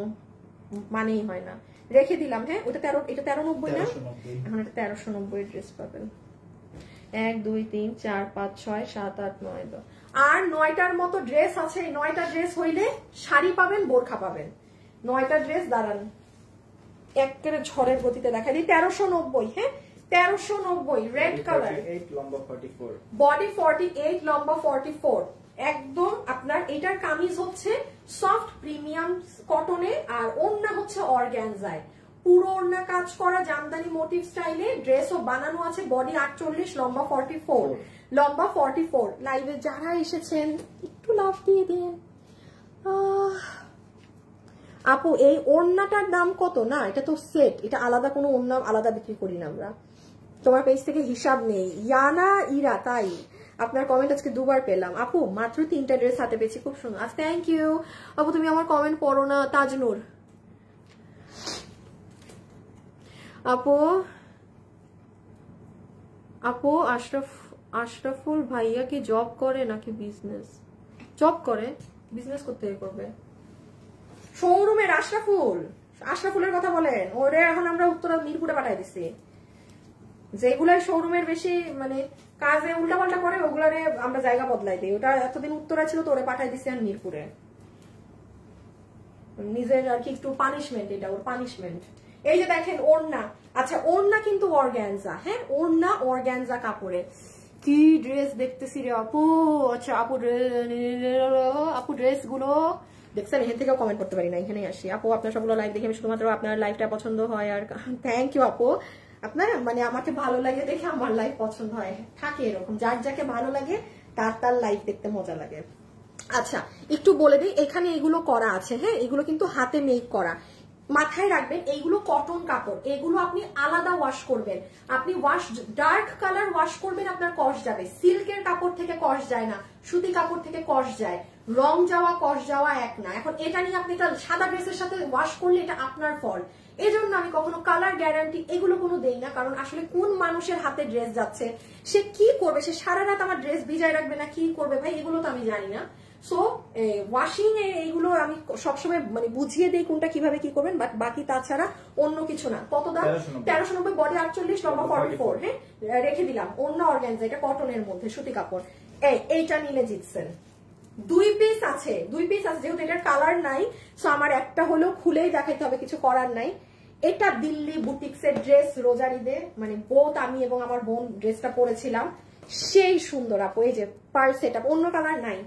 মানেই হয় না। রেখে দিলাম। হ্যাঁ, ওটা 13, এটা 1390 না? এখন এটা 1390 ড্রেস পাবেন। 1 2 3 4 5 6 7 8 9 10 আর 9টার মতো ড্রেস আছে। 9টা ড্রেস হইলে শাড়ি পাবেন, বোরখা পাবেন। 9টা ড্রেস দাঁড়ান, একেবারে ঝড়ের গতিতে দেখা দিই। 1390, হ্যাঁ 1390, রেড কালার, লম্বা 44, বডি 48, লম্বা 44। একদম আপনার এটার কামিজ হচ্ছে সফট প্রিমিয়াম কটনে, আর ওড়না হচ্ছে অর্গানজায়, পুরো ওড়না কাজ করা জামদানি মোটিভ স্টাইলে। ড্রেসও বানানো আছে, বডি 48, লম্বা 44, লম্বা 44। লাইভে যারা এসেছেন একটু লাভ দিয়ে দিন। আপু এই ওড়নাটার দাম কত? না, এটা তো সেট, এটা আলাদা কোনো ওড়না আলাদা বিক্রি করি না আমরা। তোমার পেজ থেকে হিসাব নেই। ইয়ানা ইরা, তাই আপনার কমেন্ট আজকে দুবার পেলাম। আপু মাত্র 3টা ড্রেস হাতে পেয়েছি, খুব সুন্দর। আজ থ্যাংক ইউ আপু, তুমি আমার কমেন্ট পড়ো না। তাজনুর আপু, আপু আশরাফুল ভাইয়া কি জব করে নাকি বিজনেস? জব করে, বিজনেস করতে করবে। শোরুমের আশরাফুলের কথা বলেন? ওরে এখন আমরা উত্তরা মিরপুরে পাঠাই দিছি। যেগুলাই শোরুমের বেশি মানে কাজে উল্টাপাল্টা করে, ওগুলারে আমরা জায়গা বদলাই দিই। ওটা এতদিন উত্তরা ছিল তো ওরে পাঠাই দিছি আর মিরপুরে। নিজের আর কি একটু পানিশমেন্ট, এটা ওর পানিশমেন্ট। এই যে দেখেন ওড়না, আচ্ছা ওড়না কিন্তু অর্গানজা, হ্যাঁ ওড়না অর্গানজা কাপড়ে। কি ড্রেস দেখতেছি রে আপু। আচ্ছা আপু ড্রেস গুলো দেখছেন? এখান থেকেও কমেন্ট করতে পারি না, এখানেই আসি। আপু আপনার সবগুলো লাইভ দেখে আমি শুধুমাত্র আপনার লাইভটা পছন্দ হয়। আর থ্যাংক ইউ আপু, আপনার মানে আমাকে ভালো লাগে দেখে আমার লাইভ পছন্দ হয়। থাকে এরকম, যার যাকে ভালো লাগে তার লাইভ দেখতে মজা লাগে। আচ্ছা একটু বলে দিই, এখানে এগুলো করা আছে, হ্যাঁ এগুলো কিন্তু হাতে মেক করা। মাথায় রাখবেন এইগুলো কটন কাপড়, এগুলো আপনি আলাদা ওয়াশ করবেন। আপনি ডার্ক কালার ওয়াশ করবেন, আপনার কষ যাবে। সিল্কের কাপড় থেকে কষ যায় না, সুতি কাপড় থেকে কষ যায়। রং যাওয়া কষ যাওয়া এক না। এখন এটা নিয়ে আপনি এটা সাদা ড্রেসের সাথে ওয়াশ করলে এটা আপনার ফল্ট। এই জন্য আমি কখনো কালার গ্যারান্টি এগুলো কোনো দেই না, কারণ আসলে কোন মানুষের হাতে ড্রেস যাচ্ছে, সে কি করবে, সে সারা রাত আমার ড্রেস ভিজায় রাখবে না কি করবে ভাই, এগুলো তো আমি জানি না। সো ওয়াশিং এইগুলো আমি সবসময় মানে বুঝিয়ে দিই কোনটা কিভাবে কি করবেন, বাট বাকি তাছাড়া অন্য কিছু না। কত দাম? 1390, বডি 48, লম্বা 44। হ্যাঁ রেখে দিলাম। অন্য অর্গানজা, এটা কটনের মধ্যে সুতি কাপড়। এইটা নিলে জিতছেন। 2 পিস আছে, 2 পিস আছে। যেহেতু এটার কালার নাই, সো আমার একটা হলেও খুলেই দেখাইতে হবে, কিছু করার নাই। এটা দিল্লি বুটিক্সের ড্রেস, রোজার ঈদে মানে বোথ আমি এবং আমার বোন ড্রেসটা পরেছিলাম, সেই সুন্দর আপু। এই যে পার সেট আপ, অন্য কালার নাই।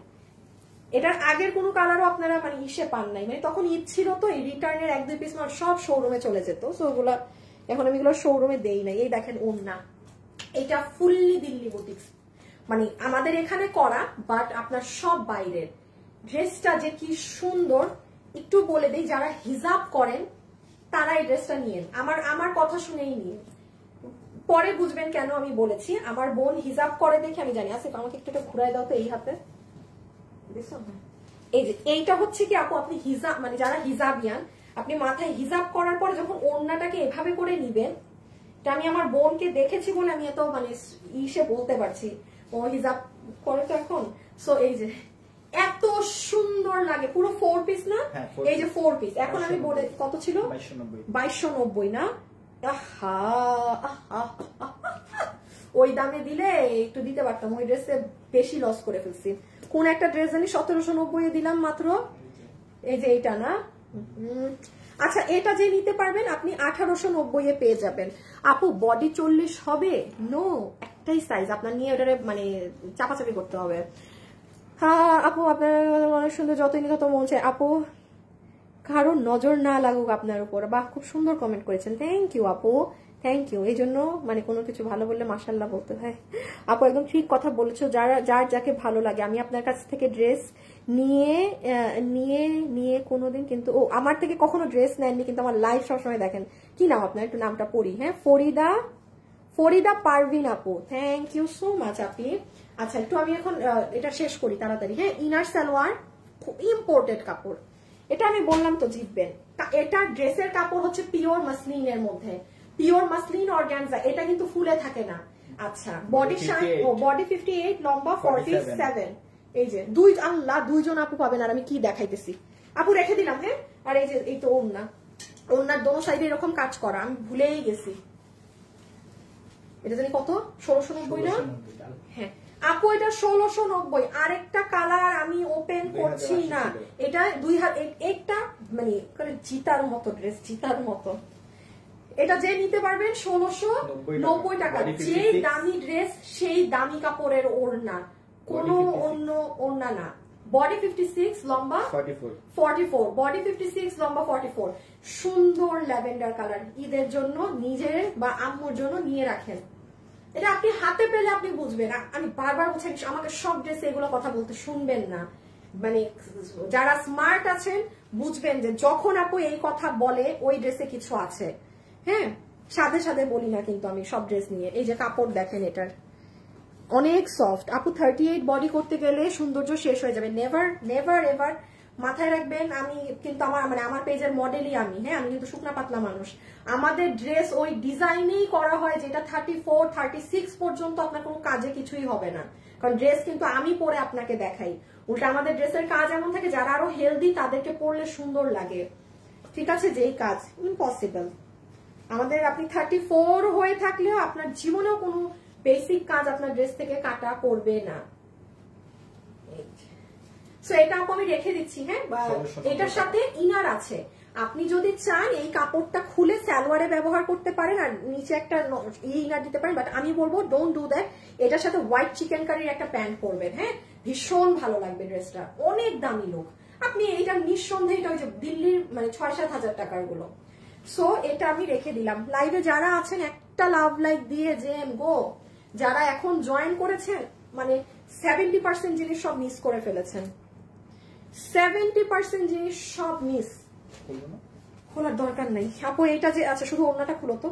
এটার আগের কোনো কালারও আপনারা মানে ইসে পান নাই, মানে তখন ঈদ ছিল তো এই রিটার্নের 1-2 পিস মাল সব শোরুমে চলে যেত। সো ওগুলা এখন আমি এগুলো শোরুমে দেই নাই। এই দেখেন ওড়না, এটা ফুললি দিল্লি বুটিক্স, মানে আমাদের এখানে করা, বাট আপনার সব বাইরের। ড্রেসটা যে কি সুন্দর একটু বলে দেই, যারা হিজাব করেন তারা এই ড্রেসটা নিয়েন। আমার কথা শুনেই নিন, পরে বুঝবেন কেন আমি বলেছি। আমার বোন হিজাব করে দেখে আমি জানি। আসিফ আমাকে একটু ঘুরাই দাও তো এই হাতে। এই যে এইটা হচ্ছে কি আপু, আপনি হিজাব মানে যারা হিজাবিয়ান, আপনি মাথায় হিজাব করার পরে যখন ওড়নাটাকে এভাবে করে নিবেন, এটা আমি আমার বোনকে দেখেছি বলে আমি এত মানে ইসে বলতে পারছি, ও হিজাব করে তো এখন। সো এই যে এত সুন্দর লাগে, পুরো 4 পিস না? এই যে 4 পিস। এখন আমি বলে কত ছিল? 2290 না? ওই দামে দিলে একটু দিতে পারতাম, ওই ড্রেসে বেশি লস করে ফেলছি। কোন একটা ড্রেস জানি 1790 দিলাম মাত্র। এই যে এইটা না? আচ্ছা এটা যে নিতে পারবেন আপনি 1890 পেয়ে যাবেন। আপু বডি 40 হবে? নো, একটাই সাইজ আপনার নিয়ে ওটারে মানে চাপাচাপি করতে হবে। হ্যাঁ আপু আপনার অনেক সুন্দর, যতই নিয়ে তত মন চায় আপু, কারোর নজর না লাগুক আপনার উপর। বাহ, খুব সুন্দর কমেন্ট করেছেন, থ্যাংক ইউ আপু, থ্যাংক ইউ। এই জন্য মানে কোনো কিছু ভালো বললে মাশাল্লাহ বলতে হয়। আপু একদম ঠিক কথা বলেছো, যার যাকে ভালো লাগে। আমি আপনার কাছ থেকে ড্রেস নিয়ে নিয়ে নিয়ে কোনোদিন কিন্তু আমার থেকে কখনো ড্রেস নেননি, কিন্তু আমার লাইফ সবসময় দেখেন। কি নাম আপনার, একটু নামটা পড়ি। হ্যাঁ, ফরিদা পারভিন আপু, থ্যাংক ইউ সো মাচ আপি। আচ্ছা একটু আমি এখন এটা শেষ করি তাড়াতাড়ি। হ্যাঁ, ইনার সালোয়ার, খুব ইম্পোর্টেড কাপড়। এটা আমি বললাম তো জিতবেন। এটা ড্রেসের কাপড় হচ্ছে পিওর মাসলিনের মধ্যে, পিওর মাসলিন অর্গানজা। এটা কিন্তু ফুলে থাকে না। আচ্ছা, বডি 58, লম্বা 47। এই যে দুইজন আপু পাবেন। আর আমি কি দেখাইতেছি আপু, রেখে দিলাম। হ্যাঁ, আর এই যে এই তো ওড়নার দোনো সাইডে এরকম কাজ করা, আমি ভুলেই গেছি। এটা জানি কত, 1690 না? হ্যাঁ আপু, এটা 1690। আরেকটা কালার আমি ওপেন করছি না, এটা 2000, একটা মানে জিতার মতো ড্রেস, জিতার মতো। এটা যে নিতে পারবেন 1690 টাকা। যে দামি ড্রেস সেই দামি কাপড়ের ওড়না, কোনো অন্য ওড়না না। বডি 56, লম্বা 44, বডি 56, লম্বা 44। সুন্দর ল্যাভেন্ডার কালার, ঈদের জন্য নিজের বা আম্মুর জন্য নিয়ে রাখেন। এটা আপনি হাতে পেলে আপনি বুঝবেন। আমি বারবার বলছি, আমাকে সব ড্রেসে এগুলো কথা বলতে শুনবেন না। মানে যারা স্মার্ট আছেন বুঝবেন যে যখন আপু এই কথা বলে ওই ড্রেসে কিছু আছে। হ্যাঁ, সাথে সাথে বলি না কিন্তু আমি সব ড্রেস নিয়ে। এই যে কাপড় দেখেন, এটার অনেক সফট আপু। 38 বডি করতে গেলে সৌন্দর্য শেষ হয়ে যাবে। নেভার নেভার এভার মাথায় রাখবেন। আমি কিন্তু আমার পেজের মডেলই আমি। হ্যাঁ, আমি কিন্তু শুকনা পাতলা মানুষ। আমাদের ড্রেস ওই ডিজাইনেই করা হয় যেটা 34, 36 পর্যন্ত আপনার কোনো কাজে কিছুই হবে না। কারণ ড্রেস কিন্তু আমি পরে আপনাকে দেখাই। উল্টা আমাদের ড্রেসের কাজ এমন থাকে যারা আরো হেলদি তাদেরকে পরলে সুন্দর লাগে। ঠিক আছে, যেই কাজ ইম্পসিবল আমাদের, আপনি 34 হয়ে থাকলেও আপনার জীবনেও কোনো বেসিক কাজ আপনার ড্রেস থেকে কাটা করবে না। সো এটা আমি রেখে দিচ্ছি। হ্যাঁ, এটার সাথে ইনার আছে। আপনি যদি চান এই কাপড়টা খুলে সালোয়ারে ব্যবহার করতে পারেন আর নিচে একটা ইনার দিতে পারেন, বাট আমি বলবো ডোন্ট ডু দ্যাট। এটার সাথে হোয়াইট চিকেন কারির একটা প্যান্ট পরবেন। হ্যাঁ, ভীষণ ভালো লাগবে ড্রেসটা, অনেক দামি লোক। আপনি এটা নিঃসন্দেহে এটা ওই যে দিল্লির মানে 6-7 হাজার টাকার গুলো। সো এটা আমি রেখে দিলাম। লাইভে যারা আছেন একটা লাভ লাইক দিয়ে যেন গো। যারা এখন জয়েন করেছেন মানে 70% জিনিস সব মিস করে ফেলেছেন। 70% জিনিস সব মিস, খোলার দরকার নাই আপু। এটা যে আচ্ছা, শুধু ওড়নাটা খুলো তো।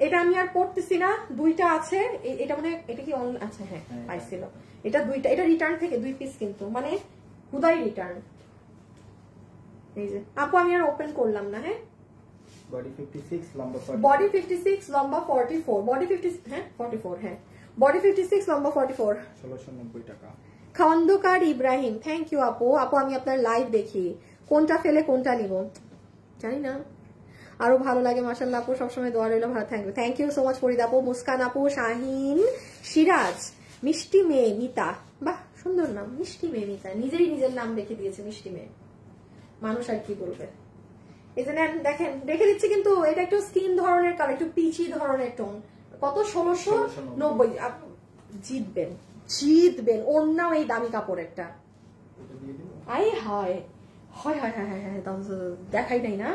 এটা আমি আর পড়তেছি না, দুইটা আছে। এটা মানে এটা কি আচ্ছা হ্যাঁ পাইছিল। এটা দুইটা, এটা রিটার্ন থেকে 2 পিস কিন্তু মানে হুদাই রিটার্ন। এই যে আপু আমি আর ওপেন করলাম না। হ্যাঁ, বডি 56, লম্বা 44, বডি 56, লম্বা 44, বডি 50 হ্যাঁ 44, হ্যাঁ বডি 56, লম্বা 44, 1690 টাকা। খন্দকার ইব্রাহিম, থ্যাংক ইউ আপু। আপু আমি আপনার লাইভ দেখি, কোনটা ফেলে কোনটা নিব জানি না। আরো ভালো লাগে মাশাআল্লাহ আপু, সবসময় দোয়া রইল। ভালো থাকবে, thank you so much Farid আপু, মুস্কান আপু, শাহিন, সিরাজ, মিষ্টি মেয়ে মিতা। বাহ, সুন্দর নাম, মিষ্টি মেয়ে মিতা। নিজের নাম রেখে দিয়েছে মিষ্টি মেয়ে, মানুষ আর কি বলবে। এই যে দেখেন রেখে দিচ্ছি, কিন্তু এটা একটু স্কিন ধরনের কালার, একটু পিচি ধরনের টোন। কত, 1690। জিতবেন জিতবেন। ওড়নাও এই দামি কাপড়েরটা। আই হয় হয় হয় হয় হয়, দেখাই নাই না।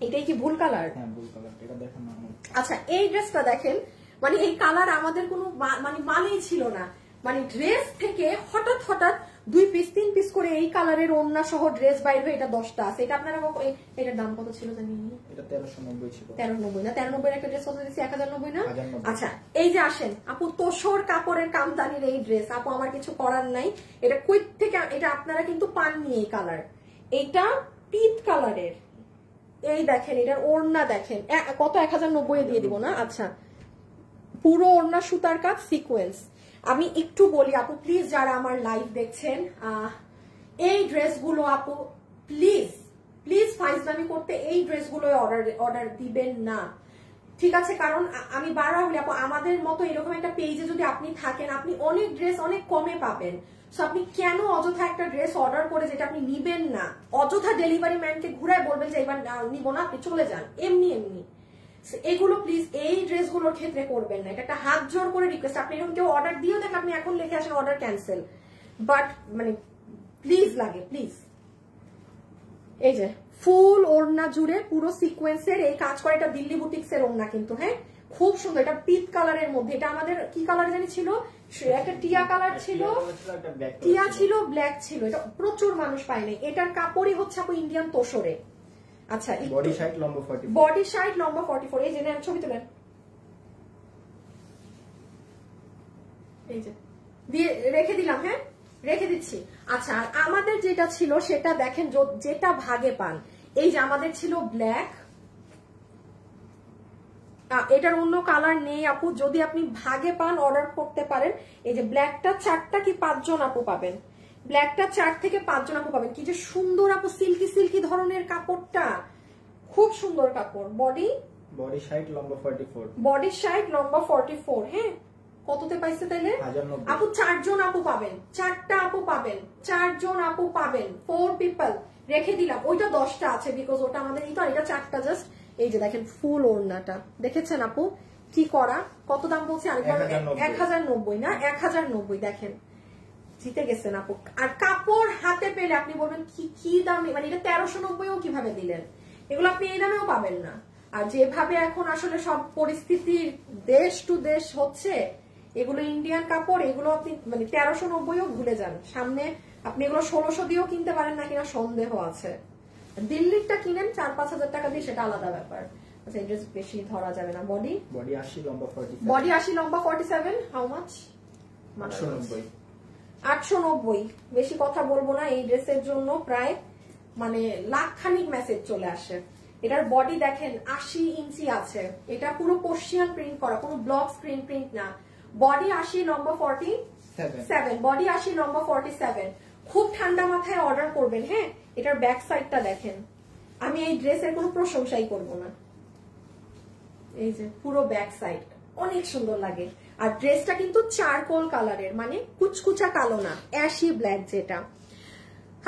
এটাই কি ভুল কালার? হ্যাঁ ভুল কালার, এটা দেখেন না। আচ্ছা, এই ড্রেসটা দেখেন, মানে এই কালার আমাদের কোনো মানে মানেই ছিল না। মানে ড্রেস থেকে হঠাৎ 2 পিস 3 পিস করে এই কালারের ওড়না সহ ড্রেস বাইর হয়ে এটা 10টা আছে। এটা আপনারা এটার দাম কত ছিল জানি? এটা 1390 ছিল। 1390 না? 1390 একটা ড্রেস কত দিয়েছি? 1090 না? আচ্ছা, এই যে আসেন আপু, তোষর কাপড়ের কামদানির এই ড্রেস আপু, আমার কিছু করার নাই। এটা কই থেকে, এটা আপনারা কিন্তু পাননি এই কালার। এটা পিট কালারের। এই দেখেন, এটার ওড়না দেখেন কত, 1090 দিয়ে দিব না? আচ্ছা, পুরো ওড়না সুতার কাজ, সিকোয়েন্স। আমি একটু বলি আপু প্লিজ, যারা আমার লাইভ দেখছেন, এই ড্রেসগুলো আপু প্লিজ প্লিজ ফাইজলামি করতে এই ড্রেসগুলো অর্ডার দিবেন না, ঠিক আছে? কারণ আমি বারবার বলি আপু, আমাদের মতো এরকম একটা পেজে যদি আপনি থাকেন, আপনি অনেক ড্রেস অনেক কমে পাবেন। সো আপনি কেন অযথা একটা ড্রেস অর্ডার করে যেটা আপনি নিবেন না, অযথা ডেলিভারি ম্যানকে ঘুরায় বলবেন যে এবার নিব না, আপনি চলে যান এমনি। এগুলো প্লিজ এই ড্রেসগুলোর ক্ষেত্রে করবেন না। এটা একটা হাত জোর করে রিকোয়েস্ট। আপনি এরকম কেউ অর্ডার দিয়েও দেখ, আপনি এখন লিখে আসেন অর্ডার ক্যান্সেল, বাট মানে প্লিজ লাগে, প্লিজ। এই যে ফুল ওড়না জুড়ে পুরো সিকোয়েন্সের এই কাজ করে, এটা দিল্লি বুটিক্স এর ওড়না কিন্তু, হ্যাঁ খুব সুন্দর। এটা পিচ কালারের মধ্যে, এটা আমাদের কি কালার জানি ছিল, একটা টিয়া কালার ছিল, টিয়া ছিল, ব্ল্যাক ছিল, এটা প্রচুর মানুষ পায়নি। এটার কাপড়ই হচ্ছে আপু ইন্ডিয়ান তোষরে। আচ্ছা, বডি সাইড লম্বা 44, বডি সাইড লম্বা 44। এই যে নেন ছবি তুলেন, এই যে দিয়ে রেখে দিলাম, হ্যাঁ রেখে দিচ্ছি। আচ্ছা, আর আমাদের যেটা ছিল সেটা দেখেন, যেটা ভাগে পান। এই যে আমাদের ছিল ব্ল্যাক, এটার অন্য কালার নেই আপু, যদি আপনি ভাগে পান অর্ডার করতে পারেন। এই যে ব্ল্যাকটা 4টা কি 5 জন আপু পাবেন, ব্ল্যাকটা 4 থেকে 5 জন আপু পাবেন। কি যে সুন্দর আপু, সিল্কি সিল্কি ধরনের কাপড়টা, খুব সুন্দর কাপড়। বডি সাইড লম্বা 44, বডি সাইড লম্বা 44। হ্যাঁ কততে পাইছে তাইলে আপু? 4 জন আপু পাবেন, 4টা আপু পাবেন, 4 জন আপু পাবেন, 4 পিপল। রেখে দিলাম, ওইটা 10টা আছে বিকজ ওটা আমাদের ই তো, এটা 4টা জাস্ট। এই যে দেখেন ফুল ওড়নাটা দেখেছেন আপু কি করা, কত দাম বলছি আরেকবার? 1090 না, 1090। দেখেন জিতে গেছেন আপু। আর কাপড় হাতে পেলে আপনি বলবেন কি দামে, মানে এটা 1390ও কিভাবে দিলেন, এগুলো আপনি এই দামেও পাবেন না। আর যেভাবে এখন আসলে সব পরিস্থিতি দেশ টু দেশ হচ্ছে, এগুলো ইন্ডিয়ান কাপড়, এগুলো আপনি মানে 1390ও ভুলে যান। সামনে আপনি এগুলো 1600 দিয়েও কিনতে পারেন না কিনা সন্দেহ আছে। দিল্লিরটা কিনেন 4-5 হাজার টাকা দিয়ে, সেটা আলাদা ব্যাপার। আচ্ছা, ইন্টারেস্ট বেশি ধরা যাবে না। বডি 80 লম্বা 47, বডি 80 লম্বা 47। How much? 890। 890। বেশি কথা বলবো না, এই ড্রেসের জন্য প্রায় মানে লাখখানিক মেসেজ চলে আসে। এটার বডি দেখেন 80 ইঞ্চি আছে, এটা পুরো পার্সিয়ান প্রিন্ট করা, কোনো ব্লক স্ক্রিন প্রিন্ট না। বডি 80 লম্বা 47, বডি 80 লম্বা 47। খুব ঠান্ডা মাথায় অর্ডার করবেন, হ্যাঁ। এটার ব্যাক সাইডটা দেখেন, আমি এই ড্রেসের কোনো প্রশংসাই করব না। এই যে পুরো ব্যাক সাইড অনেক সুন্দর লাগে। আর ড্রেসটা কিন্তু চারকোল কালারের, মানে কুচকুচা কালো না, অ্যাশি ব্ল্যাক যেটা।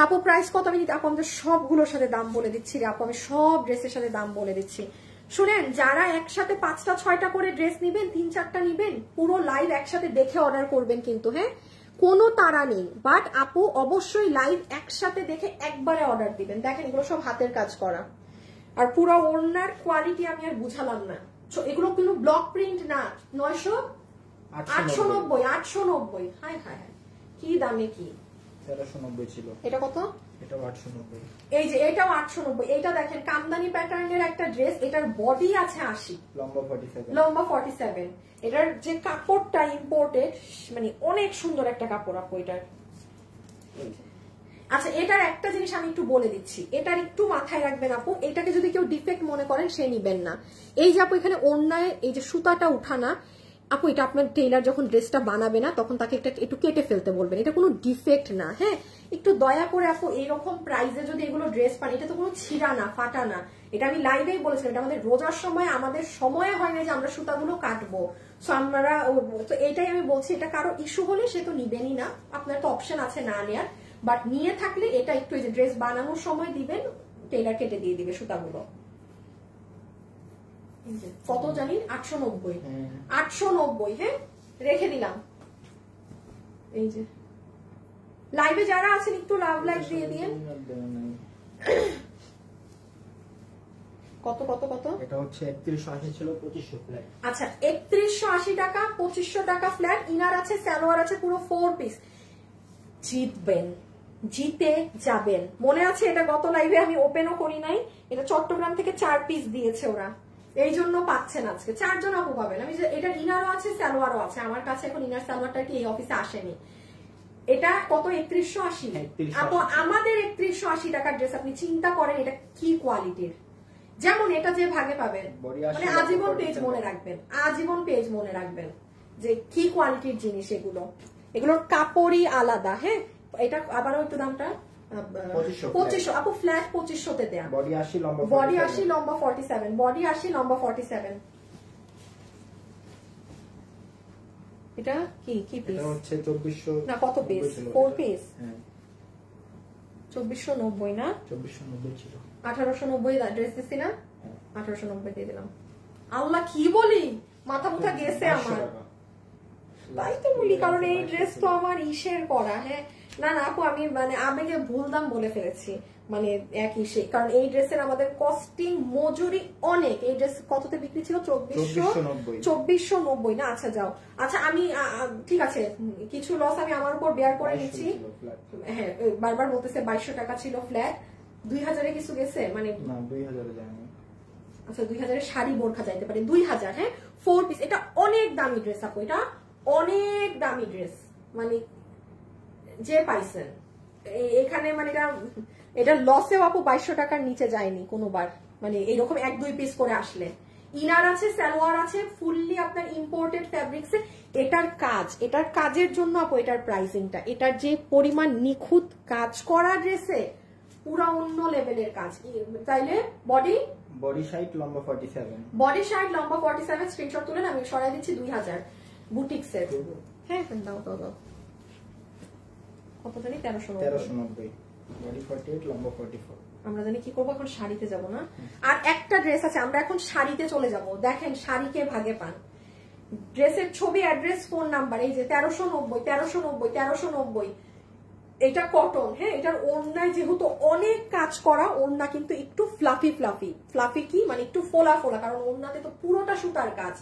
আপু প্রাইস কত? আমি আপু আমাদের সবগুলোর সাথে দাম বলে দিচ্ছি রে আপু, আমি সব ড্রেসের সাথে দাম বলে দিচ্ছি। শুনেন, যারা একসাথে 5টা-6টা করে ড্রেস নিবেন, 3-4টা নিবেন, পুরো লাইভ একসাথে দেখে অর্ডার করবেন কিন্তু, হ্যাঁ কোনো তাড়া নেই। বাট আপু অবশ্যই লাইভ একসাথে দেখে একবারে অর্ডার দিবেন। দেখেন এগুলো সব হাতের কাজ করা, আর পুরো ওড়নার কোয়ালিটি আমি আর বুঝালাম না। এগুলো কিন্তু ব্লক প্রিন্ট না। 890। হায় হায় হায়, কি দামে কি! 1390 ছিল। এটা কত? এটাও 890। এই যে এটাও 890। এটা দেখেন কামদানি প্যাটার্নের একটা ড্রেস, এটার বডি আছে 80, লম্বা 47, লম্বা 47। এটার যে কাপড়টা ইম্পোর্টেড, মানে অনেক সুন্দর একটা কাপড় আপু এটার। আচ্ছা, এটার একটা জিনিস আমি একটু বলে দিচ্ছি, এটার একটু মাথায় রাখবেন আপু। এটাকে যদি কেউ ডিফেক্ট মনে করেন, সে নিবেন না। এই যে আপু এখানে ওড়নায় এই যে সুতাটা উঠানা, আপু এটা আপনার টেইলার যখন ড্রেসটা বানাবে না, তখন তাকে একটু কেটে ফেলতে বলবেন। এটা কোনো ডিফেক্ট না, হ্যাঁ। একটু দয়া করে আপু, এইরকম প্রাইসে যদি এগুলো ড্রেস পান, এটা তো কোনো ছিঁড়া না, ফাটা না। এটা আমি লাইভেই বলেছিলাম, এটা আমাদের রোজার সময় আমাদের সময় হয় না যে আমরা সুতাগুলো কাটবো। সো আমরা তো এটাই আমি বলছি, এটা কারো ইস্যু হলে সে তো নিবেনই না, আপনার তো অপশন আছে না নেয়ার। বাট নিয়ে থাকলে এটা একটু এই যে ড্রেস বানানোর সময় দিবেন, টেইলার কেটে দিয়ে দিবে সুতাগুলো। কত জানি? 890। 890, হ্যাঁ রেখে দিলাম। এই যে লাইভে যারা আছেন একটু লাভ লাইক দিয়ে দিন। কত কত কত? এটা হচ্ছে 3180 ছিল, 2500 ফ্ল্যাট। আচ্ছা, 3180 টাকা, 2500 টাকা ফ্ল্যাট। ইনার আছে, সালোয়ার আছে, পুরো 4 পিস। জিতবেন, জিতে যাবেন। মনে আছে এটা গত লাইভে আমি ওপেনও করি নাই, এটা চট্টগ্রাম থেকে 4 পিস দিয়েছে ওরা, এই জন্য পাচ্ছেন আজকে 4 জন আপু পাবেন। আমি এটা ইনারও আছে, সালোয়ারও আছে আমার কাছে। এখন ইনার সালোয়ারটা কি এই অফিসে আসেনি। এটা কত? 3180 আপু। আমাদের 3180 টাকার ড্রেস আপনি চিন্তা করেন এটা কি কোয়ালিটির। যেমন এটা যে ভাগে পাবেন, মানে আজীবন পেজ মনে রাখবেন, আজীবন পেজ মনে রাখবেন যে কি কোয়ালিটির জিনিস এগুলো। এগুলোর কাপড়ই আলাদা, হ্যাঁ। এটা আবারও একটু দামটা 2500 আপু, ফ্ল্যাট 2500 দেয়া। বডি 80 লম্বা, বডি 80 লম্বা 47, বডি 80 লম্বা 47। এটা কি কি পিস? এটা হচ্ছে 2400 না, কত পিস? 4 পিস। হ্যাঁ, 2490 না, 2490 ছিল। 1890 ড্রেস দিছি না, 1890 দিয়ে দিলাম। আল্লাহ কি বলি, মাথা মুথা গেছে আমার। তাই তো বলি, কারণ এই ড্রেস তো আমার ইসের করা, হ্যাঁ। না না আপু, আমি মানে আবেগে ভুল দাম বলে ফেলেছি, মানে একই সে, কারণ এই ড্রেসের আমাদের কস্টিং মজুরি অনেক। এই ড্রেস কততে বিক্রি ছিল? 2490 না? আচ্ছা যাও, আচ্ছা আমি ঠিক আছে, কিছু লস আমি আমার উপর বেয়ার করে নিচ্ছি। হ্যাঁ বারবার বলতেছে 2200 টাকা ছিল ফ্ল্যাট, 2000-এ কিছু গেছে মানে? না 2000-এ যায়নি। আচ্ছা 2000-এর শাড়ি বোরখা যাইতে পারে, 2000। হ্যাঁ 4 পিস, এটা অনেক দামি ড্রেস আপু, এটা অনেক দামি ড্রেস, মানে যে পাইছেন এখানে, মানে এটা লসেও আপু 2200 টাকার নিচে যায়নি কোনোবার, মানে এরকম 1-2 পিস করে আসলে। ইনার আছে, সালোয়ার আছে, ফুললি আপনার ইম্পোর্টেড ফ্যাব্রিক্সে। এটার কাজের জন্য আপু এটার প্রাইসিংটা, এটার যে পরিমাণ নিখুঁত কাজ করা ড্রেসে, পুরা অন্য লেভেলের কাজ। তাইলে বডি 60, লম্বা 47, বডি 60, লম্বা 47, স্ক্রিনশট তুলেন, আমি সরাই দিচ্ছি 2000 বুটিক্সের। হ্যাঁ দাও দাও দাও, কত জানি? 1390, বডি 48, লম্বা 44। আমরা জানি কি করবো এখন, শাড়িতে যাব না? আর একটা ড্রেস আছে, আমরা এখন শাড়িতে চলে যাব। দেখেন শাড়িকে ভাগে পান, ড্রেসের ছবি, অ্যাড্রেস, ফোন নাম্বার, এই যে 1390। এটা কটন, হ্যাঁ এটার ওড়নায় যেহেতু অনেক কাজ করা, ওড়না কিন্তু একটু ফ্লাফি কি মানে একটু ফোলা, কারণ ওড়নাতে তো পুরোটা সুতার কাজ,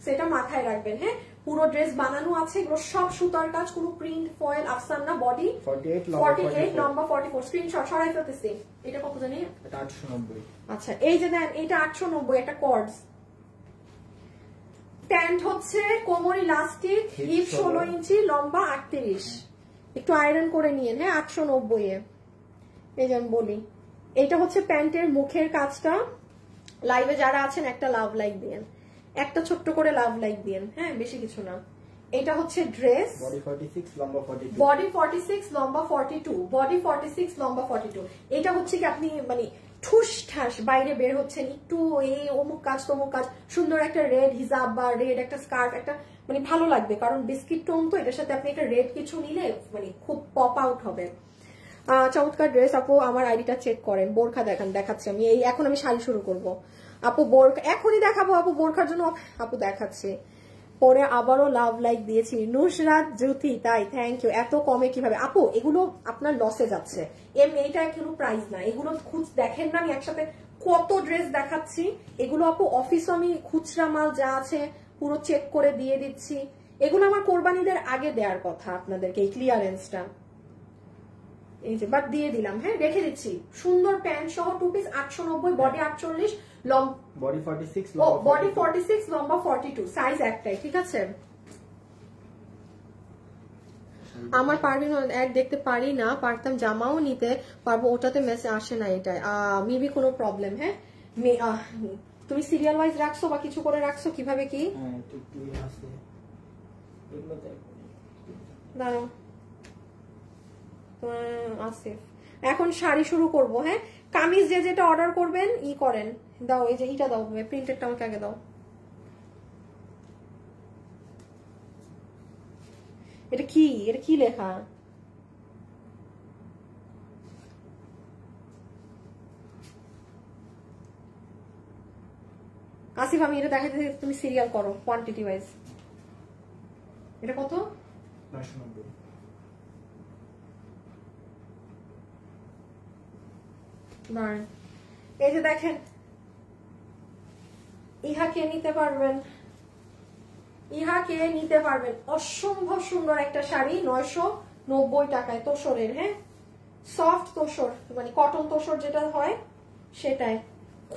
সেটা মাথায় রাখবেন। হ্যাঁ পুরো ড্রেস বানানো আছে, এগুলো সব সুতার কাজ, কোনো প্রিন্ট ফয়েল আফসান না। বডি 48, লম্বা 44, স্ক্রিনশট সরাই ফেলতেছি। এটা কত জানি? এটা 890। আচ্ছা এই যে দেন, এটা 890, একটা কর্ডস। প্যান্ট হচ্ছে কোমর ইলাস্টিক, হিপ 16 ইঞ্চি, লম্বা 38, একটু আয়রন করে নিয়েন। হ্যাঁ 890-এ, এই যে আমি বলি, এটা হচ্ছে প্যান্টের মুখের কাজটা। লাইভে যারা আছেন একটা লাভ লাইক দিয়েন, একটা ছোট্ট করে লাভ লাইক দিয়েন, হ্যাঁ বেশি কিছু না। এটা হচ্ছে ড্রেস, বডি 46, লম্বা 42, বডি 46, লম্বা 42, বডি 46, লম্বা 42। এটা হচ্ছে কি আপনি মানে ঠুস ঠাস বাইরে বের হচ্ছেন, একটু এই অমুক কাজ তমুক কাজ, সুন্দর একটা রেড হিজাব বা রেড একটা স্কার্ফ, একটা মানে ভালো লাগবে, কারণ বিস্কিট টোন তো, এটার সাথে আপনি একটা রেড কিছু নিলে মানে খুব পপ আউট হবে। চমৎকার ড্রেস আপু। আমার আইডিটা চেক করেন, বোরখা দেখাচ্ছি আমি। এখন আমি শাড়ি শুরু করব আপু, বোরখা এখনই দেখাবো আপু, বোরখার জন্য আপু দেখাচ্ছি। পরে আবারও লাভ লাইক দিয়েছি নুসরাত জ্যোতি, তাই থ্যাংক ইউ। এত কমে কিভাবে আপু? এগুলো আপনার লসে যাচ্ছে, এইটা কোনো প্রাইস না, এগুলো দেখেন না, আমি একসাথে কত ড্রেস দেখাচ্ছি। এগুলো আপু অফিসে আমি খুচরা মাল যা আছে পুরো চেক করে দিয়ে দিচ্ছি, এগুলো আমার কোরবানিদের আগে দেওয়ার কথা আপনাদেরকে, এই ক্লিয়ারেন্সটা, এই যে বাট দিয়ে দিলাম। হ্যাঁ রেখে দিচ্ছি, সুন্দর প্যান্ট সহ 2 পিস 890, বডি 48, বডি 46, বডি 46, লম্বা 42, সাইজ একটাই, ঠিক আছে। আমার পারভিন অ্যাড দেখতে পারি না, পারতাম জামাও নিতে পারবো, ওটাতে মেসেজ আসে না, এটাই মেবি কোনো প্রবলেম। হ্যাঁ তুমি সিরিয়াল ওয়াইজ রাখছো বা কিছু করে রাখছো, কিভাবে কি? দাঁড়াও আসিফ, এখন শাড়ি শুরু করব। হ্যাঁ কামিজ যে যেটা অর্ডার করবেন করেন, দাও এই যে এটা দাও, প্রিন্টেডটা আমাকে আগে দাও। এটা কি লেখা? আসিফ আমি এটা দেখাতে, তুমি সিরিয়াল করো কোয়ান্টিটি ওয়াইজ। এটা কত? 990। এই যে দেখেন, ইহাকে নিতে পারবেন, অসম্ভব সুন্দর একটা শাড়ি, 990 টাকায়, তোসরের। হ্যাঁ সফট তোসর, মানে কটন তোসর যেটা হয় সেটাই,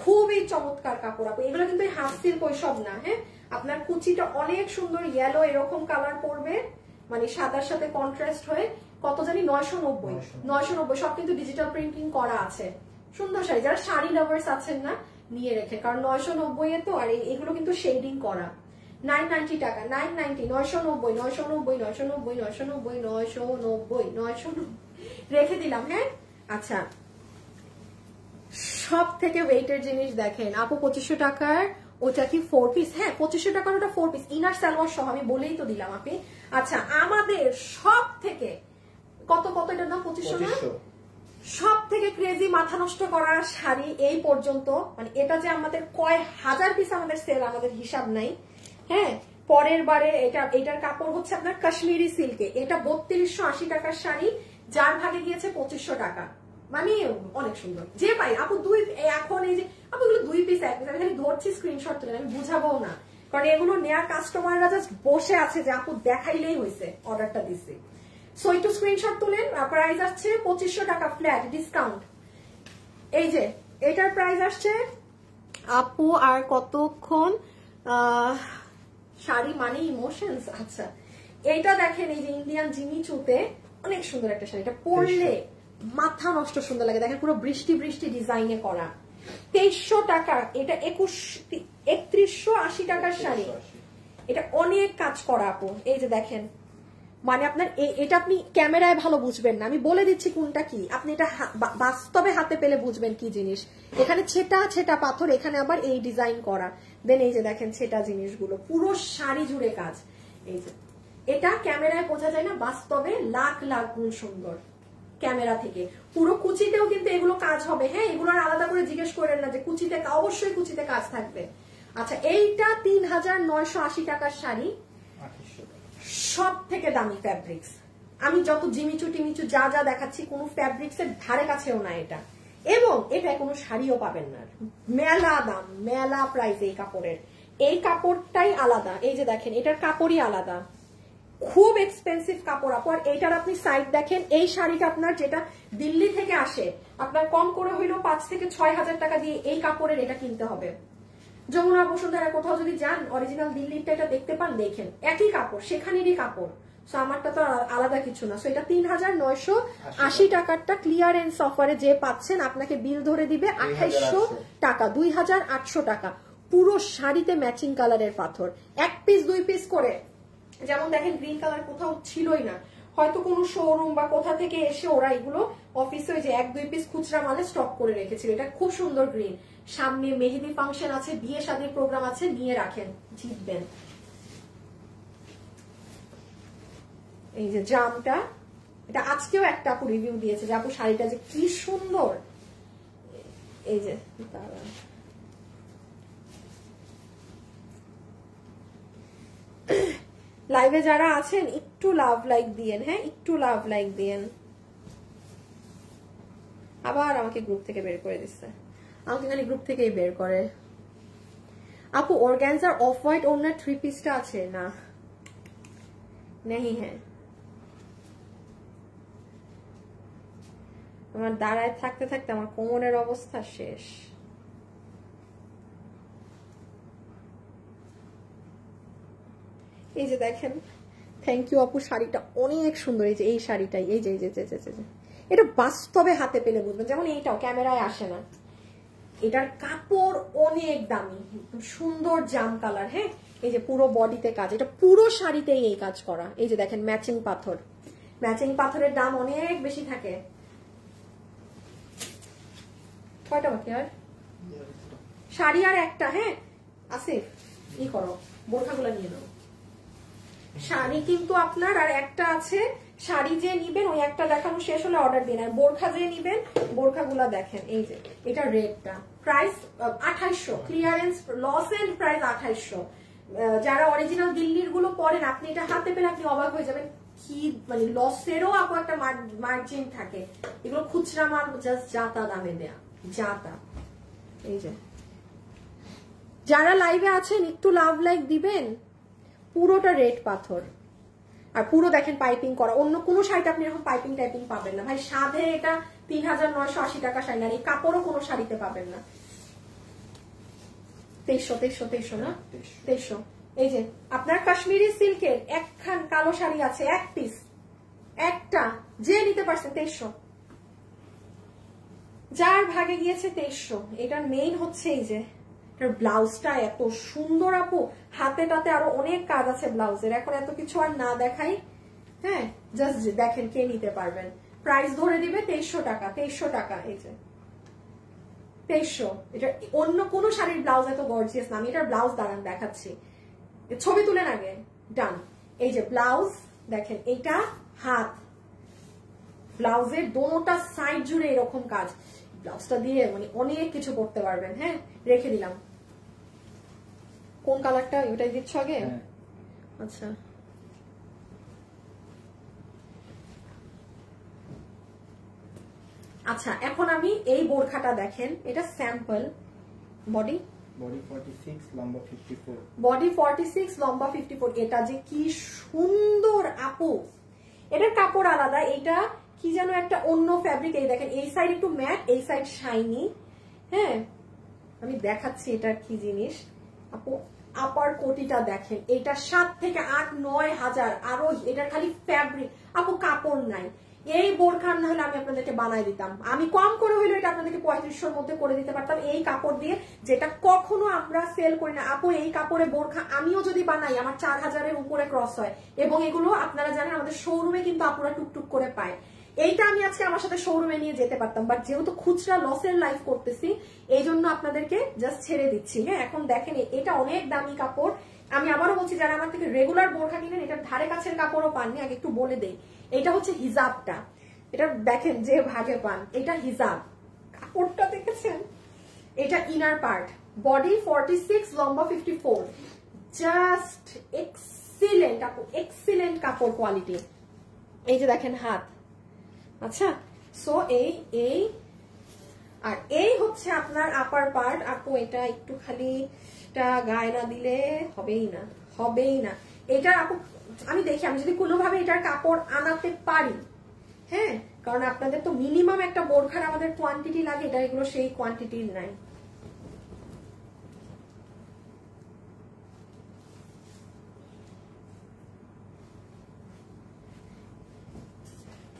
খুবই চমৎকার কাপড় আপু। এগুলো কিন্তু হাফ সিল্ক ওইসব না। হ্যাঁ আপনার কুচিটা অনেক সুন্দর ইয়েলো এরকম কালার পড়বে, মানে সাদার সাথে কন্ট্রাস্ট হয়ে। কত জানি? 990, সব কিন্তু ডিজিটাল প্রিন্টিং করা আছে। সুন্দর শাড়ি, যারা শাড়ি লাভার্স আছেন না নিয়ে রেখে, কারণ 990-এ তো, আর এগুলো কিন্তু শেডিং করা। 990 টাকা, 990, 990 রেখে দিলাম। হ্যাঁ আচ্ছা, সব থেকে ওয়েটের জিনিস দেখেন আপু, 2500 টাকার ওটা কি 4 পিস? হ্যাঁ 2500 টাকার ওটা 4 পিস, ইনার সালোয়ার সহ, আমি বলেই তো দিলাম আপনি। আচ্ছা আমাদের সব থেকে কত এটার দাম? 2500 না? সব থেকে ক্রেজি মাথা নষ্ট করা শাড়ি এই পর্যন্ত, মানে এটা যে আমাদের কয় হাজার পিস আমাদের সেল, আমাদের হিসাব নাই। হ্যাঁ পরের বারে এটার কাপড় হচ্ছে আপনার কাশ্মীরি সিল্কে, এটা 3280 টাকার শাড়ি, যার ভাগে গিয়েছে 2500 টাকা, মানে অনেক সুন্দর। যে পাই আপু দুই, এখন এই যে আপু এগুলো 2 পিস 1 পিস, আমি খালি ধরছি স্ক্রিনশট তুলে, আমি বুঝাবো না, কারণ এগুলো নেয়ার কাস্টমাররা জাস্ট বসে আছে যে আপু দেখাইলেই হয়েছে, অর্ডারটা দিচ্ছি। সো একটু স্ক্রিনশট তুলেন। প্রাইস আসছে 2500 টাকা ফ্ল্যাট ডিসকাউন্ট। এই যে এটার প্রাইস আসছে আপু, আর কতক্ষণ শাড়ি মানে ইমোশনস। আচ্ছা এইটা দেখেন, এই যে ইন্ডিয়ান জিমিচুতে অনেক সুন্দর একটা শাড়ি, এটা পরলে মাথা নষ্ট সুন্দর লাগে। দেখেন পুরো বৃষ্টি বৃষ্টি ডিজাইনে করা, 2300 টাকা। এটা 3180 টাকার শাড়ি, এটা অনেক কাজ করা আপু। এই যে দেখেন, মানে আপনার এটা আপনি ক্যামেরায় ভালো বুঝবেন না, আমি বলে দিচ্ছি কোনটা কি, আপনি এটা বাস্তবে হাতে পেলে বুঝবেন কি জিনিস। এখানে ছেটা ছেটা পাথর, এখানে আবার এই ডিজাইন করা, দেন এই যে দেখেন ছেটা জিনিসগুলো, পুরো শাড়ি জুড়ে কাজ। এই যে এটা ক্যামেরায় বোঝা যায় না, বাস্তবে লাখ লাখ গুণ সুন্দর ক্যামেরা থেকে। পুরো কুচিতেও কিন্তু এগুলো কাজ হবে, হ্যাঁ এগুলোর আলাদা করে জিজ্ঞেস করেন না যে কুচিতে, অবশ্যই কুচিতে কাজ থাকবে। আচ্ছা এইটা 3980 টাকার শাড়ি, সব থেকে দামি ফ্যাব্রিক্স। আমি যত জিমিচু টিমিচু যা যা দেখাচ্ছি কোনো ফ্যাব্রিক্স এর ধারে কাছেও না এটা, এবং এটা কোনো শাড়িও পাবেন না। মেলা দাম, মেলা প্রাইস এই কাপড়ের, এই কাপড়টাই আলাদা। এই যে দেখেন এটার কাপড়ই আলাদা, খুব এক্সপেন্সিভ কাপড় আপু। আর এইটার আপনি সাইড দেখেন, এই শাড়িটা আপনার যেটা দিল্লি থেকে আসে, আপনার কম করে হইলেও 5 থেকে 6000 টাকা দিয়ে এই কাপড়ের এটা কিনতে হবে। যমুনা বসুন্ধরা কোথাও যদি যান, অরিজিনাল দিল্লিরটা এটা দেখতে পান, দেখেন একই কাপড়, সেখানেরই কাপড়। সো আমারটা তো আলাদা কিছু না। সো এটা 3980 টাকারটা ক্লিয়ারেন্স অফারে যে পাচ্ছেন, আপনাকে বিল ধরে দিবে 2800 টাকা, 2800 টাকা। পুরো শাড়িতে ম্যাচিং কালারের পাথর, 1 পিস 2 পিস করে। যেমন দেখেন গ্রিন কালার কোথাও ছিলই না, হয়তো কোনো শোরুম বা কোথা থেকে এসে ওরা এগুলো অফিসে ওই যে 1-2 পিস খুচরা মালে স্টক করে রেখেছিল। এটা খুব সুন্দর গ্রিন, সামনে মেহেদি ফাংশন আছে, বিয়ে শাদীর প্রোগ্রাম আছে, নিয়ে রাখেন, জিতবেন। এই যে জামটা, এটা আজকেও একটা আপু রিভিউ দিয়েছে যে আপু শাড়িটা যে কি সুন্দর। এই যে লাইভে যারা আছেন একটু লাভ লাইক দিয়েন, হ্যাঁ একটু লাভ লাইক দিয়েন। আবার আমাকে গ্রুপ থেকে বের করে দিচ্ছে, আমাকে খালি গ্রুপ থেকেই বের করে। আপু অর্গানজার অফ হোয়াইট ওনার 3 পিসটা আছে না? নেই। হ্যাঁ আমার দাঁড়ায় থাকতে থাকতে আমার কোমরের অবস্থা শেষ। এই যে দেখেন, থ্যাংক ইউ আপু, শাড়িটা অনেক সুন্দর। এই যে এই শাড়িটাই, এই যে এটা বাস্তবে হাতে পেলে বুঝবেন, যেমন এইটাও ক্যামেরায় আসে না। এটার কাপড় অনেক দামি, সুন্দর জাম কালার, হ্যাঁ এই যে পুরো বডিতে কাজ, এটা পুরো শাড়িতেই এই কাজ করা। এই যে দেখেন ম্যাচিং পাথর, ম্যাচিং পাথরের দাম অনেক বেশি থাকে। কয়টা বাকি আর? শাড়ি আর একটা। হ্যাঁ আসিফ ই করো, বোরখাগুলো নিয়ে নাও। শাড়ি কিন্তু আপনার আর একটা আছে, শাড়ি যে নিবেন ওই একটা দেখানো শেষ হলে অর্ডার দিন। আর বোরখা যে নিবেন, বোরখাগুলা দেখেন। এই যে এটা রেটটা, price 2800, clearance loss end price 2800। যারা অরিজিনাল দিল্লির গুলো পরেন, আপনি এটা হাতে পেলে আপনি অবাক হয়ে যাবেন, কি মানে লসেরও আপু একটা মার্জিন থাকে। এগুলো খুচরা মাল জাস্ট জাতা দামে দেয়া, জাতা। এই যে যারা লাইভে আছেন একটু লাভ লাইক দিবেন। পুরোটা রেড পাথর, আর পুরো দেখেন পাইপিং করা। অন্য কোনো শাড়িতে আপনি এরকম পাইপিং টাইপিং পাবেন না ভাই। সাধে এটা 3980 টাকা শাড়ি, আর এই কাপড়ও কোনো শাড়িতে পাবেন না। 2300 না 2300। এই যে আপনার কাশ্মীরি সিল্কের একখান কালো শাড়ি আছে, 1 পিস, একটা যে নিতে পারছেন 2300, যার ভাগে গিয়েছে 2300। এটার মেইন হচ্ছে এই যে ব্লাউজটা এত সুন্দর আপু, হাতে টাতে আরো অনেক কাজ আছে ব্লাউজের। এখন এত কিছু আর না দেখাই, হ্যাঁ জাস্ট দেখেন কে নিতে পারবেন। প্রাইস ধরে দিবে 2300 টাকা, 2300 টাকা। এই যে 2300। এটা অন্য কোনো শাড়ির ব্লাউজ এত গর্জিয়াস না। আমি এটার ব্লাউজ দাঁড়ান দেখাচ্ছি, ছবি তুলেন আগে, ডান। এই যে ব্লাউজ দেখেন, এটা হাত, ব্লাউজের দোনোটা সাইড জুড়ে এরকম কাজ। ব্লাউজটা দিয়ে মানে অনেক কিছু করতে পারবেন। হ্যাঁ রেখে দিলাম। কোন কালারটা? ওটাই দিচ্ছ আগে? আচ্ছা আচ্ছা এখন আমি এই বোরখাটা দেখেন, এটা স্যাম্পল। বডি বডি 46 লম্বা 54। বডি 46 লম্বা 54। এটা যে কি সুন্দর আপু, এটার কাপড় আলাদা, এটা কি যেন একটা অন্য ফ্যাব্রিক। এই দেখেন এই সাইড একটু ম্যাট, এই সাইড শাইনি। হ্যাঁ আমি দেখাচ্ছি এটা কি জিনিস আপু। আপার কোটিটা দেখেন, এটা 7 থেকে 8-9 হাজার। আরো এটার খালি ফ্যাব্রিক আপু, কাপড় নাই। এই বোরখান না হলে আমি আপনাদেরকে বানাই দিতাম, আমি কম করে হইলে এটা আপনাদেরকে 3500-র মধ্যে করে দিতে পারতাম এই কাপড় দিয়ে, যেটা কখনো আমরা সেল করি না আপু। এই কাপড়ে বোরখা আমিও যদি বানাই আমার 4000-এর উপরে ক্রস হয়, এবং এগুলো আপনারা জানেন আমাদের শোরুমে কিন্তু আপুরা টুকটুক করে পায়। এইটা আমি আজকে আমার সাথে শোরুমে নিয়ে যেতে পারতাম, বাট যেহেতু খুচরা লসের লাইফ করতেছি এই জন্য আপনাদেরকে জাস্ট ছেড়ে দিচ্ছি। হ্যাঁ এখন দেখেন এটা অনেক দামি কাপড়। আমি আবারও বলছি, যারা আমার থেকে রেগুলার বোরখা কিনেন এটার ধারে কাছের কাপড়ও পাননি। আগে একটু বলে দেই, এটা হচ্ছে হিজাবটা। এটা দেখেন যে ভাগে পান, এটা হিজাব। কাপড়টা দেখেছেন, এটা ইনার পার্ট। বডি 46 লম্বা 54। জাস্ট এক্সিলেন্ট আপু, এক্সিলেন্ট কাপড় কোয়ালিটি। এই যে দেখেন হাত। আচ্ছা সো এই আর এই হচ্ছে আপনার আপার পার্ট আপু। এটা একটু খালি গায়ে না দিলে হবেই না, হবেই না। এটা আপু আমি দেখি, আমি যদি কোনোভাবে এটার কাপড় আনাতে পারি, হ্যাঁ কারণ আপনাদের তো মিনিমাম একটা বোরখার আমাদের কোয়ান্টিটি লাগে, এটা এগুলো সেই কোয়ান্টিটির নাই।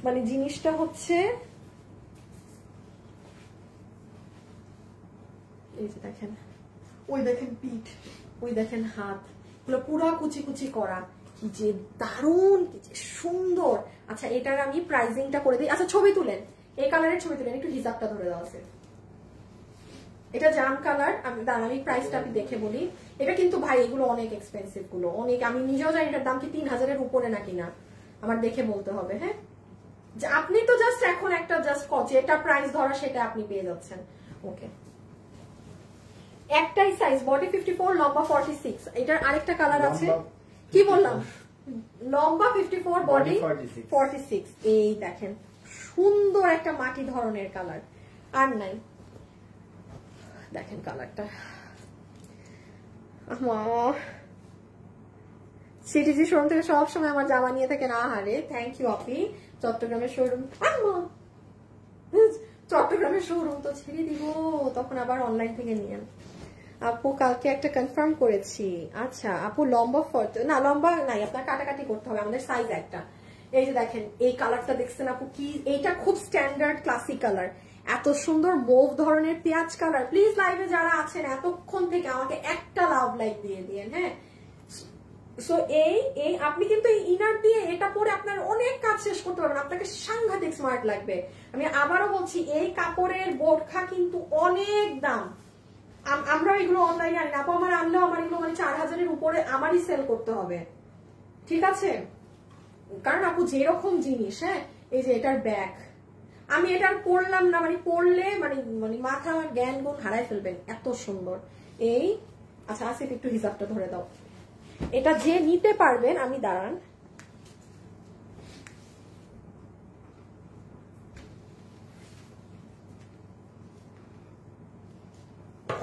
মানে জিনিসটা হচ্ছে এই যে দেখেন, ওই দেখেন পিঠ, ওই দেখেন হাত, এগুলো পুরো কুচি কুচি করা, কি যে দারুণ, কি যে সুন্দর। আচ্ছা এটার আমি প্রাইসিংটা করে দিই। আচ্ছা ছবি তুলেন, এই কালারের ছবি তুলেন, একটু হিসাবটা ধরে দেওয়া আছে। এটা জাম কালার। আমি প্রাইসটা আমি দেখে বলি। এটা কিন্তু ভাই এগুলো অনেক এক্সপেন্সিভ গুলো, অনেক। আমি নিজেও জানি এটার দাম কি 3000-এর উপরে নাকি না, আমার দেখে বলতে হবে। হ্যাঁ আপনি তো জাস্ট এখন একটা জাস্ট যেটা প্রাইস ধরা সেটা আপনি পেয়ে যাচ্ছেন। ওকে একটাই সাইজ, বডি 54 লম্বা 46। এটার আরেকটা কালার আছে, কি বললাম লম্বা 54 বডি 46। এই দেখেন সুন্দর একটা মাটি ধরনের কালার, আর নাই দেখেন কালারটা। সিটিজি শোরুম থেকে সবসময় আমার জামা নিয়ে থাকেন। আহারে থ্যাংক ইউ আপি। চট্টগ্রামের শোরুম, চট্টগ্রামের শোরুম তো ছেড়ে দিব, তখন আবার অনলাইন থেকে নিয়েন। আপু কালকে একটা কনফার্ম করেছি। আচ্ছা আপু লম্বা না, লম্বা নাই, আপনার কাটাকাটি করতে হবে, আমাদের সাইজ একটা। এই যে দেখেন এই কালারটা দেখছেন আপু, কি এইটা খুব স্ট্যান্ডার্ড ক্লাসিক কালার, এত সুন্দর মুভ ধরনের পেঁয়াজ কালার। প্লিজ লাইভে যারা আছেন এতক্ষণ থেকে আমাকে একটা লাভ লাইক দিয়ে দিয়েন। হ্যাঁ সো এই আপনি কিন্তু এই ইনার দিয়ে এটা পরে আপনার অনেক কাজ শেষ করতে পারবেন, আপনাকে সাংঘাতিক স্মার্ট লাগবে। আমি আবারও বলছি এই কাপড়ের বোরখা কিন্তু অনেক দাম। আমরা এগুলো অনলাইনে আনি না আপু, আমার আনলেও আমার এগুলো মানে 4000-এর উপরে আমারই সেল করতে হবে, ঠিক আছে? কারণ আপু যেরকম জিনিস, হ্যাঁ এই যে এটার ব্যাগ, আমি এটার পরলাম না, মানে পরলে মানে মানে মাথা আমার জ্ঞান গুণ হারাই ফেলবেন, এত সুন্দর। এই আচ্ছা আসিফ একটু হিসাবটা ধরে দাও। এটা যে নিতে পারবেন, আমি দাঁড়ান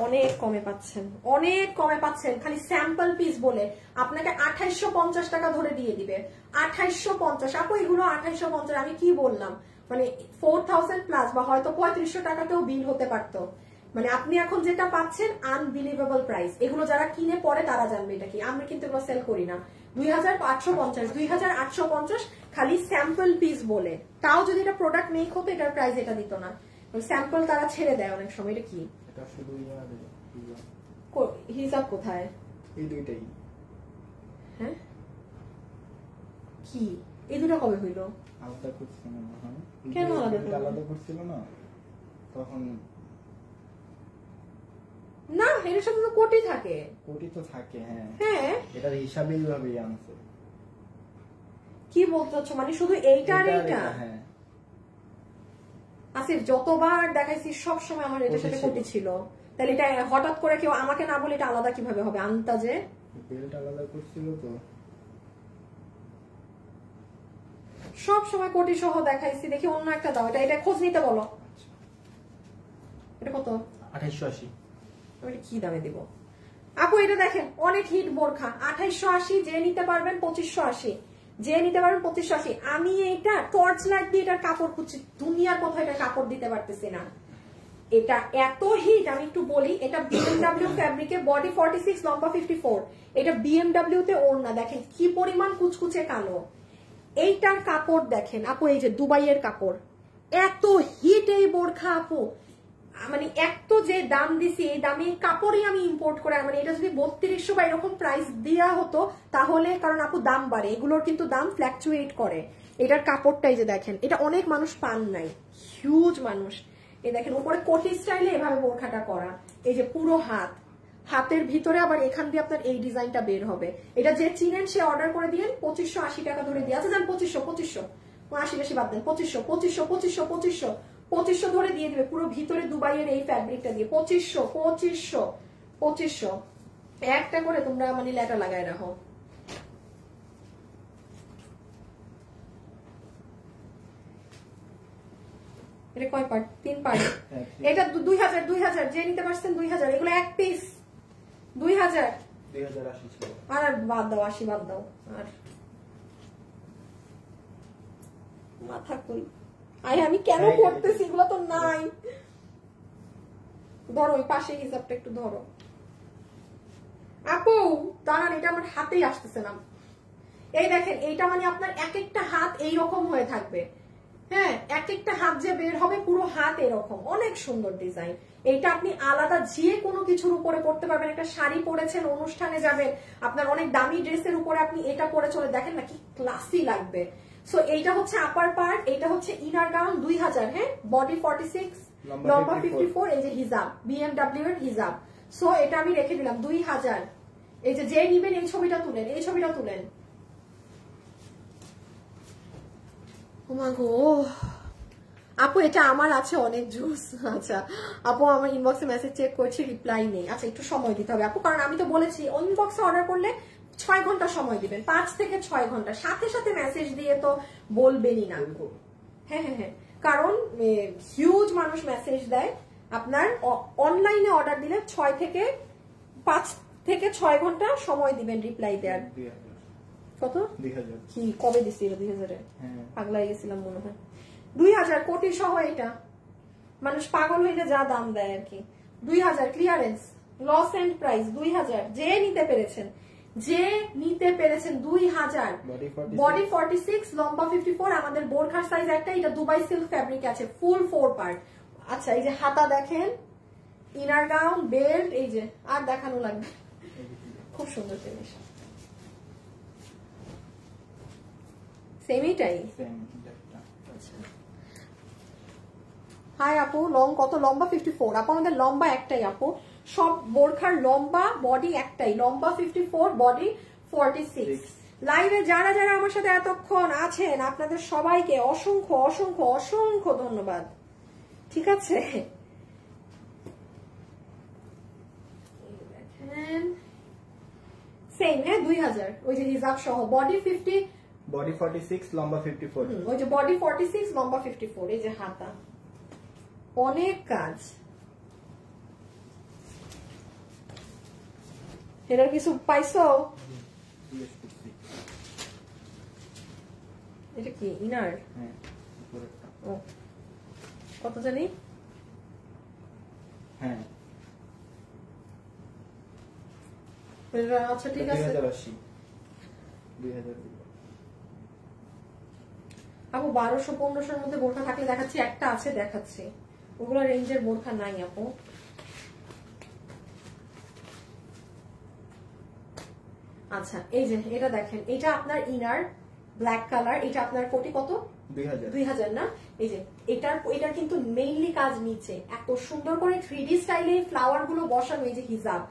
অনেক কমে পাচ্ছেন, অনেক কমে পাচ্ছেন। খালি স্যাম্পল পিস বলে আপনাকে 2850 টাকা ধরে দিয়ে দিবে। 2850 আপু, এগুলো 2850। আমি কি বললাম, মানে 4000 প্লাস বা হয়তো 3500 টাকাতেও বিল হতে পারতো। মানে আপনি এখন যেটা পাচ্ছেন আনবিলিভেবল প্রাইস। এগুলো যারা কিনে পরে তারা জানবে এটা কি, আমরা কিন্তু এগুলো সেল করি না। 2850 খালি স্যাম্পল পিস বলে, তাও যদি এটা প্রোডাক্ট মেক হতো এটার প্রাইস এটা দিত না। স্যাম্পল তারা ছেড়ে দেয় অনেক সময়। এটা কি এটা শুধু হিসাব কোথায়? এই দুইটাই। হ্যাঁ কি এই দুটো কবে হইলো? আলাদা করছিল না। কেন আলাদা করছিল না তখন? না এর সাথে তো কোটি থাকে। কোটি তো থাকে, হ্যাঁ হ্যাঁ এটার হিসাবে এইভাবেই আনছে। কি বলতে চাচ্ছ, মানে শুধু এইটা আর এইটা? হ্যাঁ আসিফ যতবার দেখাইছি সব সময় আমার এটার সাথে কোটি ছিল, তাহলে এটা হঠাৎ করে কেউ আমাকে না বলে এটা আলাদা কিভাবে হবে? আন্তাজে বেল্ট আলাদা করছিল তো, সব সময় কোটি সহ দেখাইছি। দেখি অন্য একটা দাও, এটা খোঁজ নিতে বলো। আচ্ছা এটা কত? 2880। আমি কি দামে দিব আপু? এটা দেখেন অনেক হিট বোরখা, 2880। যে নিতে পারবেন 2580, যে নিতে পারবেন 2580। আমি এটা টর্চ লাইট দিয়ে এটার কাপড় খুঁজছি, দুনিয়ার কোথাও এটা কাপড় দিতে পারতেছি না। এটা এত হিট, আমি একটু বলি, এটা BMW ফ্যাব্রিকে, বডি 46, লম্বা 54। এটা BMW তে ওড়না, দেখেন কি পরিমাণ কুচকুচে কালো। এইটার কাপড় দেখেন আপু, এই যে দুবাইয়ের কাপড়, এত হিট এই বোরখা আপু। মানে এত যে দাম দিছি, এই দামে কাপড়ই আমি ইম্পোর্ট করে, মানে এটা যদি 3200 বা এরকম প্রাইস দেওয়া হতো তাহলে, কারণ আপু দাম বাড়ে, এগুলোর কিন্তু দাম ফ্ল্যাকচুয়েট করে। এটার কাপড়টাই যে দেখেন, এটা অনেক মানুষ পান নাই, হিউজ মানুষ। এই দেখেন উপরে কোটি স্টাইলে এভাবে বোরখাটা করা, এই যে পুরো হাত, হাতের ভিতরে আবার এখান দিয়ে আপনার এই ডিজাইনটা বের হবে। এটা যে চিনেন সে অর্ডার করে দিয়েন, 2580 টাকা ধরে দিয়ে আছে। যান 2500, 80 বেশি বাদ দেন, 2500 ধরে দিয়ে দিবে, পুরো ভিতরে দুবাইয়ের এই ফ্যাব্রিকটা দিয়ে 2500 একটা করে তোমরা মানে লেটা লাগায় রাখো। এটা কয় পার্ট? 3 পার্ট। এটা 2000 যে নিতে পারছেন 2000, এগুলো এক পিস 2000। 2080 ছিল। আর বাদ দাও, 80 বাদ দাও। আর মাথা কই, আমি কেন করতেছি, এগুলো তো নাই। ধরো ওই পাশে হিসাবটা একটু ধরো আপু, দাঁড়ান, এটা আমার হাতেই আসতেছে না। এই দেখেন, এইটা মানে আপনার এক একটা হাত এইরকম হয়ে থাকবে, হ্যাঁ, এক একটা হাত যে বের হবে, পুরো হাত এরকম, অনেক সুন্দর ডিজাইন। এইটা আপনি আলাদা যে কোনো কিছুর উপরে পড়তে পারবেন। একটা শাড়ি পরেছেন, অনুষ্ঠানে যাবেন, আপনার অনেক দামি ড্রেসের উপরে আপনি এটা পরে চলে, দেখেন না কি ক্লাসি লাগবে। সো এইটা হচ্ছে আপার পার্ট, এইটা হচ্ছে ইনার গাউন 2000, হ্যাঁ, বডি 46, লম্বা 54। এই যে হিজাব, BMW এর হিজাব। সো এটা আমি রেখে দিলাম 2000। এই যে নিবেন এই ছবিটা তুলেন, এই ছবিটা তুলেন। আপু এটা আমার আছে অনেক জুস। আচ্ছা আপু, আমার ইনবক্সে মেসেজ চেক করছি, রিপ্লাই নেই। আচ্ছা একটু সময় দিতে হবে আপু, কারণ আমি তো বলেছি ইনবক্সে অর্ডার করলে 6 ঘন্টা সময় দিবেন, 5 থেকে 6 ঘন্টা। সাথে সাথে মেসেজ দিয়ে তো বলবেনই না। হ্যাঁ হ্যাঁ হ্যাঁ, কারণ হিউজ মানুষ মেসেজ দেয়। আপনার অনলাইনে অর্ডার দিলে 5 থেকে 6 ঘন্টা সময় দিবেন রিপ্লাই দেওয়ার। কত? 2000। কি কবে দিছি 2000-এ? হ্যাঁ, পাগলাই গেছিলাম মনে হয়। 2000 কোটি সহ এটা, মানুষ পাগল হইলে যা দাম দেয় আর কি। 2000 ক্লিয়ারেন্স, লস এন্ড প্রাইস 2000। যে নিতে পেরেছেন 2000। বডি 46, লম্বা 54। আমাদের বোরখার সাইজ একটা, এটা দুবাই সিল্ক ফ্যাব্রিক আছে, ফুল 4 পার্ট। আচ্ছা এই যে হাতা দেখেন, ইনার গাউন, বেল্ট, এই যে আর দেখানো লাগবে, খুব সুন্দর জিনিস। সেমিটাই। আচ্ছা হাই আপু, লং কত? লম্বা 54। আপু আমাদের লম্বা একটাই আপু, সব বোরখার লম্বা বডি একটাই, লম্বা 54, বডি 46। লাইভে যারা যারা আমার সাথে এতক্ষণ আছেন আপনাদের সবাইকে অসংখ্য অসংখ্য অসংখ্য ধন্যবাদ। ঠিক আছে, সেম, হ্যাঁ 2000। ওই যে হিজাব সহ, বডি 50, বডি 46, লম্বা 54। ওই যে বডি 46, লম্বা 54। এই যে হাতা, অনেক কাজ। এটার কিছু পাইছো? এটা কি ইনার? হ্যাঁ, উপরেরটা। ও কত জানি? হ্যাঁ, আচ্ছা ঠিক আছে। 2080। 2000। আপু 1200-1500-এর মধ্যে বোরখা থাকলে দেখাচ্ছি, একটা আছে দেখাচ্ছি, ওগুলো রেঞ্জের বোরখা নাই আপু। আচ্ছা এই যে এটা দেখেন, এটা আপনার ইনার ব্ল্যাক কালার, এটা আপনার কোটি কত? 2000 না? এই যে এটার কিন্তু মেইনলি কাজ নিচে এত সুন্দর করে 3D স্টাইলে ফ্লাওয়ার গুলো বসানো। এই যে হিজাব,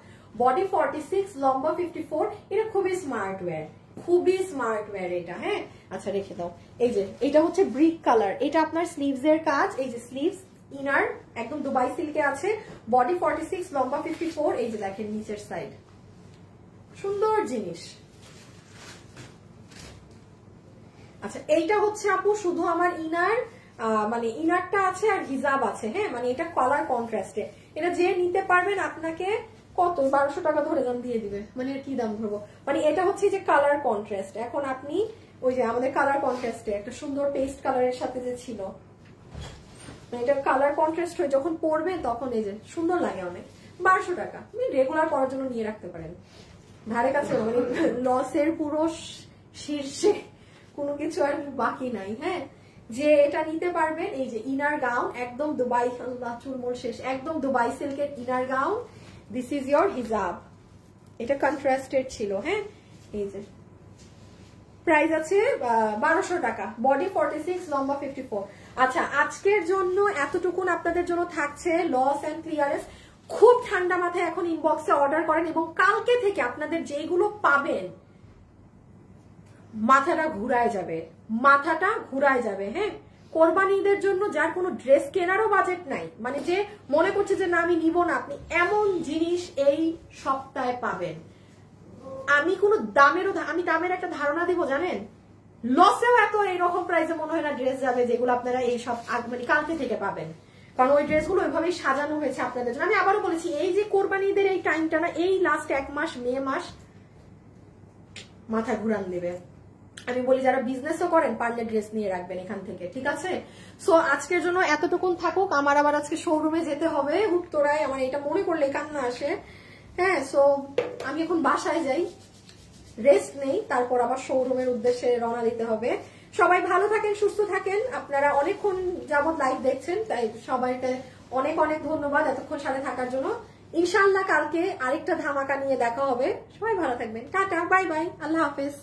বডি 46, লম্বা 54। এটা খুবই স্মার্ট ওয়্যার, খুবই স্মার্ট ওয়্যার এটা। হ্যাঁ আচ্ছা রেখে দাও। এই যে এটা হচ্ছে ব্রিক কালার, এটা আপনার স্লিভস এর কাজ। এই যে স্লিভস, ইনার একদম দুবাই সিল্কে আছে, বডি 46, লম্বা 54। এই যে দেখেন নিচের সাইড, সুন্দর জিনিস। আচ্ছা এইটা হচ্ছে আপু শুধু আমার ইনার মানে ইনারটা আছে আর হিজাব আছে, হ্যাঁ, মানে এটা কালার কন্ট্রাস্টে। এটা যে নিতে পারবেন আপনাকে কত 1200 টাকা ধরে দাম দিয়ে দিবে, মানে এর কি দাম ধরবো, মানে এটা হচ্ছে যে কালার কন্ট্রাস্ট। এখন আপনি ওই যে আমাদের কালার কন্ট্রাস্টে একটা সুন্দর পেস্ট কালারের সাথে যে ছিল, এটা কালার কন্ট্রাস্ট হয়ে যখন পরবেন তখন এই যে সুন্দর লাগে অনেক। 1200 টাকা আপনি রেগুলার পরার জন্য নিয়ে রাখতে পারেন, ধারে কাছে মানে লসের পুরো শীর্ষে কোনো কিছু আর বাকি নাই। হ্যাঁ, যে এটা নিতে পারবেন, এই যে ইনার গাউন একদম দুবাই, আল্লাহ চুলমুল শেষ, একদম দুবাই সিল্কের inner gown, this is your হিজাব, এটা কন্ট্রাস্টেড ছিল। হ্যাঁ, এই যে প্রাইস আছে 1200 টাকা, বডি 46, লম্বা 54। আচ্ছা, আজকের জন্য এতটুকুন আপনাদের জন্য থাকছে লস এন্ড ক্লিয়ারেন্স। খুব ঠান্ডা মাথায় এখন ইনবক্সে অর্ডার করেন, এবং কালকে থেকে আপনাদের যেগুলো পাবেন মাথাটা ঘুরায় যাবে, মাথাটা ঘুরায় যাবে। হ্যাঁ, কোরবানি ঈদের জন্য যার কোনো ড্রেস কেনারও বাজেট নাই, মানে যে মনে করছে যে না আমি নিব না, আপনি এমন জিনিস এই সপ্তাহে পাবেন। আমি কোনো আমি দামের একটা ধারণা দিব জানেন, লসেও এত এইরকম প্রাইসে মনে হয় না ড্রেস যাবে যেগুলো আপনারা এই সব মানে কালকে থেকে পাবেন, কারণ ওই ড্রেসগুলো ওইভাবেই সাজানো হয়েছে আপনাদের জন্য। আমি আবারও বলেছি, এই যে কোরবানি ঈদের এই টাইমটা না, এই লাস্ট 1 মাস মে মাস মাথা ঘুরান দেবে। আমি বলি যারা বিজনেসও করেন পারলে ড্রেস নিয়ে রাখবেন এখান থেকে, ঠিক আছে? সো আজকের জন্য এতটুকুন থাকুক। আমার আবার আজকে শোরুমে যেতে হবে উত্তরায়, আমার এটা মনে করলে কান্না আসে। হ্যাঁ, সো আমি এখন বাসায় যাই, রেস্ট নেই, তারপর আবার শোরুমের উদ্দেশ্যে রওনা দিতে হবে। সবাই ভালো থাকেন, সুস্থ থাকেন। আপনারা অনেকক্ষণ যাবত লাইভ দেখছেন, তাই সবাইকে অনেক অনেক ধন্যবাদ এতক্ষণ সাথে থাকার জন্য। ইনশাআল্লাহ কালকে আরেকটা ধামাকা নিয়ে দেখা হবে। সবাই ভালো থাকবেন, টাটা, বাই বাই, আল্লাহ হাফেজ।